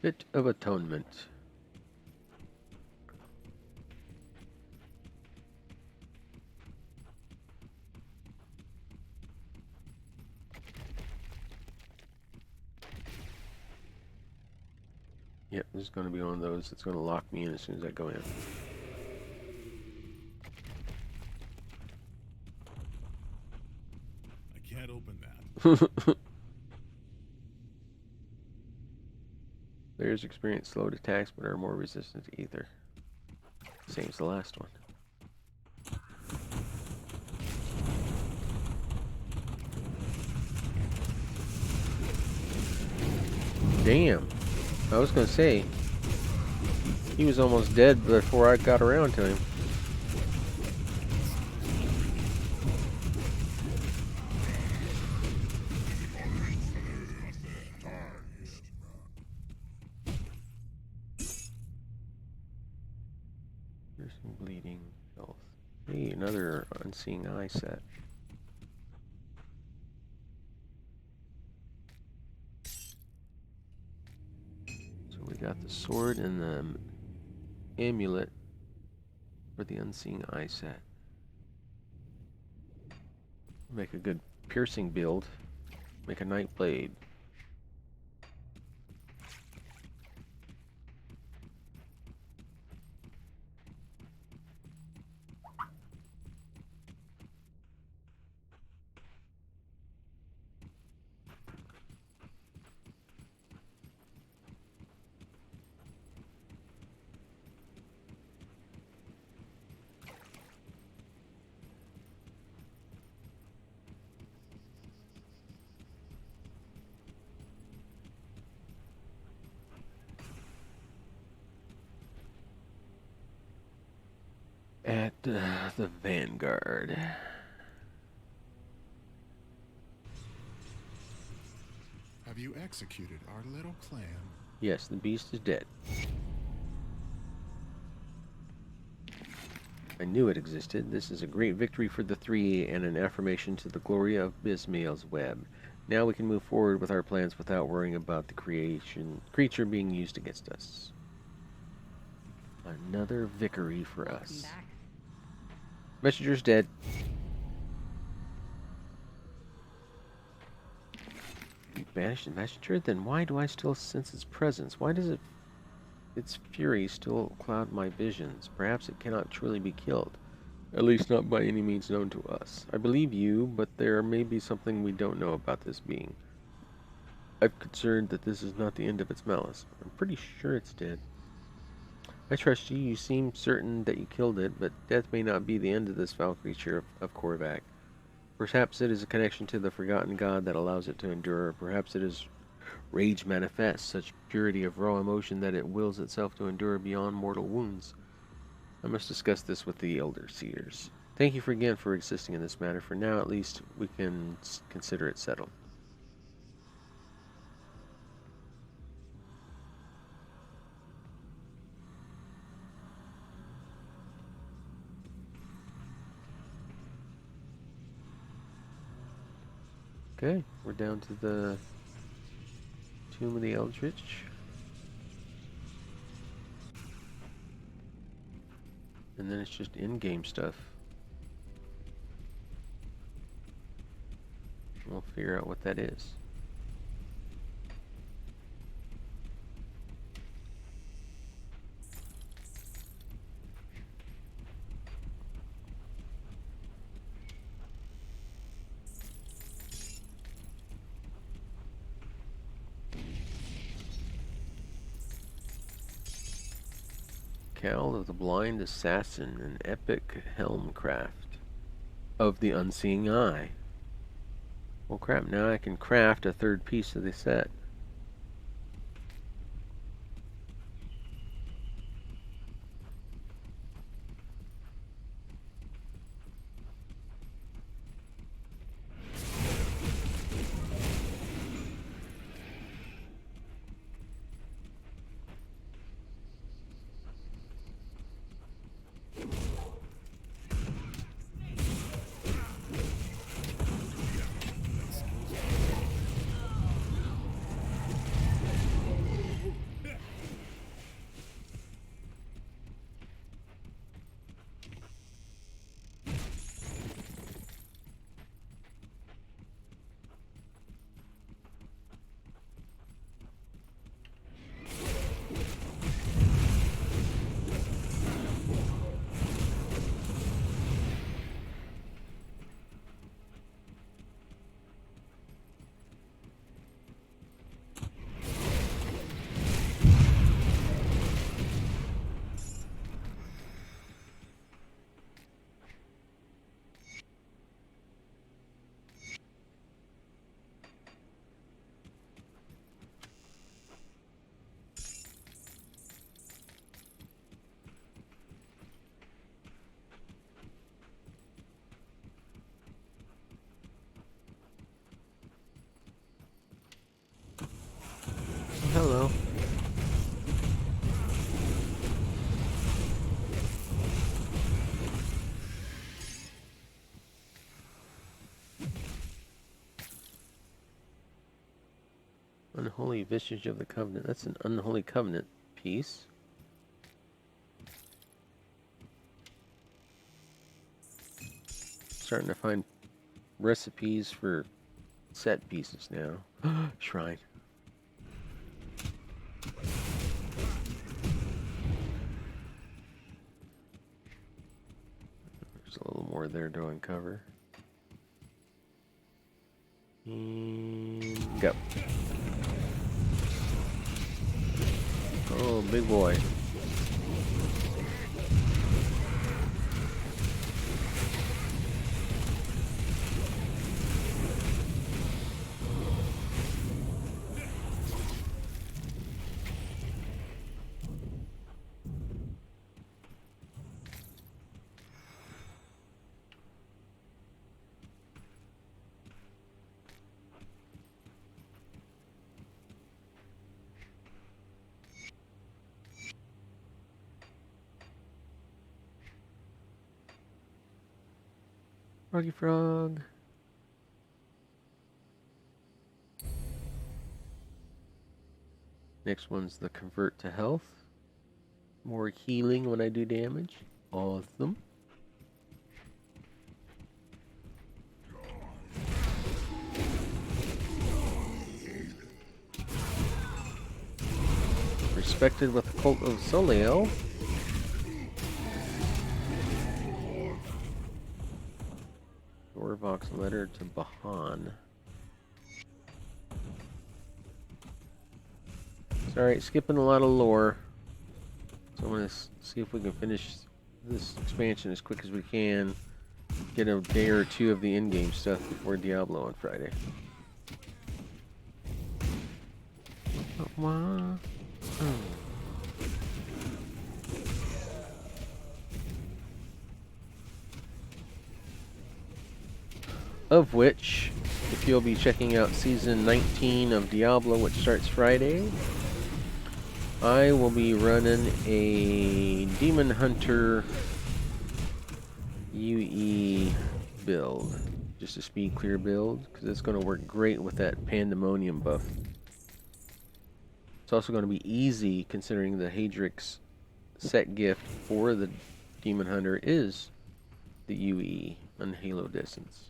Bit of Atonement. Yep, this is going to be one of those that's going to lock me in as soon as I go in. I can't open that. Players experience slowed attacks but are more resistant to ether. Same as the last one. Damn. I was gonna say, he was almost dead before I got around to him. There's some bleeding health. Hey, another Unseeing Eye set. So we got the sword and the amulet for the Unseeing Eye set. Make a good piercing build. Make a Night Blade. At the Vanguard. Have you executed our little clan? Yes, the beast is dead. I knew it existed. This is a great victory for the three and an affirmation to the glory of Bismael's web. Now we can move forward with our plans without worrying about the creature being used against us. Another victory for us. Back. Messenger's dead. You banished the messenger? Then why do I still sense its presence? Why does its fury still cloud my visions? Perhaps it cannot truly be killed. At least not by any means known to us. I believe you, but there may be something we don't know about this being. I'm concerned that this is not the end of its malice. I'm pretty sure it's dead. I trust you. You seem certain that you killed it, but death may not be the end of this foul creature of Korvac. Perhaps it is a connection to the forgotten god that allows it to endure. Perhaps it is rage manifest, such purity of raw emotion that it wills itself to endure beyond mortal wounds. I must discuss this with the Elder Seers. Thank you again for existing in this matter. For now, at least, we can consider it settled. Okay, we're down to the Tomb of the Eldritch. And then it's just in-game stuff. We'll figure out what that is. Cowl of the Blind Assassin, an epic helm craft of the Unseeing Eye. Well, crap, now I can craft a third piece of the set. Hello. Unholy Visage of the Covenant. That's an Unholy Covenant piece. starting to find recipes for set pieces now. Shrine. There's a little more there to uncover. And go. Oh, big boy. Froggy Frog. Next one's the Convert to Health. More healing when I do damage. Awesome. Respected with the Cult of Soliel. Orvox letter to Bahan. Sorry, skipping a lot of lore. So I'm going to see if we can finish this expansion as quick as we can. Get a day or two of the in-game stuff before Diablo on Friday. Of which, if you'll be checking out Season 19 of Diablo, which starts Friday, I will be running a Demon Hunter UE build. Just a speed clear build, because it's going to work great with that Pandemonium buff. It's also going to be easy, considering the Hadrix set gift for the Demon Hunter is the UE on Halo Distance.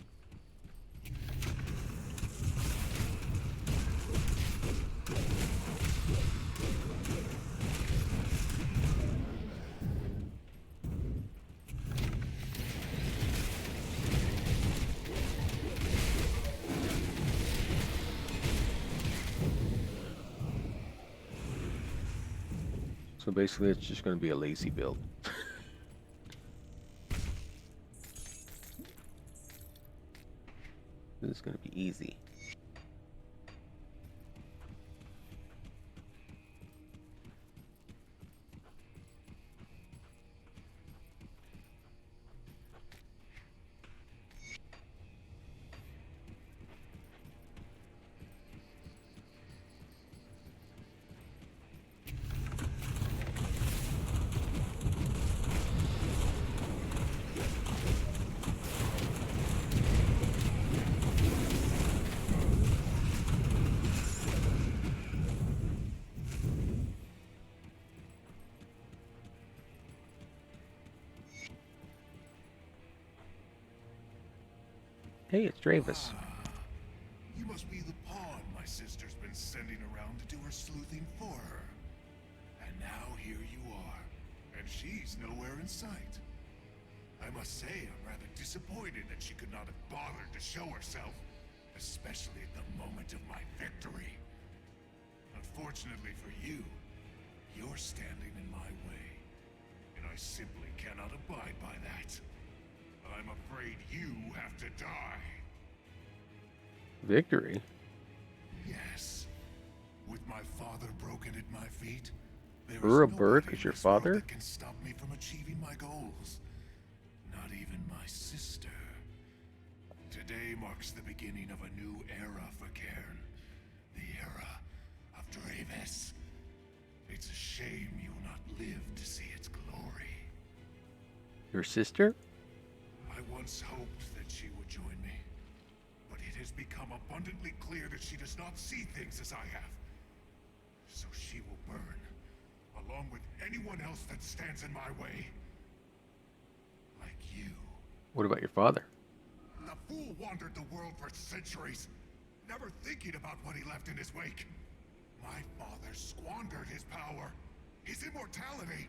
So basically, it's just going to be a lazy build. This is going to be easy. Hey, it's Dravis. You must be the pawn my sister's been sending around to do her sleuthing for her. And now here you are, and she's nowhere in sight. I must say I'm rather disappointed that she could not have bothered to show herself, especially at the moment of my victory. Unfortunately for you, you're standing in my way, and I simply cannot abide by that. I'm afraid you have to die. Victory? Yes. With my father broken at my feet, there is Ura nobody Burke in is your this world father? that can stop me from achieving my goals. Not even my sister. Today marks the beginning of a new era for Cairn. The era of Dravis. It's a shame you will not live to see its glory. Your sister? I once hoped that she would join me, but it has become abundantly clear that she does not see things as I have. So she will burn, along with anyone else that stands in my way. Like you. What about your father? The fool wandered the world for centuries, never thinking about what he left in his wake. My father squandered his power, his immortality.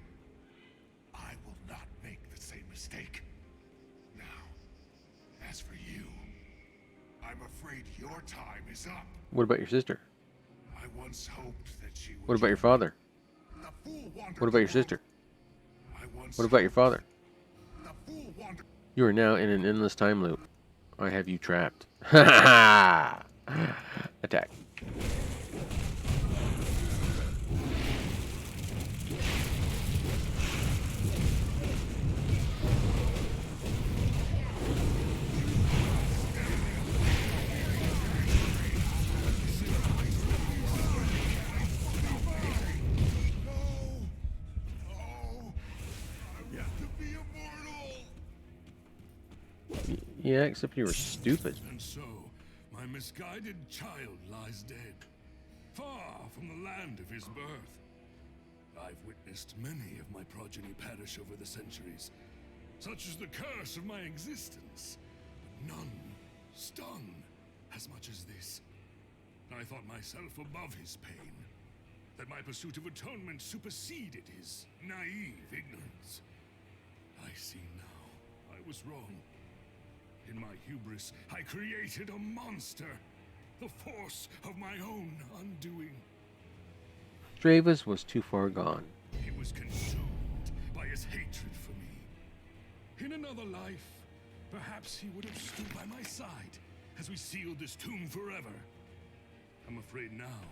I will not make the same mistake. Now, as for you, I'm afraid your time is up. What about your sister? I once hoped that she would. What about your father? The fool wandered What about the your world. sister? I once What about your father? The fool wandered. You are now in an endless time loop. I have you trapped. Ha ha ha! Attack. No, I'm yet to be immortal. Yeah, except you were stupid. And so, my misguided child lies dead, far from the land of his birth. I've witnessed many of my progeny perish over the centuries, such as the curse of my existence, but none stung as much as this. I thought myself above his pain, that my pursuit of atonement superseded his naive ignorance. I see now, I was wrong. In my hubris, I created a monster, the force of my own undoing. Dravis was too far gone. He was consumed by his hatred for me. In another life, perhaps he would have stood by my side as we sealed this tomb forever. I'm afraid now,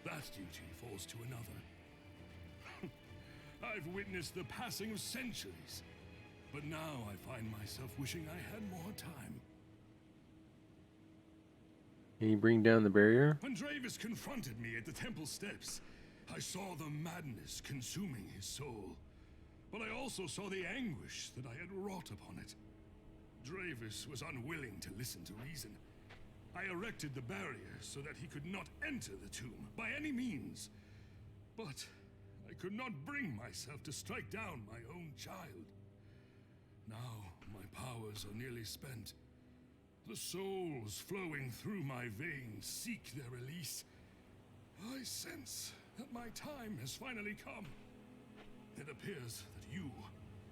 that duty falls to another. I've witnessed the passing of centuries, but now I find myself wishing I had more time. Can you bring down the barrier? When Dravis confronted me at the temple steps, I saw the madness consuming his soul, but I also saw the anguish that I had wrought upon it. Dravis was unwilling to listen to reason. I erected the barrier so that he could not enter the tomb by any means, but I could not bring myself to strike down my own child. Now my powers are nearly spent. The souls flowing through my veins seek their release. I sense that my time has finally come. It appears that you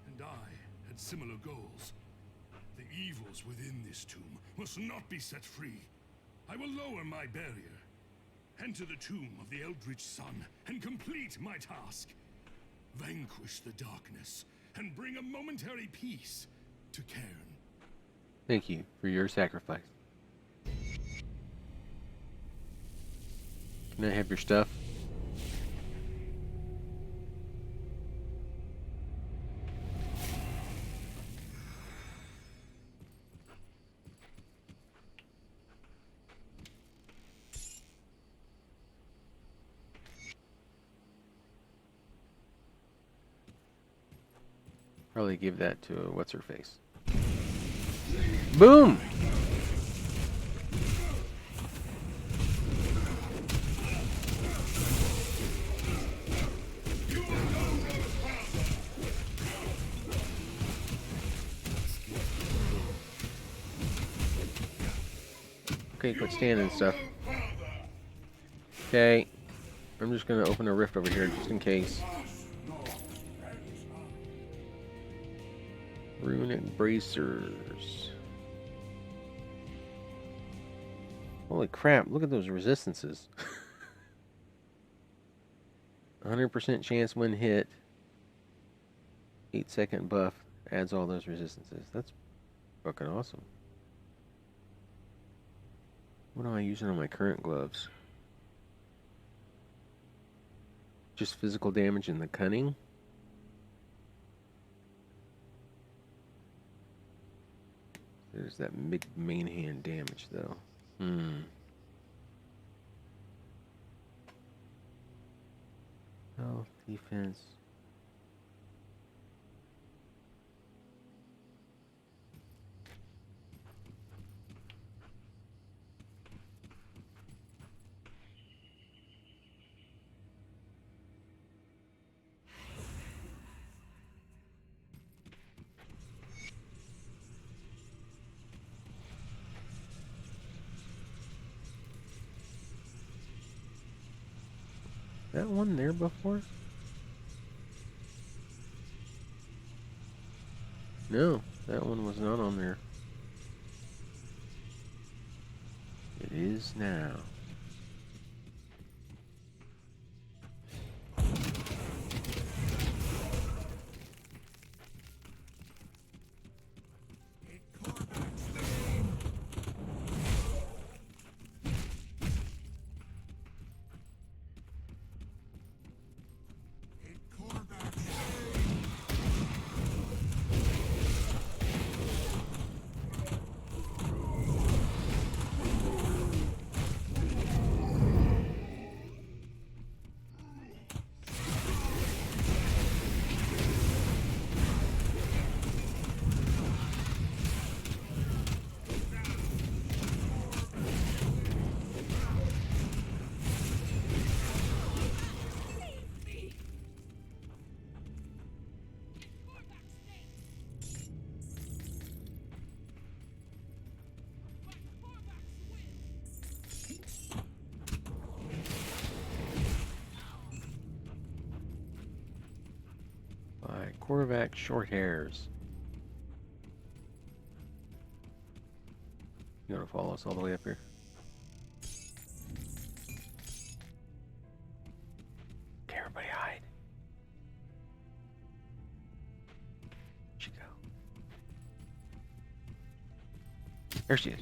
and I had similar goals. The evils within this tomb must not be set free. I will lower my barrier, enter the tomb of the Eldritch Sun, and complete my task. Vanquish the darkness, and bring a momentary peace to Cairn. Thank you for your sacrifice. Can I have your stuff? Probably give that to what's her face. Boom! Okay, quit standing and stuff. Okay. I'm just gonna open a rift over here just in case. Runic bracers. Holy crap, look at those resistances. 100% chance when hit. 8-second buff adds all those resistances. That's fucking awesome. What am I using on my current gloves? Just physical damage and the cunning? There's that main hand damage, though. Health, defense. That one there before? No, that one was not on there. It is now. By Korvac Short Hairs. You want to follow us all the way up here? Okay, everybody hide. Where'd she go? There she is.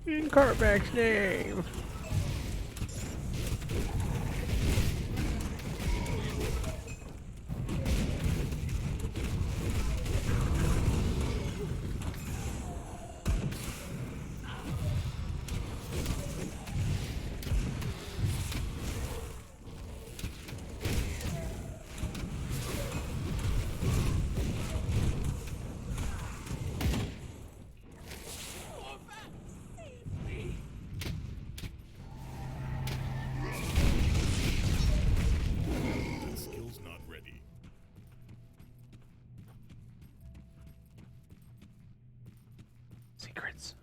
In Korvac's name. Skill's not ready. Secrets.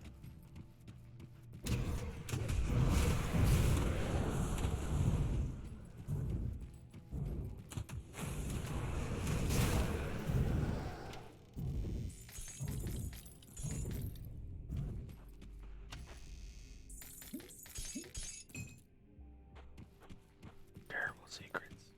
Terrible secrets.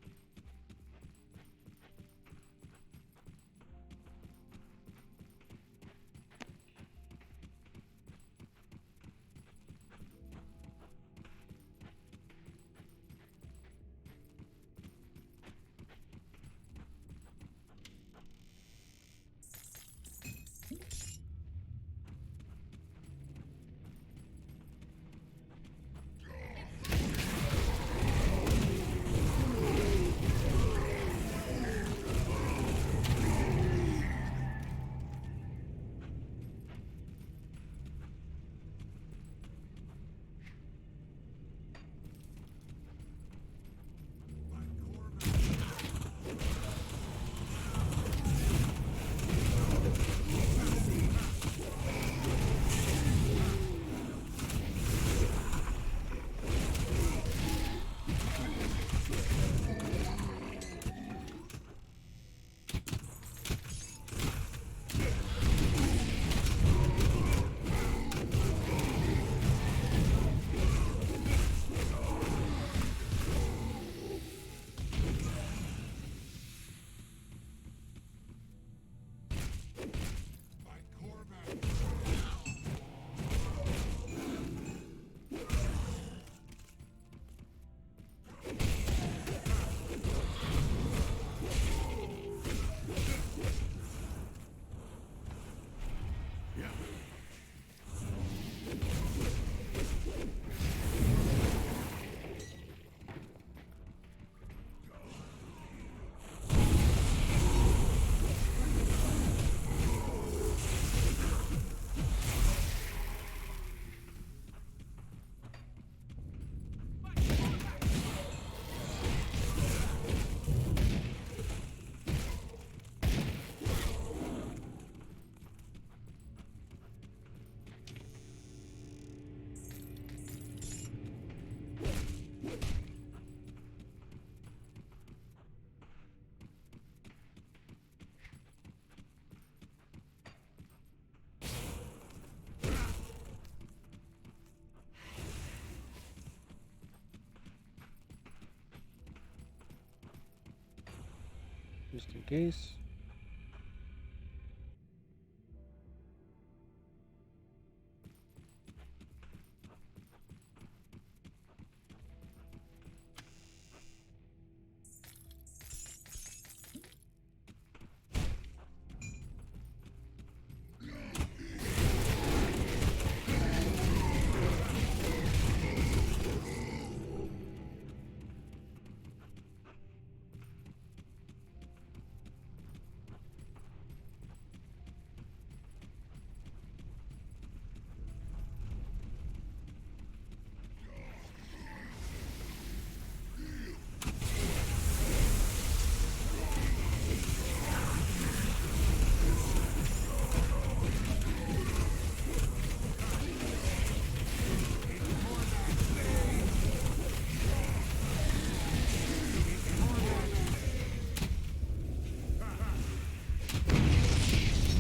just in case.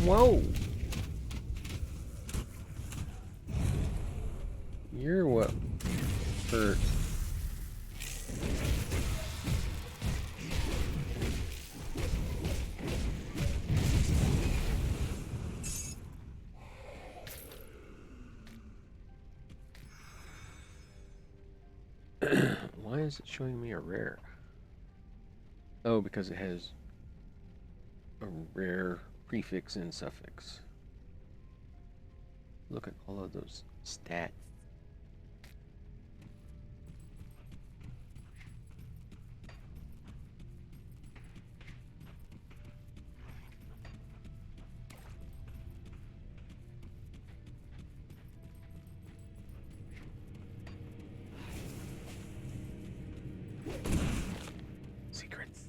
Whoa! You're what hurt. Why is it showing me a rare? Oh, because it has a rare prefix and suffix. Look at all of those stats. Secrets.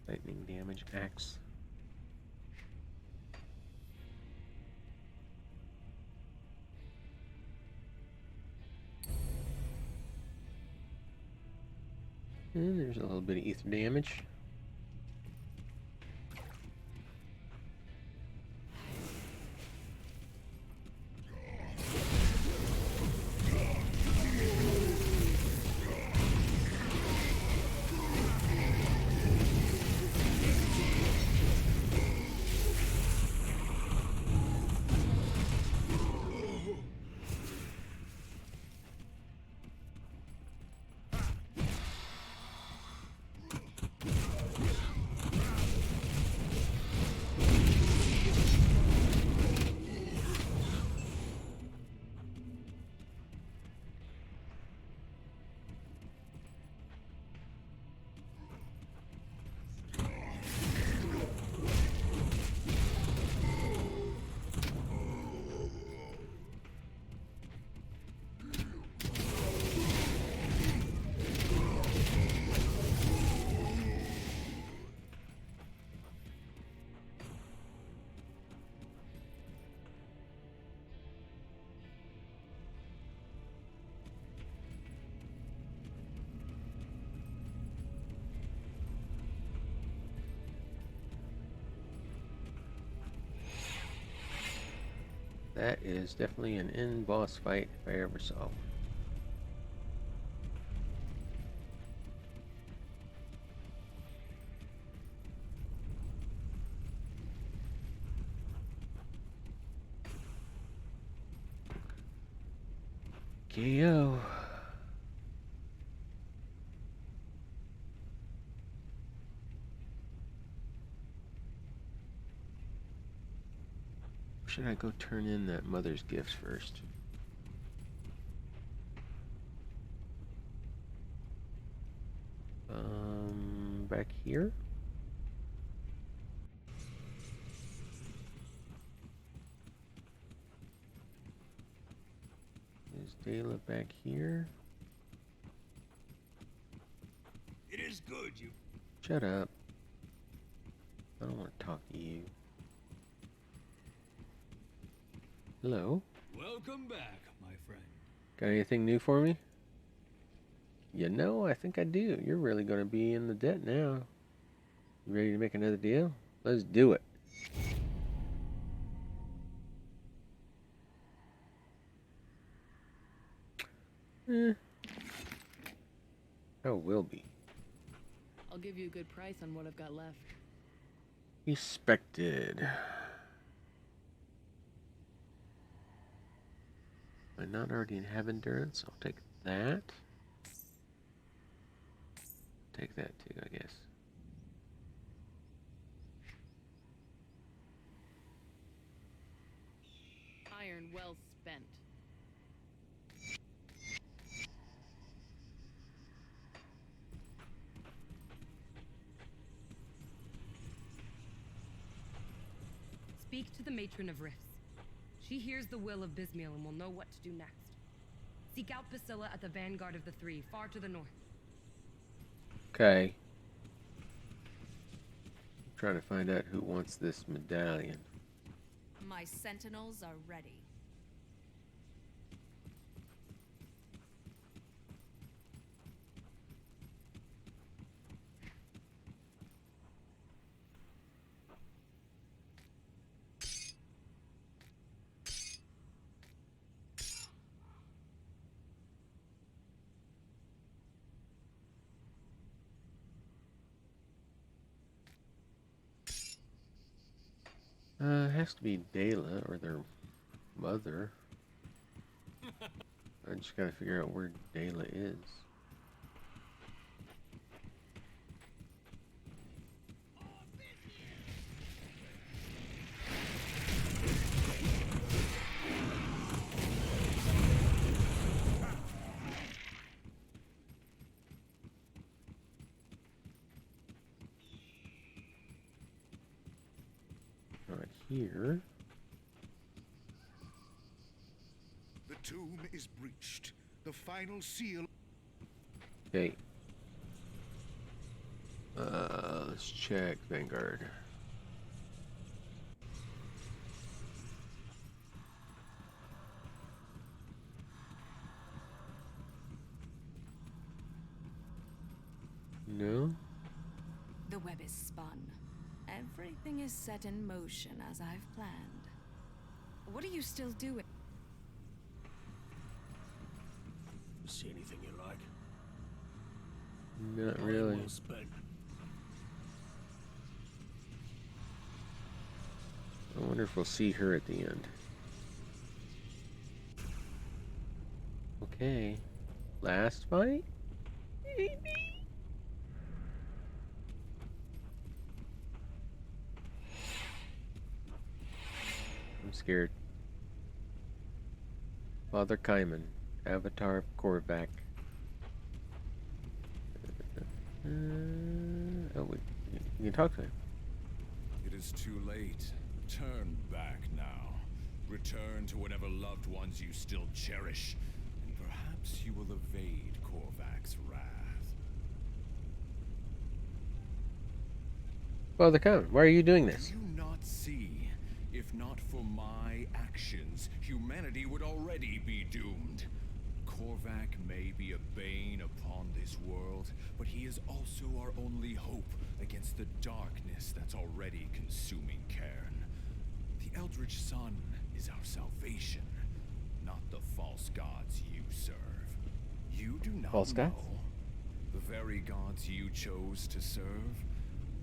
Lightning damage axe. And there's a little bit of ether damage. That is definitely an end boss fight if I ever saw one. KO. Should I go turn in that mother's gifts first? Back here? Is Dayla back here? It is good you. Shut up. I don't want to talk to you. Hello? Welcome back, my friend. Got anything new for me? You know, I think I do. You're really going to be in the debt now. You ready to make another deal? Let's do it. I will be. I'll give you a good price on what I've got left. Respected. Am I not already have endurance? I'll take that. Take that too, I guess. Iron well spent. Speak to the Matron of Rifts. She hears the will of Bismiel and will know what to do next. Seek out Priscilla at the vanguard of the Three, far to the north. Okay. I'm trying to find out who wants this medallion. My sentinels are ready. It has to be Dayla or their mother. I just gotta figure out where Dayla is. Right here. The tomb is breached. The final seal. Okay. Let's check Vanguard. No? The web is spun. Everything is set in motion as I've planned. What are you still doing? See anything you like? Not really. Well spent. I wonder if we'll see her at the end. Okay. Last fight? Maybe? I'm scared. Father Kaiman, Avatar of Korvac. We can talk to him. It is too late. Turn back now. Return to whatever loved ones you still cherish, and perhaps you will evade Korvac's wrath. Father Kaiman, why are you doing this? Do you not see? If not for my actions, humanity would already be doomed. Korvac may be a bane upon this world, but he is also our only hope against the darkness that's already consuming Cairn. The Eldritch Sun is our salvation, not the false gods you serve. You do not False know. gods? The very gods you chose to serve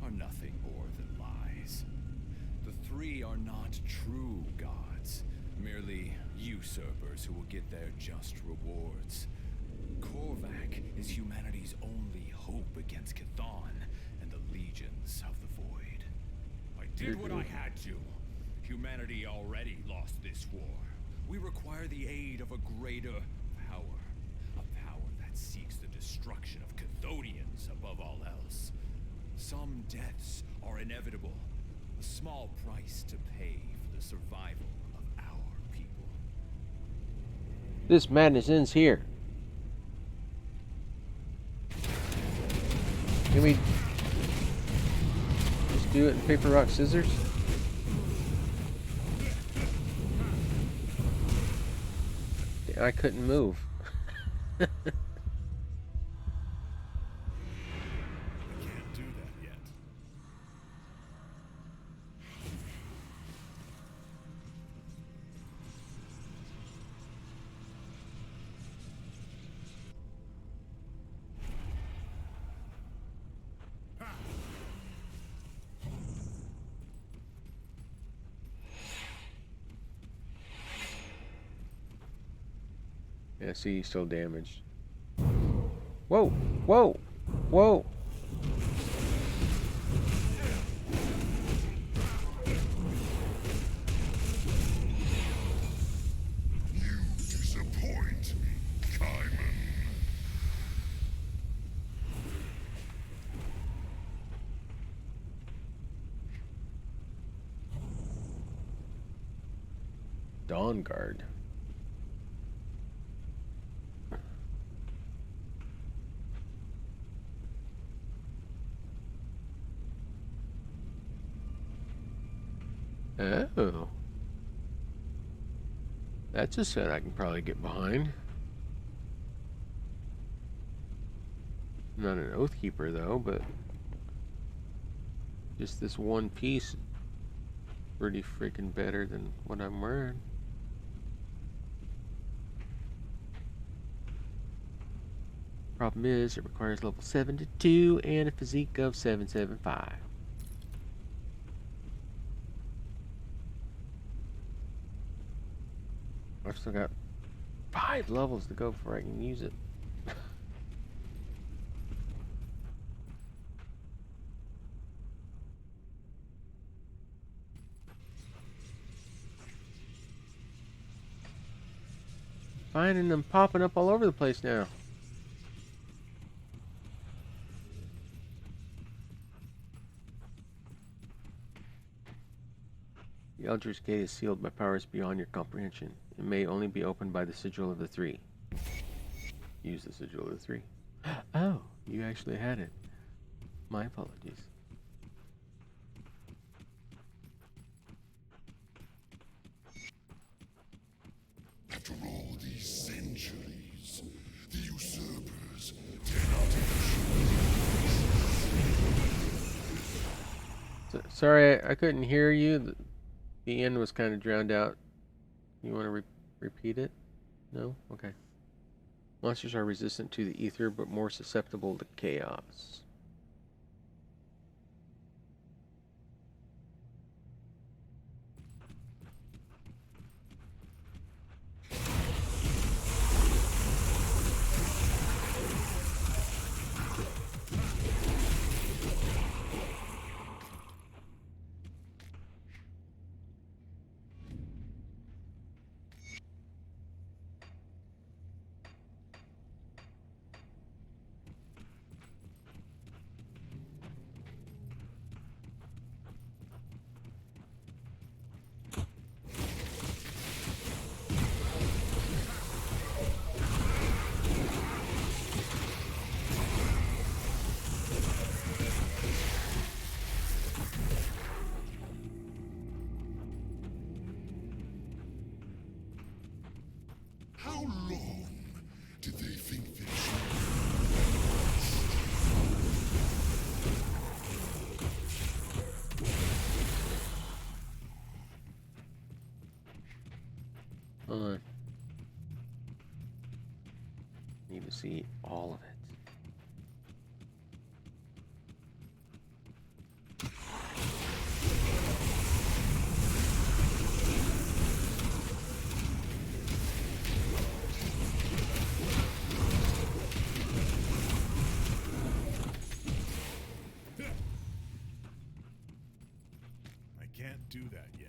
are nothing more than lies. The three are not true gods, merely usurpers who will get their just rewards. Korvac is humanity's only hope against Chthon and the legions of the Void. I did what I had to. Humanity already lost this war. We require the aid of a greater power. A power that seeks the destruction of Chthonians above all else. Some deaths are inevitable. A small price to pay for the survival of our people. This madness ends here. Can we just do it in paper, rock, scissors? I couldn't move. I can't do that yet. Yeah, see, he's still damaged. Whoa! Whoa! Whoa! You disappoint, Kaiman. Dawn Guard. Oh. That's a set I can probably get behind. Not an Oathkeeper though, but just this one piece pretty freaking better than what I'm wearing. Problem is, it requires level 72 and a physique of 775. I've still got 5 levels to go before I can use it. Finding them popping up all over the place now. The Eldritch Gate is sealed by powers beyond your comprehension. It may only be opened by the Sigil of the Three. Use the Sigil of the Three. Oh, you actually had it. My apologies. After all these centuries, the usurpers dare not Sorry, I couldn't hear you. The end was kind of drowned out. You want to repeat it? No? Okay. Monsters are resistant to the ether, but more susceptible to chaos. How long did they think they Hold on. Need to see all of it. I can't do that yet.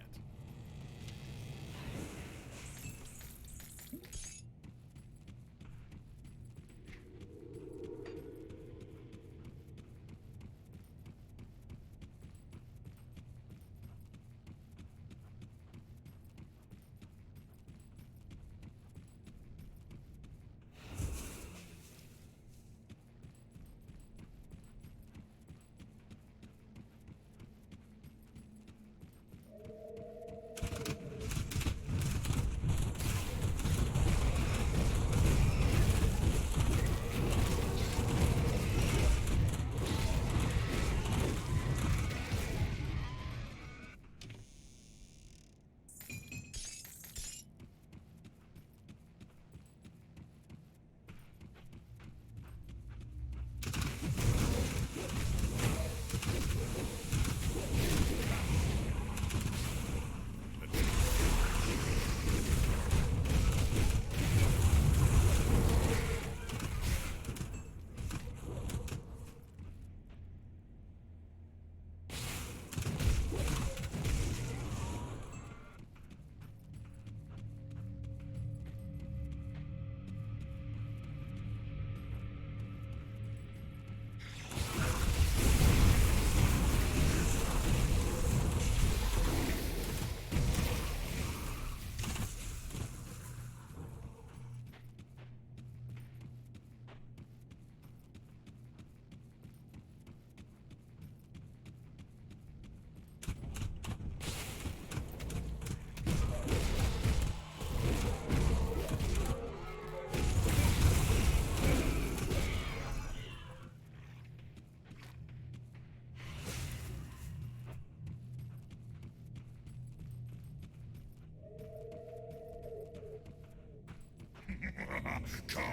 Come,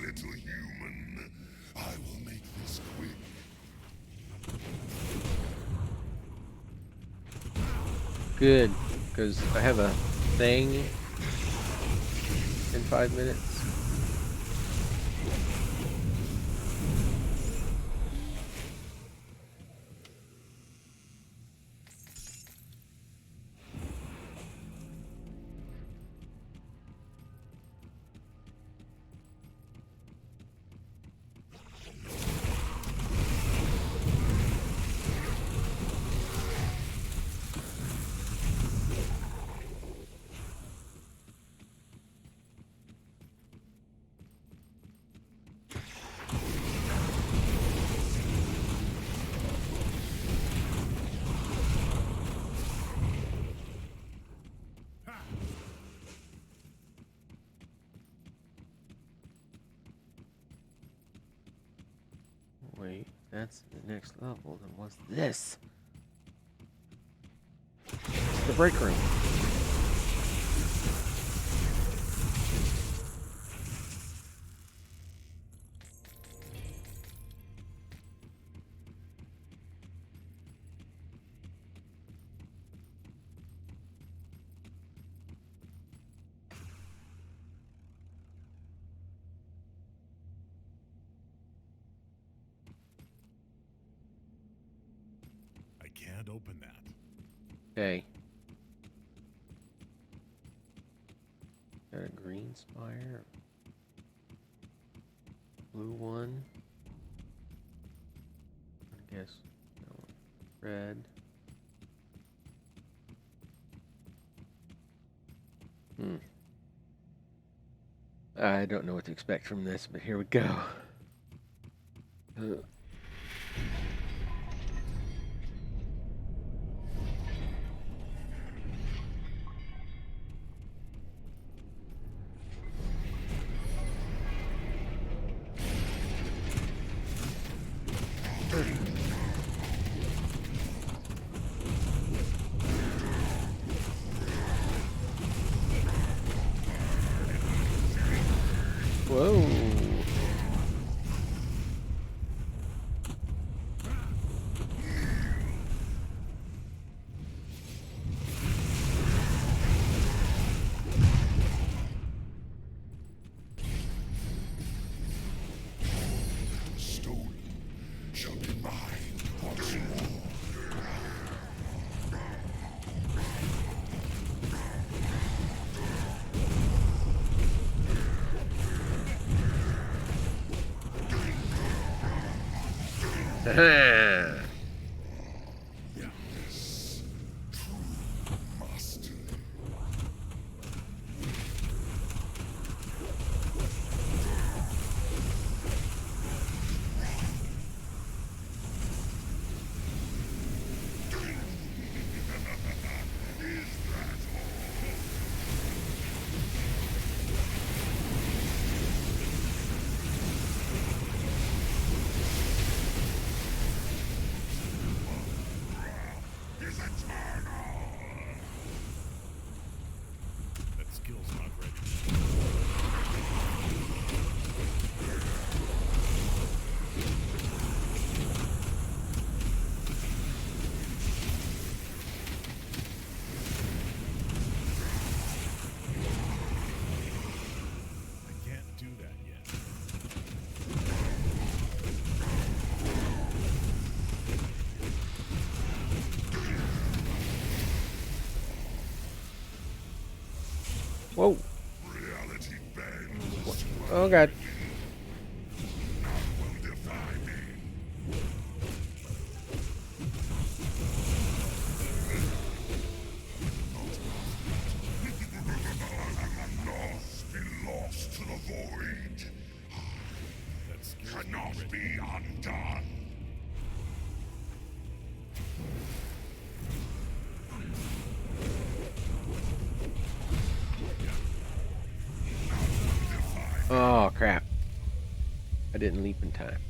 little human. I will make this quick. Good, because I have a thing in 5 minutes. Wait, that's the next level. Then what's this? It's the break room. I can't open that. Okay. Got a green spire. Blue one. I guess no, red. I don't know what to expect from this, but here we go. Whoa. Stolen shall be mine once more. Yes, true master. Is eternal. That skill's not ready. I can't do that yet. Whoa. Reality bends. Oh god. None will defy me. Lost be lost to the void. Cannot be undone. Oh crap. I didn't leap in time.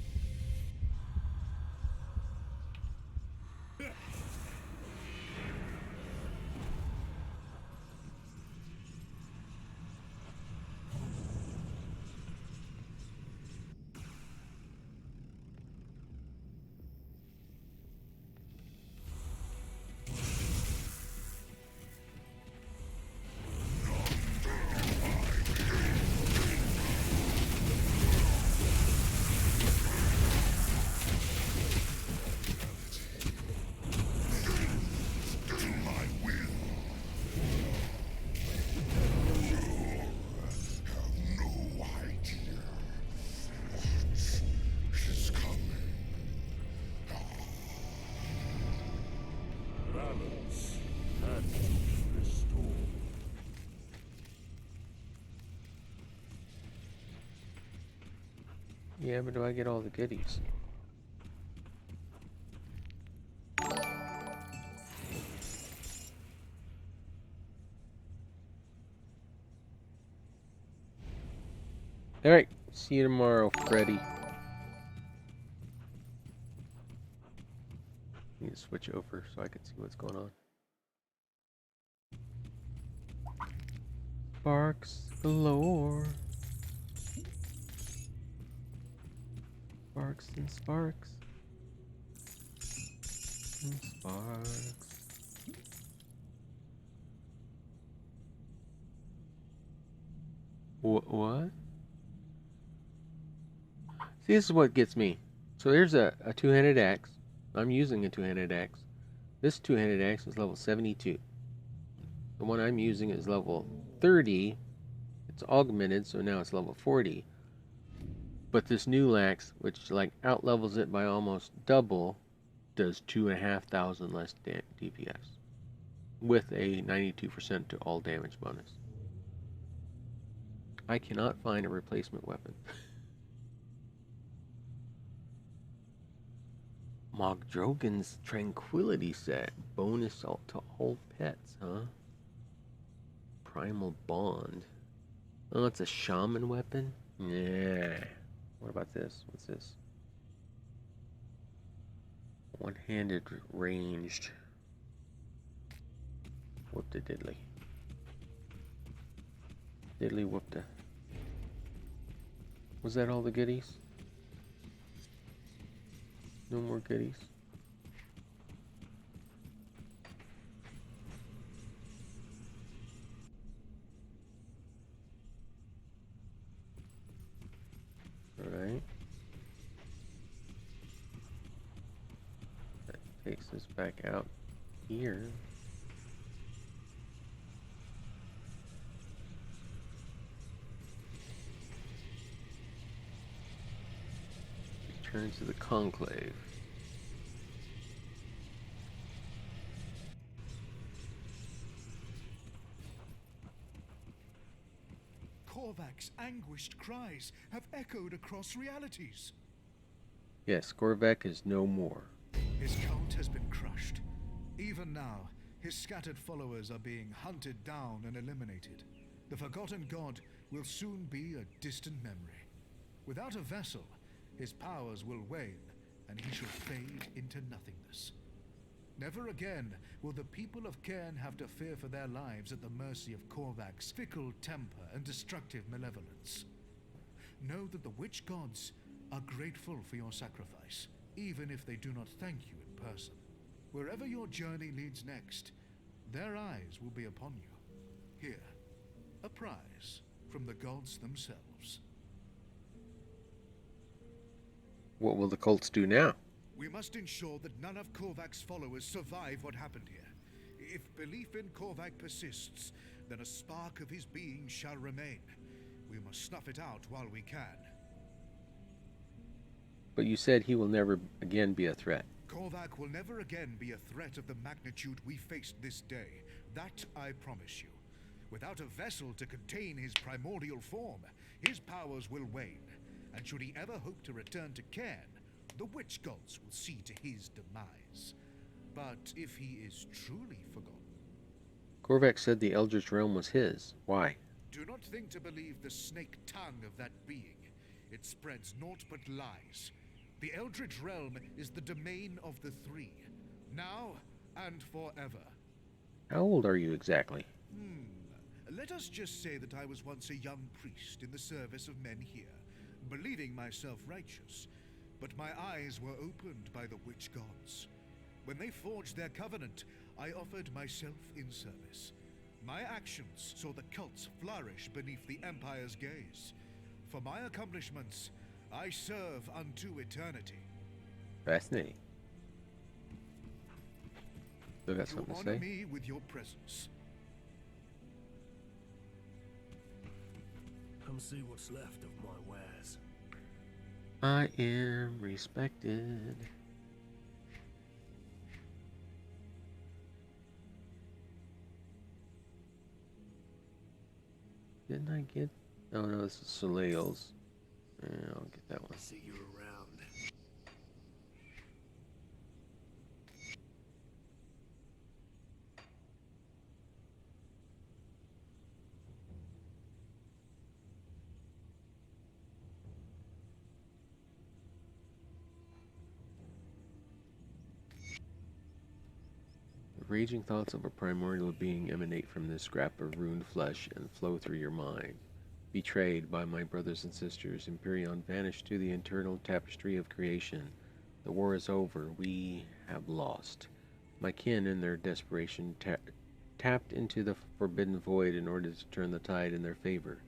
To my will. Have no idea what is coming. Balance and restore. Yeah, but do I get all the goodies? Alright, see you tomorrow, Freddy. Need to switch over so I can see what's going on. Sparks galore. Sparks and sparks. And sparks. What? See, this is what gets me. So there's a two-handed axe. I'm using a two-handed axe. This two-handed axe is level 72. The one I'm using is level 30. It's augmented, so now it's level 40. But this new axe, which like outlevels it by almost double, does 2,500 less DPS with a 92% to all damage bonus. I cannot find a replacement weapon. Mogdrogan's Tranquility Set. Bonus to all pets, huh? Primal Bond. Oh, it's a shaman weapon? Yeah. What about this? What's this? One-handed ranged. Whoop-de diddly. Diddly whoop-de. Was that all the goodies? No more goodies? Alright. That takes us back out here. Return to the Conclave. Korvac's anguished cries have echoed across realities. Yes, Korvac is no more. His cult has been crushed. Even now, his scattered followers are being hunted down and eliminated. The forgotten god will soon be a distant memory. Without a vessel, his powers will wane, and he shall fade into nothingness. Never again will the people of Cairn have to fear for their lives at the mercy of Korvac's fickle temper and destructive malevolence. Know that the witch gods are grateful for your sacrifice, even if they do not thank you in person. Wherever your journey leads next, their eyes will be upon you. Here, a prize from the gods themselves. What will the cults do now? We must ensure that none of Korvac's followers survive what happened here. If belief in Korvac persists, then a spark of his being shall remain. We must snuff it out while we can. But you said he will never again be a threat. Korvac will never again be a threat of the magnitude we faced this day. That I promise you. Without a vessel to contain his primordial form, his powers will wane. And should he ever hope to return to Cairn, the witch gods will see to his demise. But if he is truly forgotten... Korvac said the Eldritch Realm was his. Why? Do not think to believe the snake tongue of that being. It spreads naught but lies. The Eldritch Realm is the domain of the three, now and forever. How old are you exactly? Let us just say that I was once a young priest in the service of men here, believing myself righteous. But my eyes were opened by the witch gods. When they forged their covenant, I offered myself in service. My actions saw the cults flourish beneath the Empire's gaze. For my accomplishments, I serve unto eternity. Fascinating. So that's You something to honor say? me with your presence. Come see what's left of my wares. I am respected. Didn't I get... Oh no, this is Soleil's. Yeah, I'll get that one. See you around. Raging thoughts of a primordial being emanate from this scrap of ruined flesh and flow through your mind. Betrayed by my brothers and sisters, Empyrean vanished to the internal tapestry of creation. The war is over. We have lost. My kin, in their desperation, tapped into the forbidden void in order to turn the tide in their favor.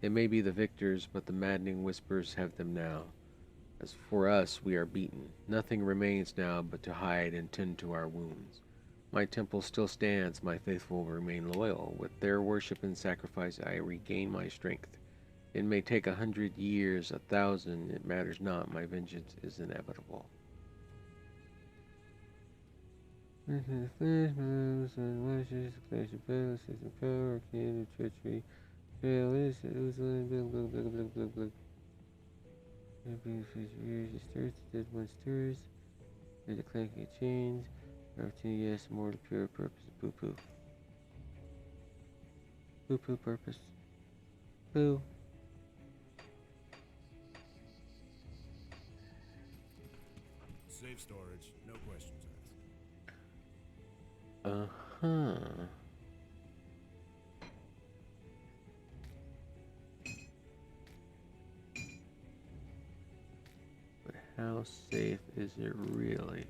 They may be the victors, but the maddening whispers have them now. As for us, we are beaten. Nothing remains now but to hide and tend to our wounds. My temple still stands, my faithful remain loyal. With their worship and sacrifice I regain my strength. It may take 100 years, 1,000, it matters not, my vengeance is inevitable. Treachery. Stirs, dead one stirs. There's a clanking of chains. Opportunity, yes, more to pure purpose. Poo poo. Poo poo purpose. Poo. Safe storage, no questions asked. Uh-huh. But how safe is it really?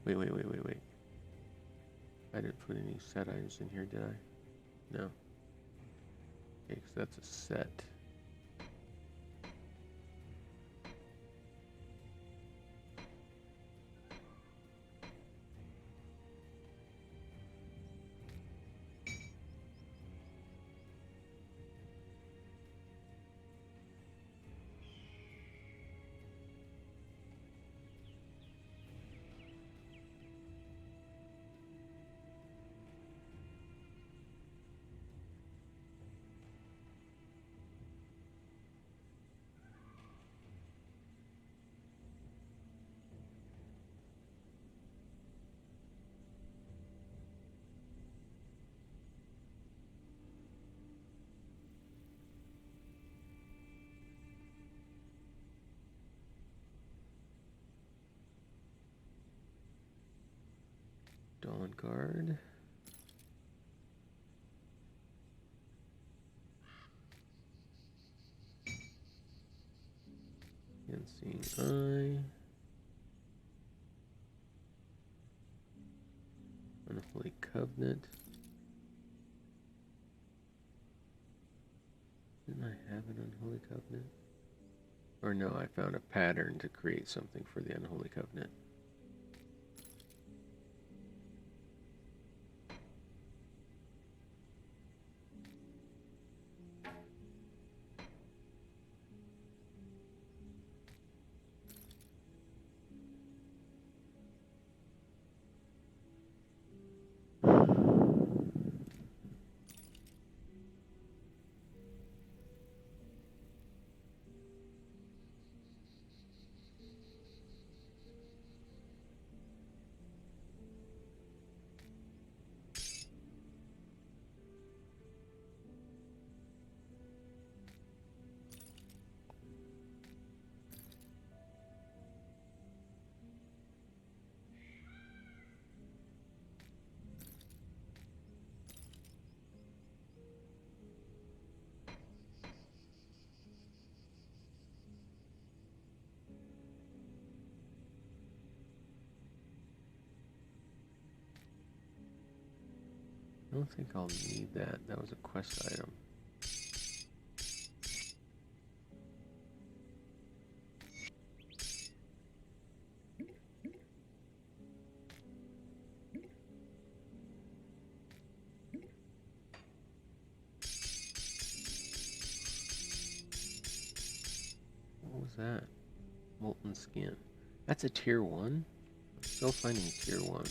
Wait. I didn't put any set items in here, did I? No. Okay, 'cause that's a set. Dawn Guard. Unseen Eye. Unholy Covenant. Didn't I have an Unholy Covenant? Or no, I found a pattern to create something for the Unholy Covenant. I don't think I'll need that. That was a quest item. What was that? Molten Skin. That's a tier 1? I'm still finding tier 1.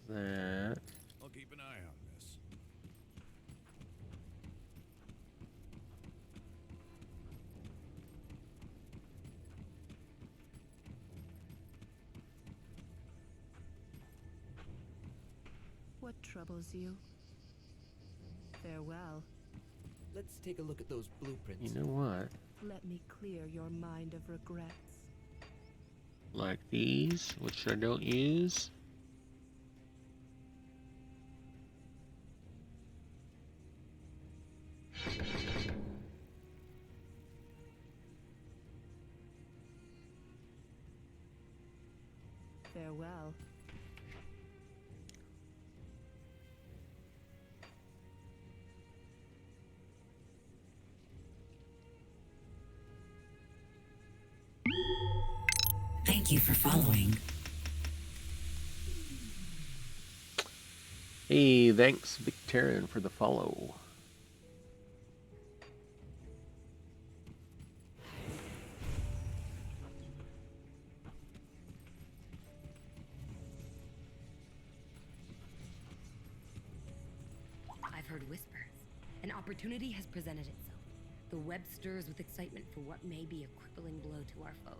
that. I'll keep an eye on this. What troubles you? Farewell. Let's take a look at those blueprints. You know what? Let me clear your mind of regrets. Like these, which I don't use. Farewell. Thank you for following. Hey, thanks, Victorian, for the follow. I've heard whispers. An opportunity has presented itself. The web stirs with excitement for what may be a crippling blow to our foes.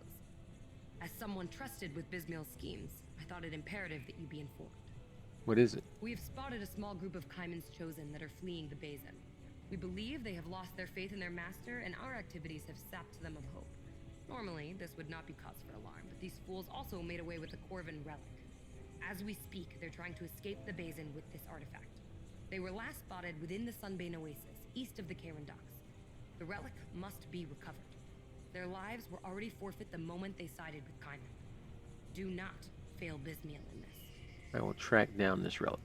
As someone trusted with Bismail's schemes, I thought it imperative that you be informed. What is it? We have spotted a small group of Kaiman's chosen that are fleeing the Basin. We believe they have lost their faith in their master, and our activities have sapped them of hope. Normally, this would not be cause for alarm, but these fools also made away with the Corvin relic. As we speak, they're trying to escape the Basin with this artifact. They were last spotted within the Sunbane Oasis, east of the Karen docks. The relic must be recovered. Their lives were already forfeit the moment they sided with Kaiman. Do not fail Bismail in this. I will track down this relic.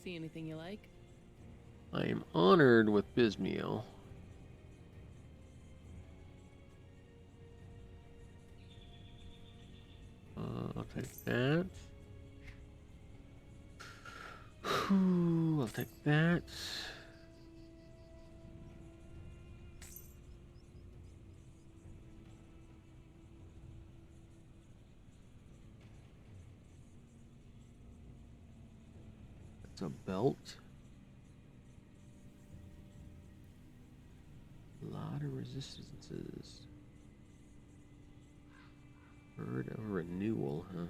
See anything you like? I am honored with Bismail. I'll take that. I'll take that. That's a belt. A lot of resistances. Bird of renewal, huh?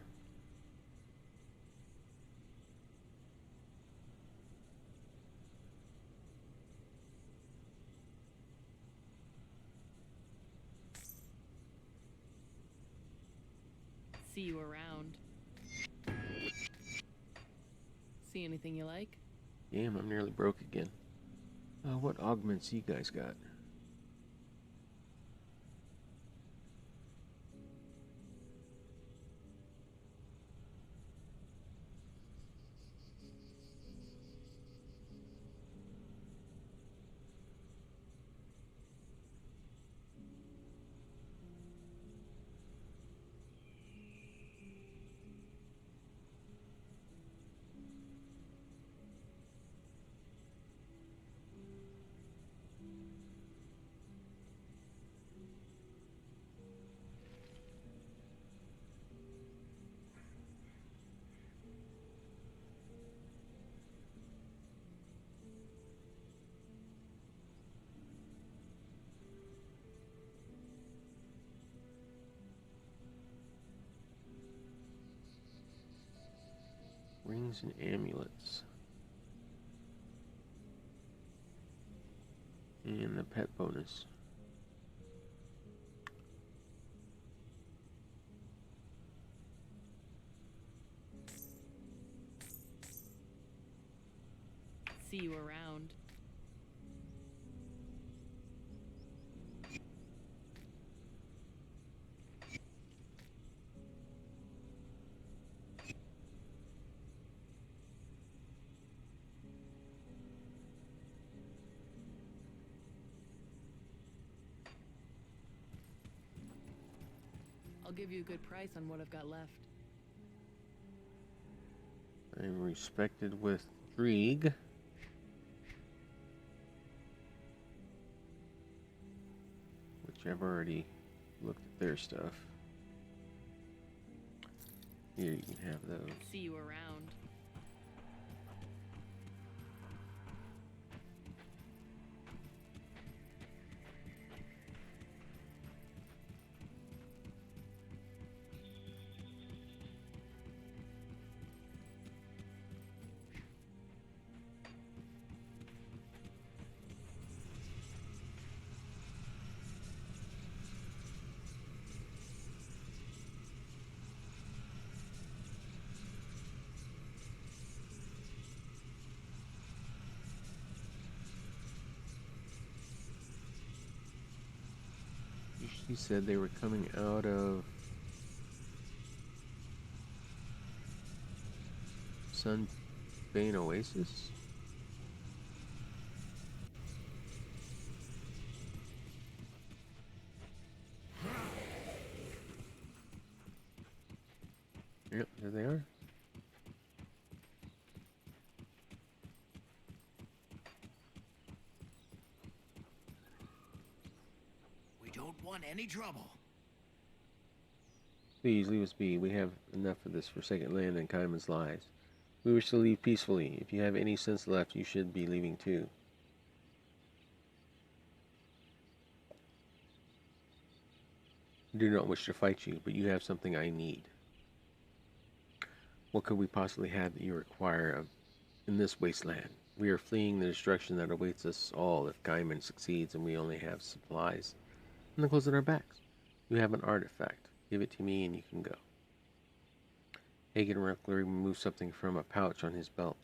See you around. See anything you like? Damn, I'm nearly broke again. What augments you guys got? Rings and amulets. And the pet bonus. See you around. I'll give you a good price on what I've got left. I'm respected with Drieg. Which I've already looked at their stuff. Here, you can have those. See you around. She said they were coming out of Sunbane Oasis? Yep, there they are. We don't want any trouble. Please leave us be. We have enough of this forsaken land and Kaiman's lies. We wish to leave peacefully. If you have any sense left, you should be leaving too. I do not wish to fight you, but you have something I need. What could we possibly have that you require in this wasteland? We are fleeing the destruction that awaits us all if Kaiman succeeds and we only have supplies and the clothes on our backs. You have an artifact. Give it to me and you can go. Hagen recklessly removed something from a pouch on his belt.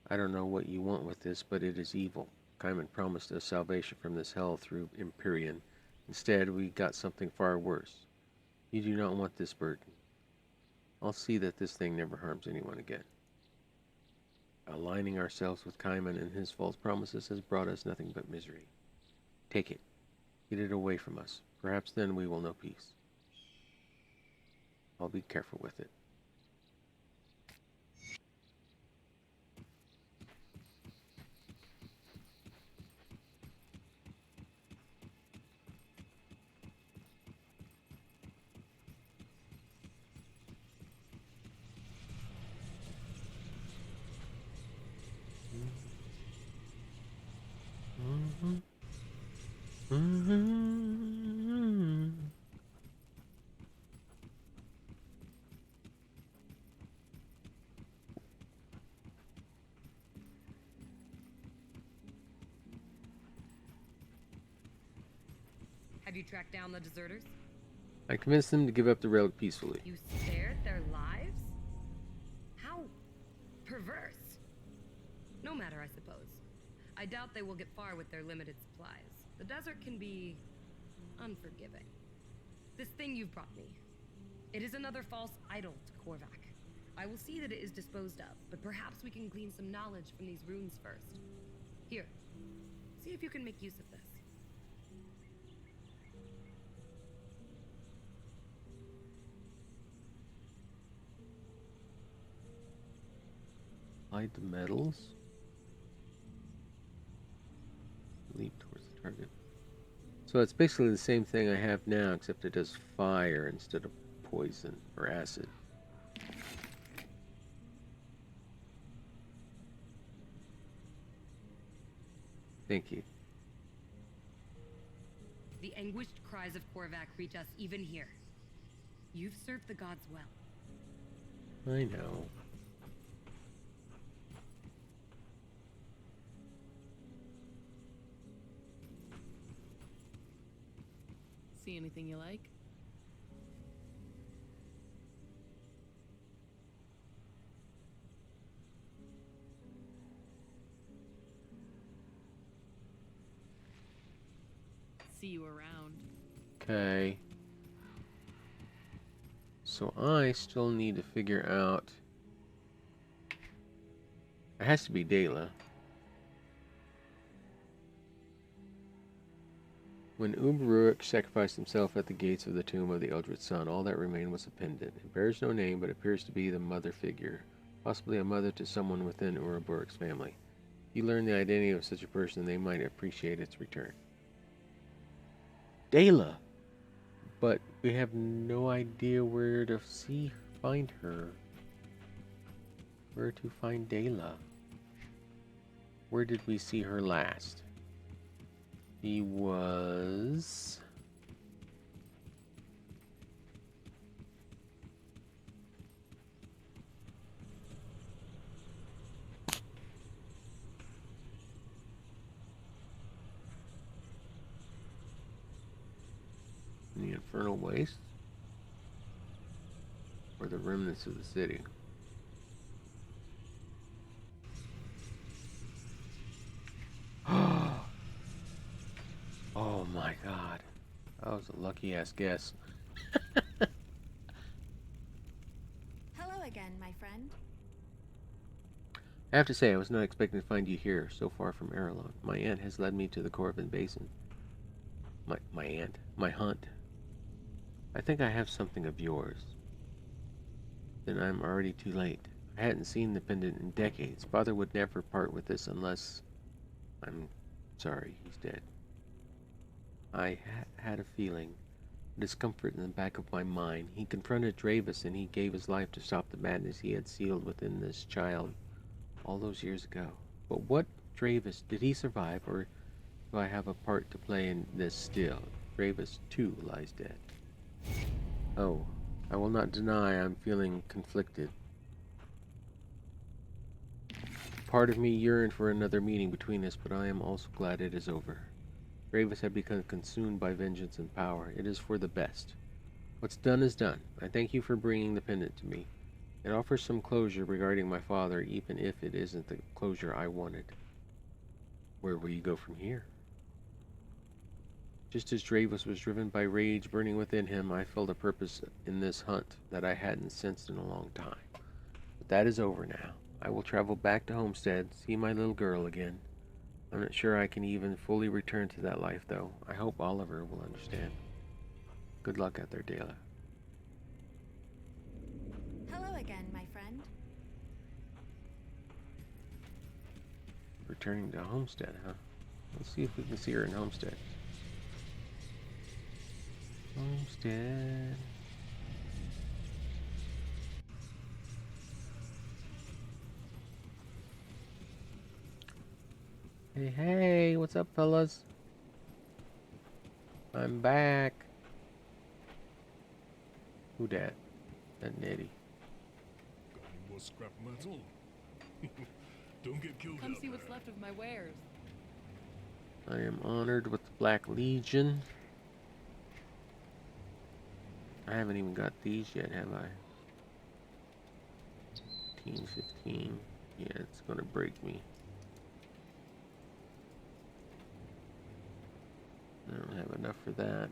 I don't know what you want with this, but it is evil. Kaiman promised us salvation from this hell through Empyrean. Instead, we got something far worse. You do not want this burden. I'll see that this thing never harms anyone again. Aligning ourselves with Kaiman and his false promises has brought us nothing but misery. Take it. Get it away from us. Perhaps then we will know peace. I'll be careful with it. Have you tracked down the deserters? I convinced them to give up the relic peacefully. You spared their lives? How perverse. No matter, I suppose. I doubt they will get far with their limited supplies. The desert can be unforgiving. This thing you've brought me, it is another false idol to Korvac. I will see that it is disposed of, but perhaps we can glean some knowledge from these runes first. Here, see if you can make use of this. Hide the metals. Leap towards the target. So it's basically the same thing I have now, except it does fire instead of poison or acid. Thank you. The anguished cries of Korvac reach us even here. You've served the gods well. I know. See anything you like? See you around. Okay. So I still need to figure out... It has to be Dela. When Uberuk sacrificed himself at the gates of the tomb of the Eldritch Sun, all that remained was a pendant. It bears no name, but appears to be the mother figure, possibly a mother to someone within Uruburik's family. If you learn the identity of such a person, they might appreciate its return. Dela! But we have no idea where to see find her? Where to find Dela? Where did we see her last? He was... in the Infernal Wastes? Or the remnants of the city? Oh my god. That was a lucky ass guess. Hello again, my friend. I have to say, I was not expecting to find you here, so far from Aralon. My aunt has led me to the Corvin Basin. My aunt? My hunt. I think I have something of yours. Then I'm already too late. I hadn't seen the pendant in decades. Father would never part with this unless... I'm sorry, he's dead. I had a feeling, a discomfort in the back of my mind. He confronted Dravis and he gave his life to stop the madness he had sealed within this child all those years ago. But what Dravis, did he survive, or do I have a part to play in this still? Dravis, too, lies dead. Oh, I will not deny I'm feeling conflicted. Part of me yearned for another meeting between us, but I am also glad it is over. Dravis had become consumed by vengeance and power. It is for the best. What's done is done. I thank you for bringing the pendant to me. It offers some closure regarding my father, even if it isn't the closure I wanted. Where will you go from here? Just as Dravis was driven by rage burning within him, I felt a purpose in this hunt that I hadn't sensed in a long time. But that is over now. I will travel back to Homestead, see my little girl again. I'm not sure I can even fully return to that life, though. I hope Oliver will understand. Good luck out there, Dela. Hello again, my friend. Returning to Homestead, huh? Let's see if we can see her in Homestead. Homestead. Hey, what's up, fellas? I'm back. Who dat? That Nettie. Got any more scrap metal? Don't get killed Come out see what's there. left of my wares. I am honored with the Black Legion. I haven't even got these yet, have I? 15, 15. Yeah, it's gonna break me. I don't have enough for that.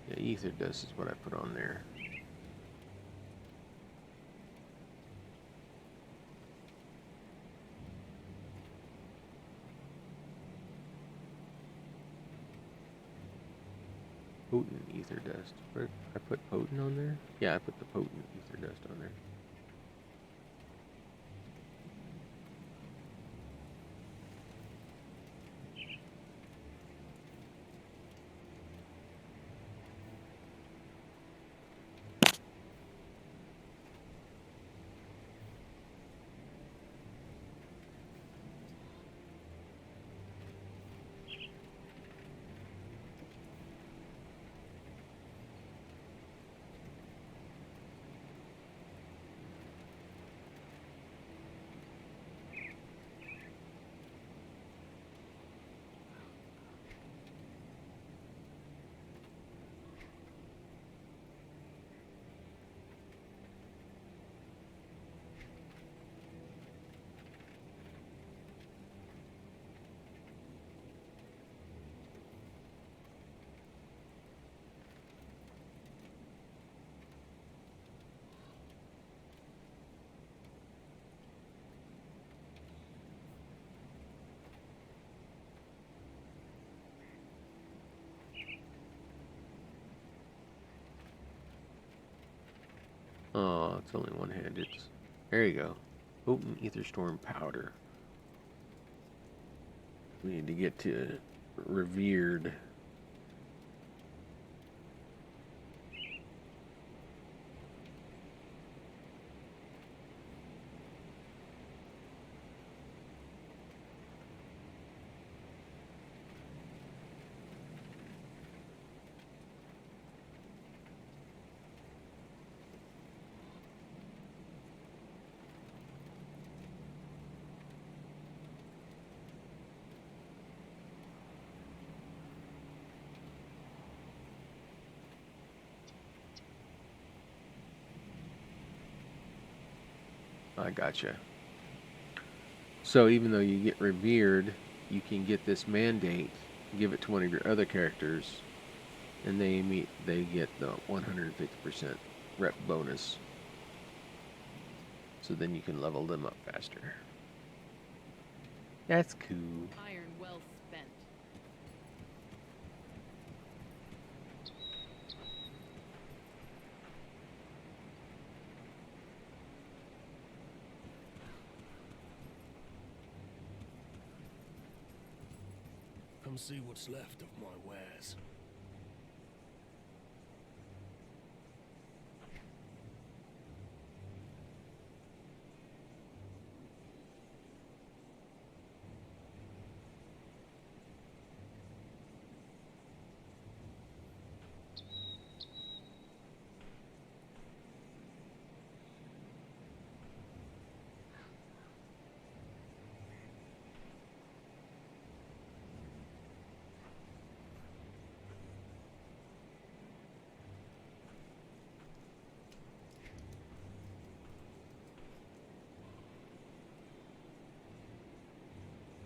Yeah, ether dust is what I put on there. Potent ether dust. Where, I put potent on there? Yeah, I put the potent ether dust on there. Oh, it's only one-handed. There you go. Potent ether storm powder. We need to get to revered. I gotcha. So even though you get revered, you can get this mandate, give it to one of your other characters, and they get the 150% rep bonus. So then you can level them up faster. That's cool. Iron well spent. Come see what's left of my wares.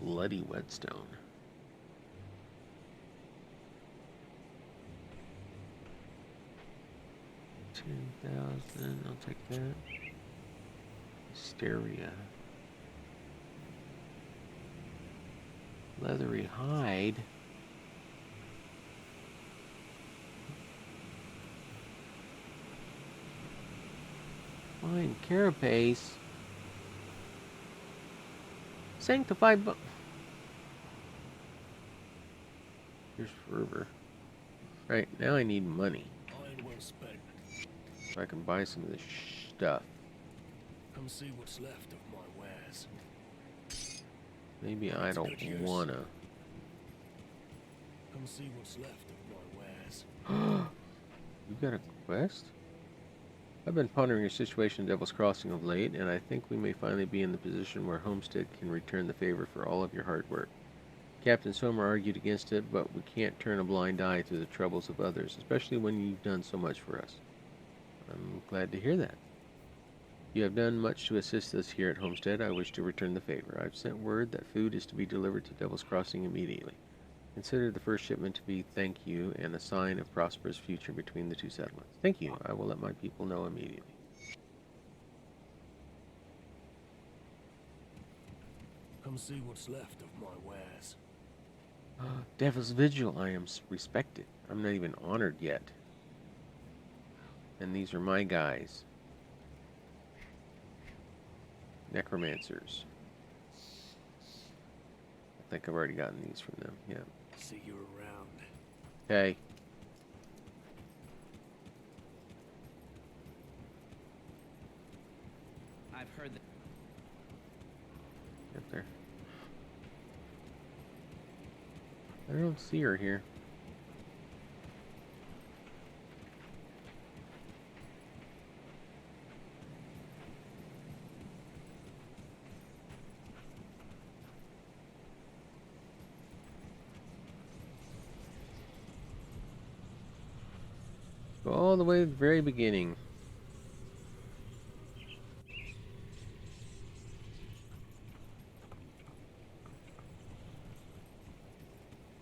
Bloody whetstone. 10,000. I'll take that. Hysteria. Leathery hide. Fine carapace. Sanctified Here's fervor. Right, now I need money. Iron well spent. So I can buy some of this stuff. Come see what's left of my wares. Maybe I don't wanna. Come see what's left of my wares. You got a quest? I've been pondering your situation at Devil's Crossing of late, and I think we may finally be in the position where Homestead can return the favor for all of your hard work. Captain Somer argued against it, but we can't turn a blind eye to the troubles of others, especially when you've done so much for us. I'm glad to hear that. You have done much to assist us here at Homestead. I wish to return the favor. I've sent word that food is to be delivered to Devil's Crossing immediately. Consider the first shipment to be thank you and a sign of prosperous future between the two settlements. Thank you. I will let my people know immediately. Come see what's left of my wares. Devil's Vigil, I am respected. I'm not even honored yet. And these are my guys. Necromancers. I think I've already gotten these from them, yeah. See you around. Okay. I've heard that. Get there. I don't see her here. Go all the way to the very beginning.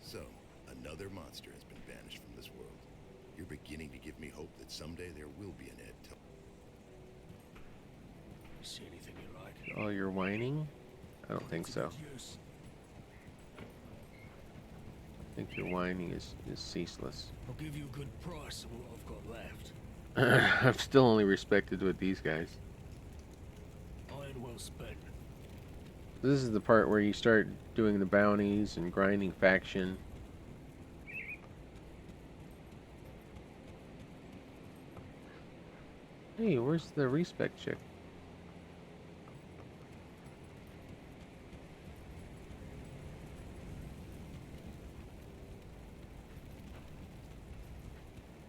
So, another monster has been banished from this world. You're beginning to give me hope that someday there will be an Ed. See anything you like? Oh, you're whining? I don't think so. Use. I think your whining is ceaseless. I'll give you a good price on what I've got left. I'm still only respected with these guys. Iron well spent. This is the part where you start doing the bounties and grinding faction. Hey, where's the respec chick?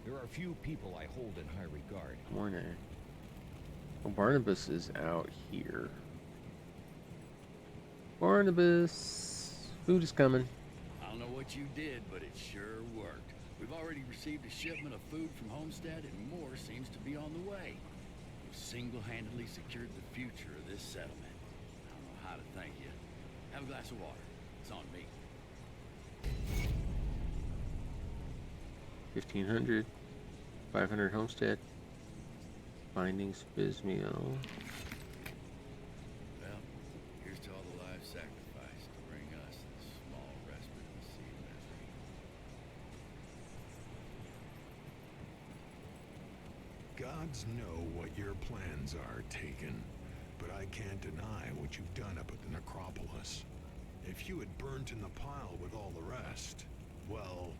There are few people I hold in high regard. Morning. Well, Barnabas is out here. Barnabas, food is coming. I don't know what you did, but it sure worked. We've already received a shipment of food from Homestead, and more seems to be on the way. You've single-handedly secured the future of this settlement. I don't know how to thank you. Have a glass of water. It's on me. 1,500. 500 Homestead. Findings Bismeal. Well, here's to all the lives sacrificed to bring us this small respite of the sea of misery. Gods know what your plans are, Taken, but I can't deny what you've done up at the Necropolis. If you had burnt in the pile with all the rest, well...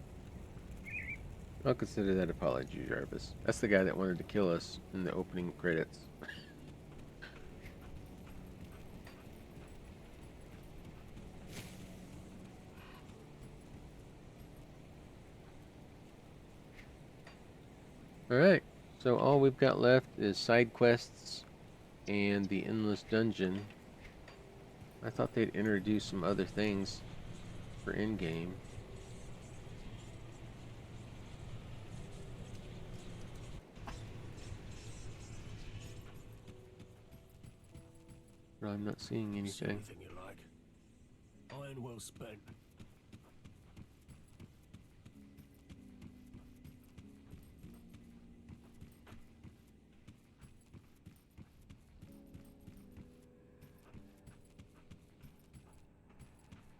I'll consider that apology, Jarvis. That's the guy that wanted to kill us in the opening credits. Alright, so all we've got left is side quests and the endless dungeon. I thought they'd introduce some other things for in-game. But I'm not seeing See anything. anything you like. Iron well spent.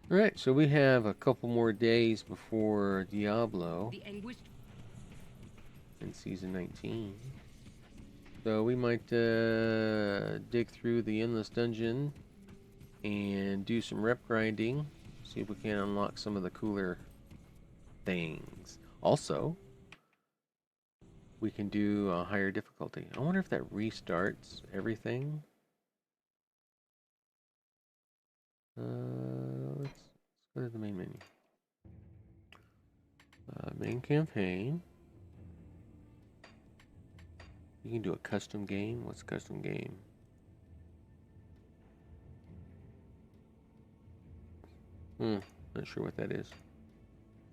Alright, so we have a couple more days before Diablo The anguished in Season 19. So we might dig through the Endless Dungeon and do some rep grinding. See if we can unlock some of the cooler things. Also, we can do a higher difficulty. I wonder if that restarts everything. Let's go to the main menu. Main campaign. You can do a custom game. What's a custom game? Not sure what that is.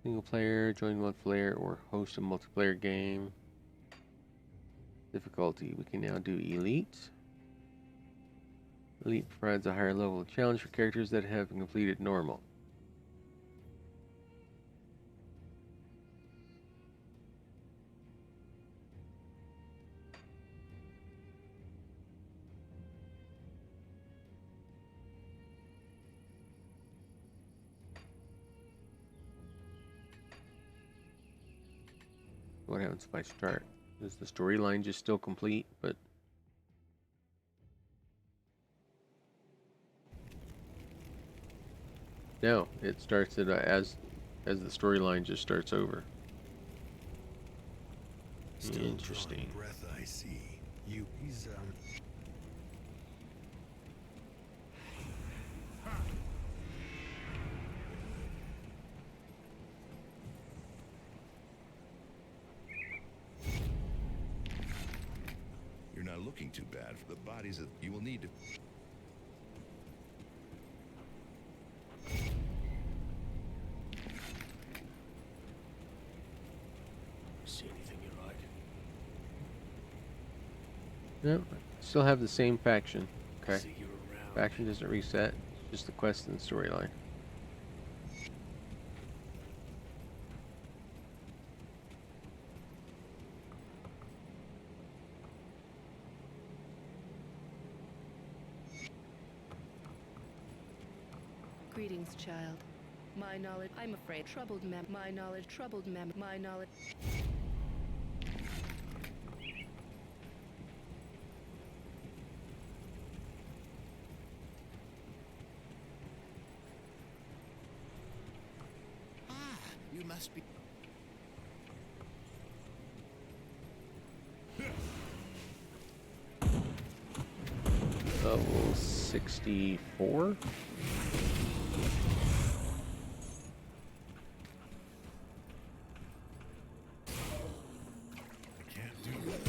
Single player, join multiplayer, or host a multiplayer game. Difficulty. We can now do Elite. Elite provides a higher level of challenge for characters that have completed normal. What happens if I start? Is the storyline just still complete? But no, it starts at as the storyline just starts over. Still Interesting. drawing breath, I see. He's You're not looking too bad for the bodies that you will need to... See anything you like. Yep, still have the same faction. Okay. See you around. Faction doesn't reset, just the quest and the storyline. Greetings, child. My knowledge, I'm afraid, troubled my knowledge, my knowledge. You must be... Level 64. Can't do it.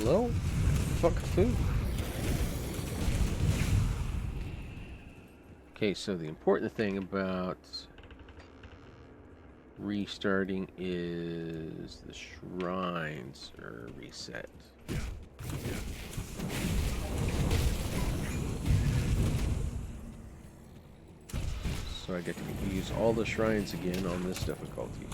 Hello? Fuck food. Okay, so the important thing about restarting is the shrines are reset. So I get to use all the shrines again on this difficulty.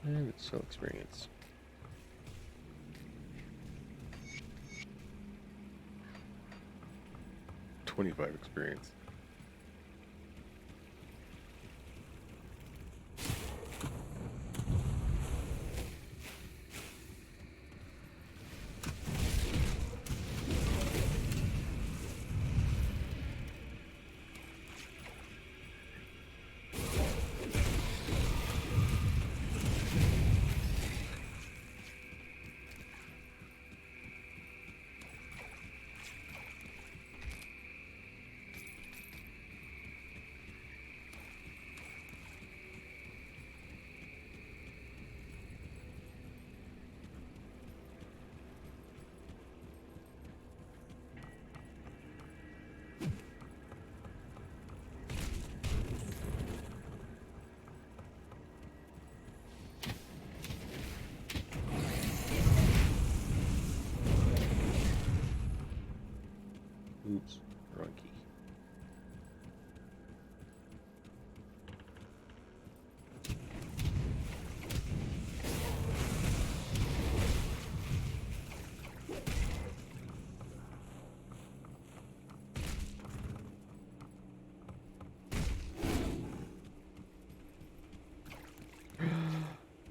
And it's still experience. $25 experience. Oops, wrong key.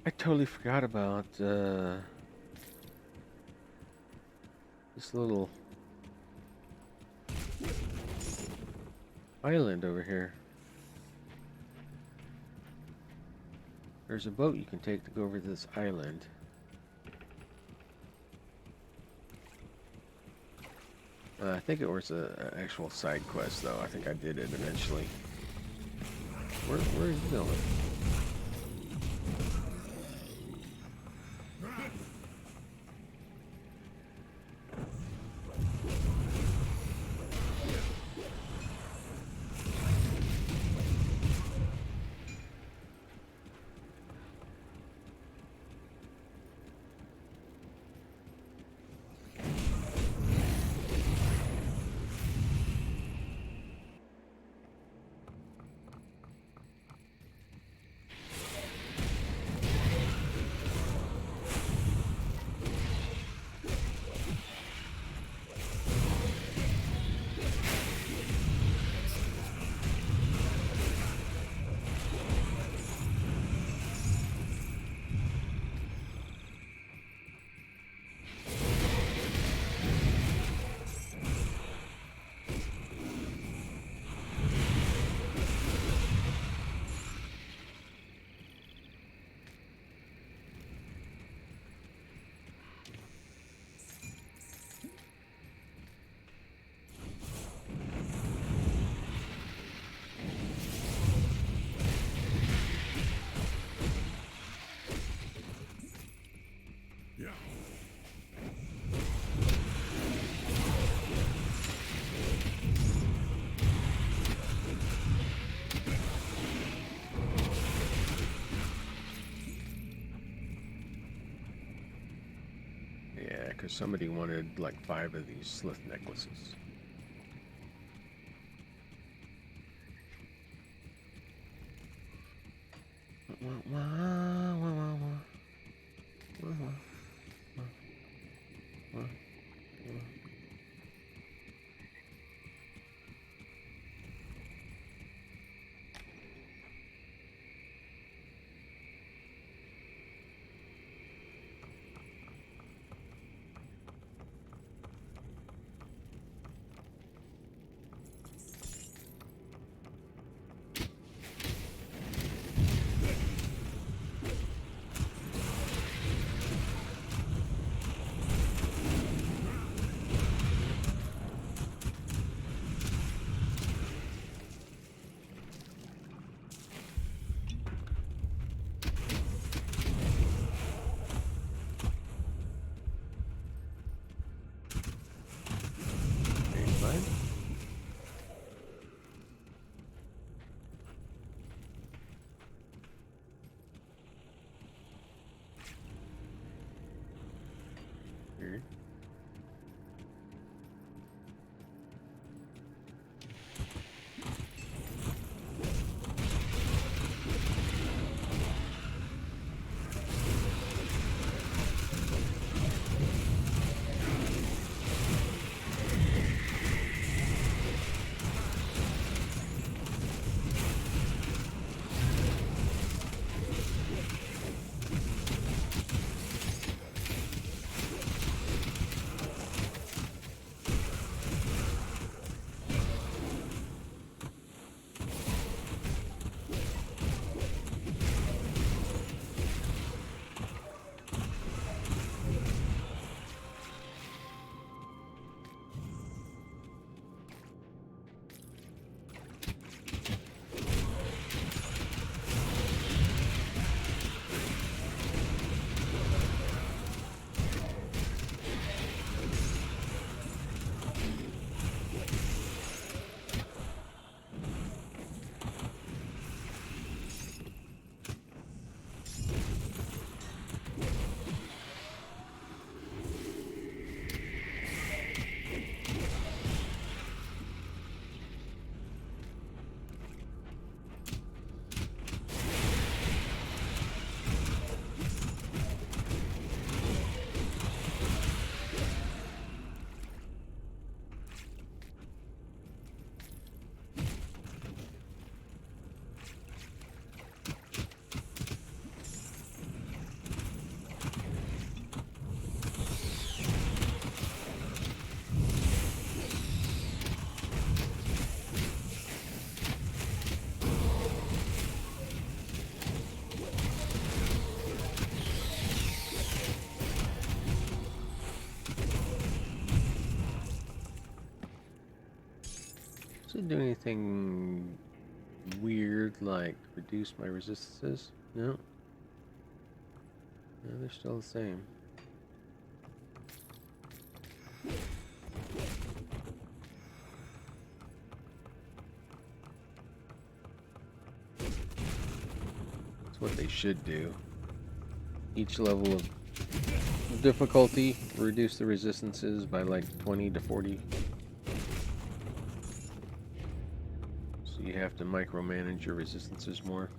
I totally forgot about this little island over here. There's a boat you can take to go over to this island. I think it was an actual side quest, though. I think I did it eventually. Where are you going? somebody wanted like 5 of these slith necklaces. Does it do anything weird like reduce my resistances? No. No, they're still the same. That's what they should do. Each level of difficulty, reduce the resistances by like 20 to 40. So you have to micromanage your resistances more.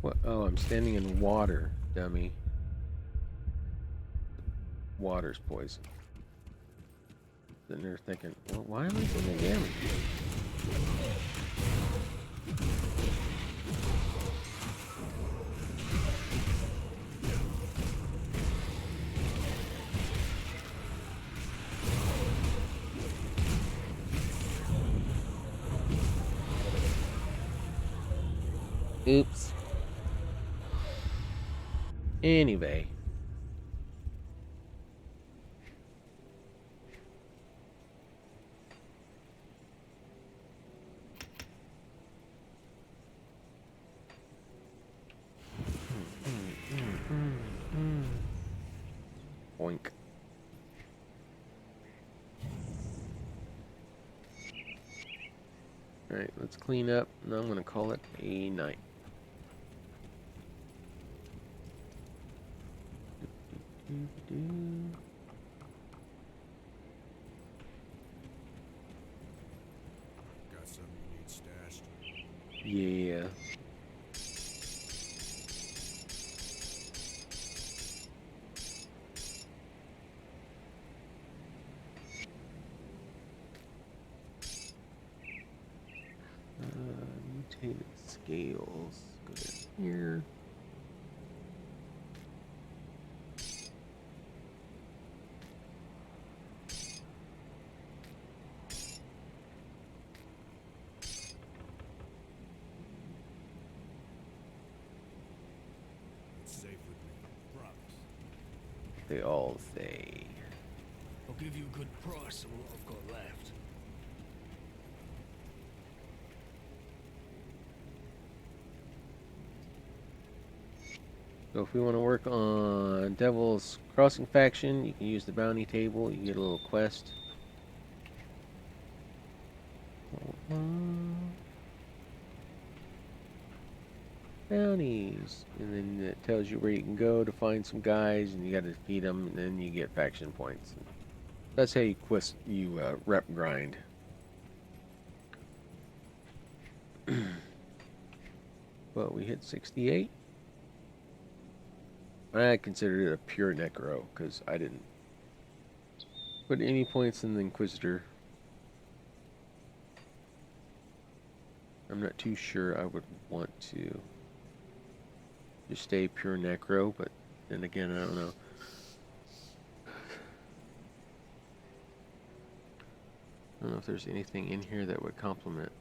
What? Oh, I'm standing in water, dummy. Water's poison. Sitting there thinking, well, why am I taking damage? Anyway. Boink. Alright, let's clean up. Now I'm going to call it a night. Got something you need stashed? Yeah. Mutated scales. Go down here. It's safe with me. Promise. They all say. I'll give you a good price on what I've got left. So if we want to work on Devil's Crossing faction, you can use the bounty table. You get a little quest. Bounties, and then it tells you where you can go to find some guys, and you got to defeat them, and then you get faction points. That's how you rep grind. Well, we hit 68. I considered it a pure necro because I didn't put any points in the Inquisitor. I'm not too sure I would want to just stay pure necro, but then again, I don't know. I don't know if there's anything in here that would complement.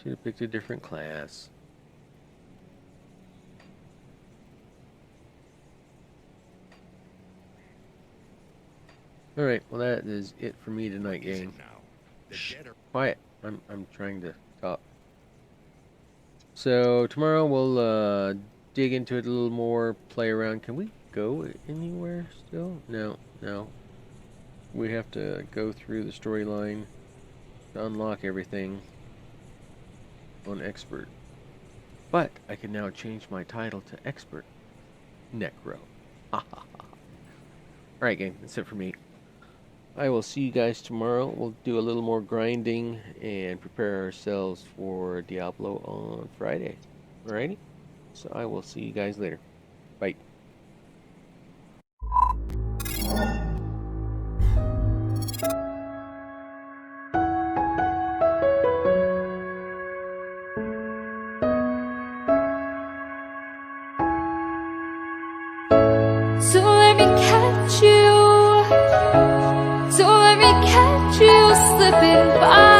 Should have picked a different class. Alright, well that is it for me tonight, gang. Shh, quiet. I'm trying to talk. So tomorrow we'll dig into it a little more, play around. Can we go anywhere still? No, no. We have to go through the storyline to unlock everything on expert. But I can now change my title to expert necro. Alright, gang, that's it for me. I will see you guys tomorrow. We'll do a little more grinding and prepare ourselves for Diablo on Friday. Alrighty? So I will see you guys later. Bye. Bye!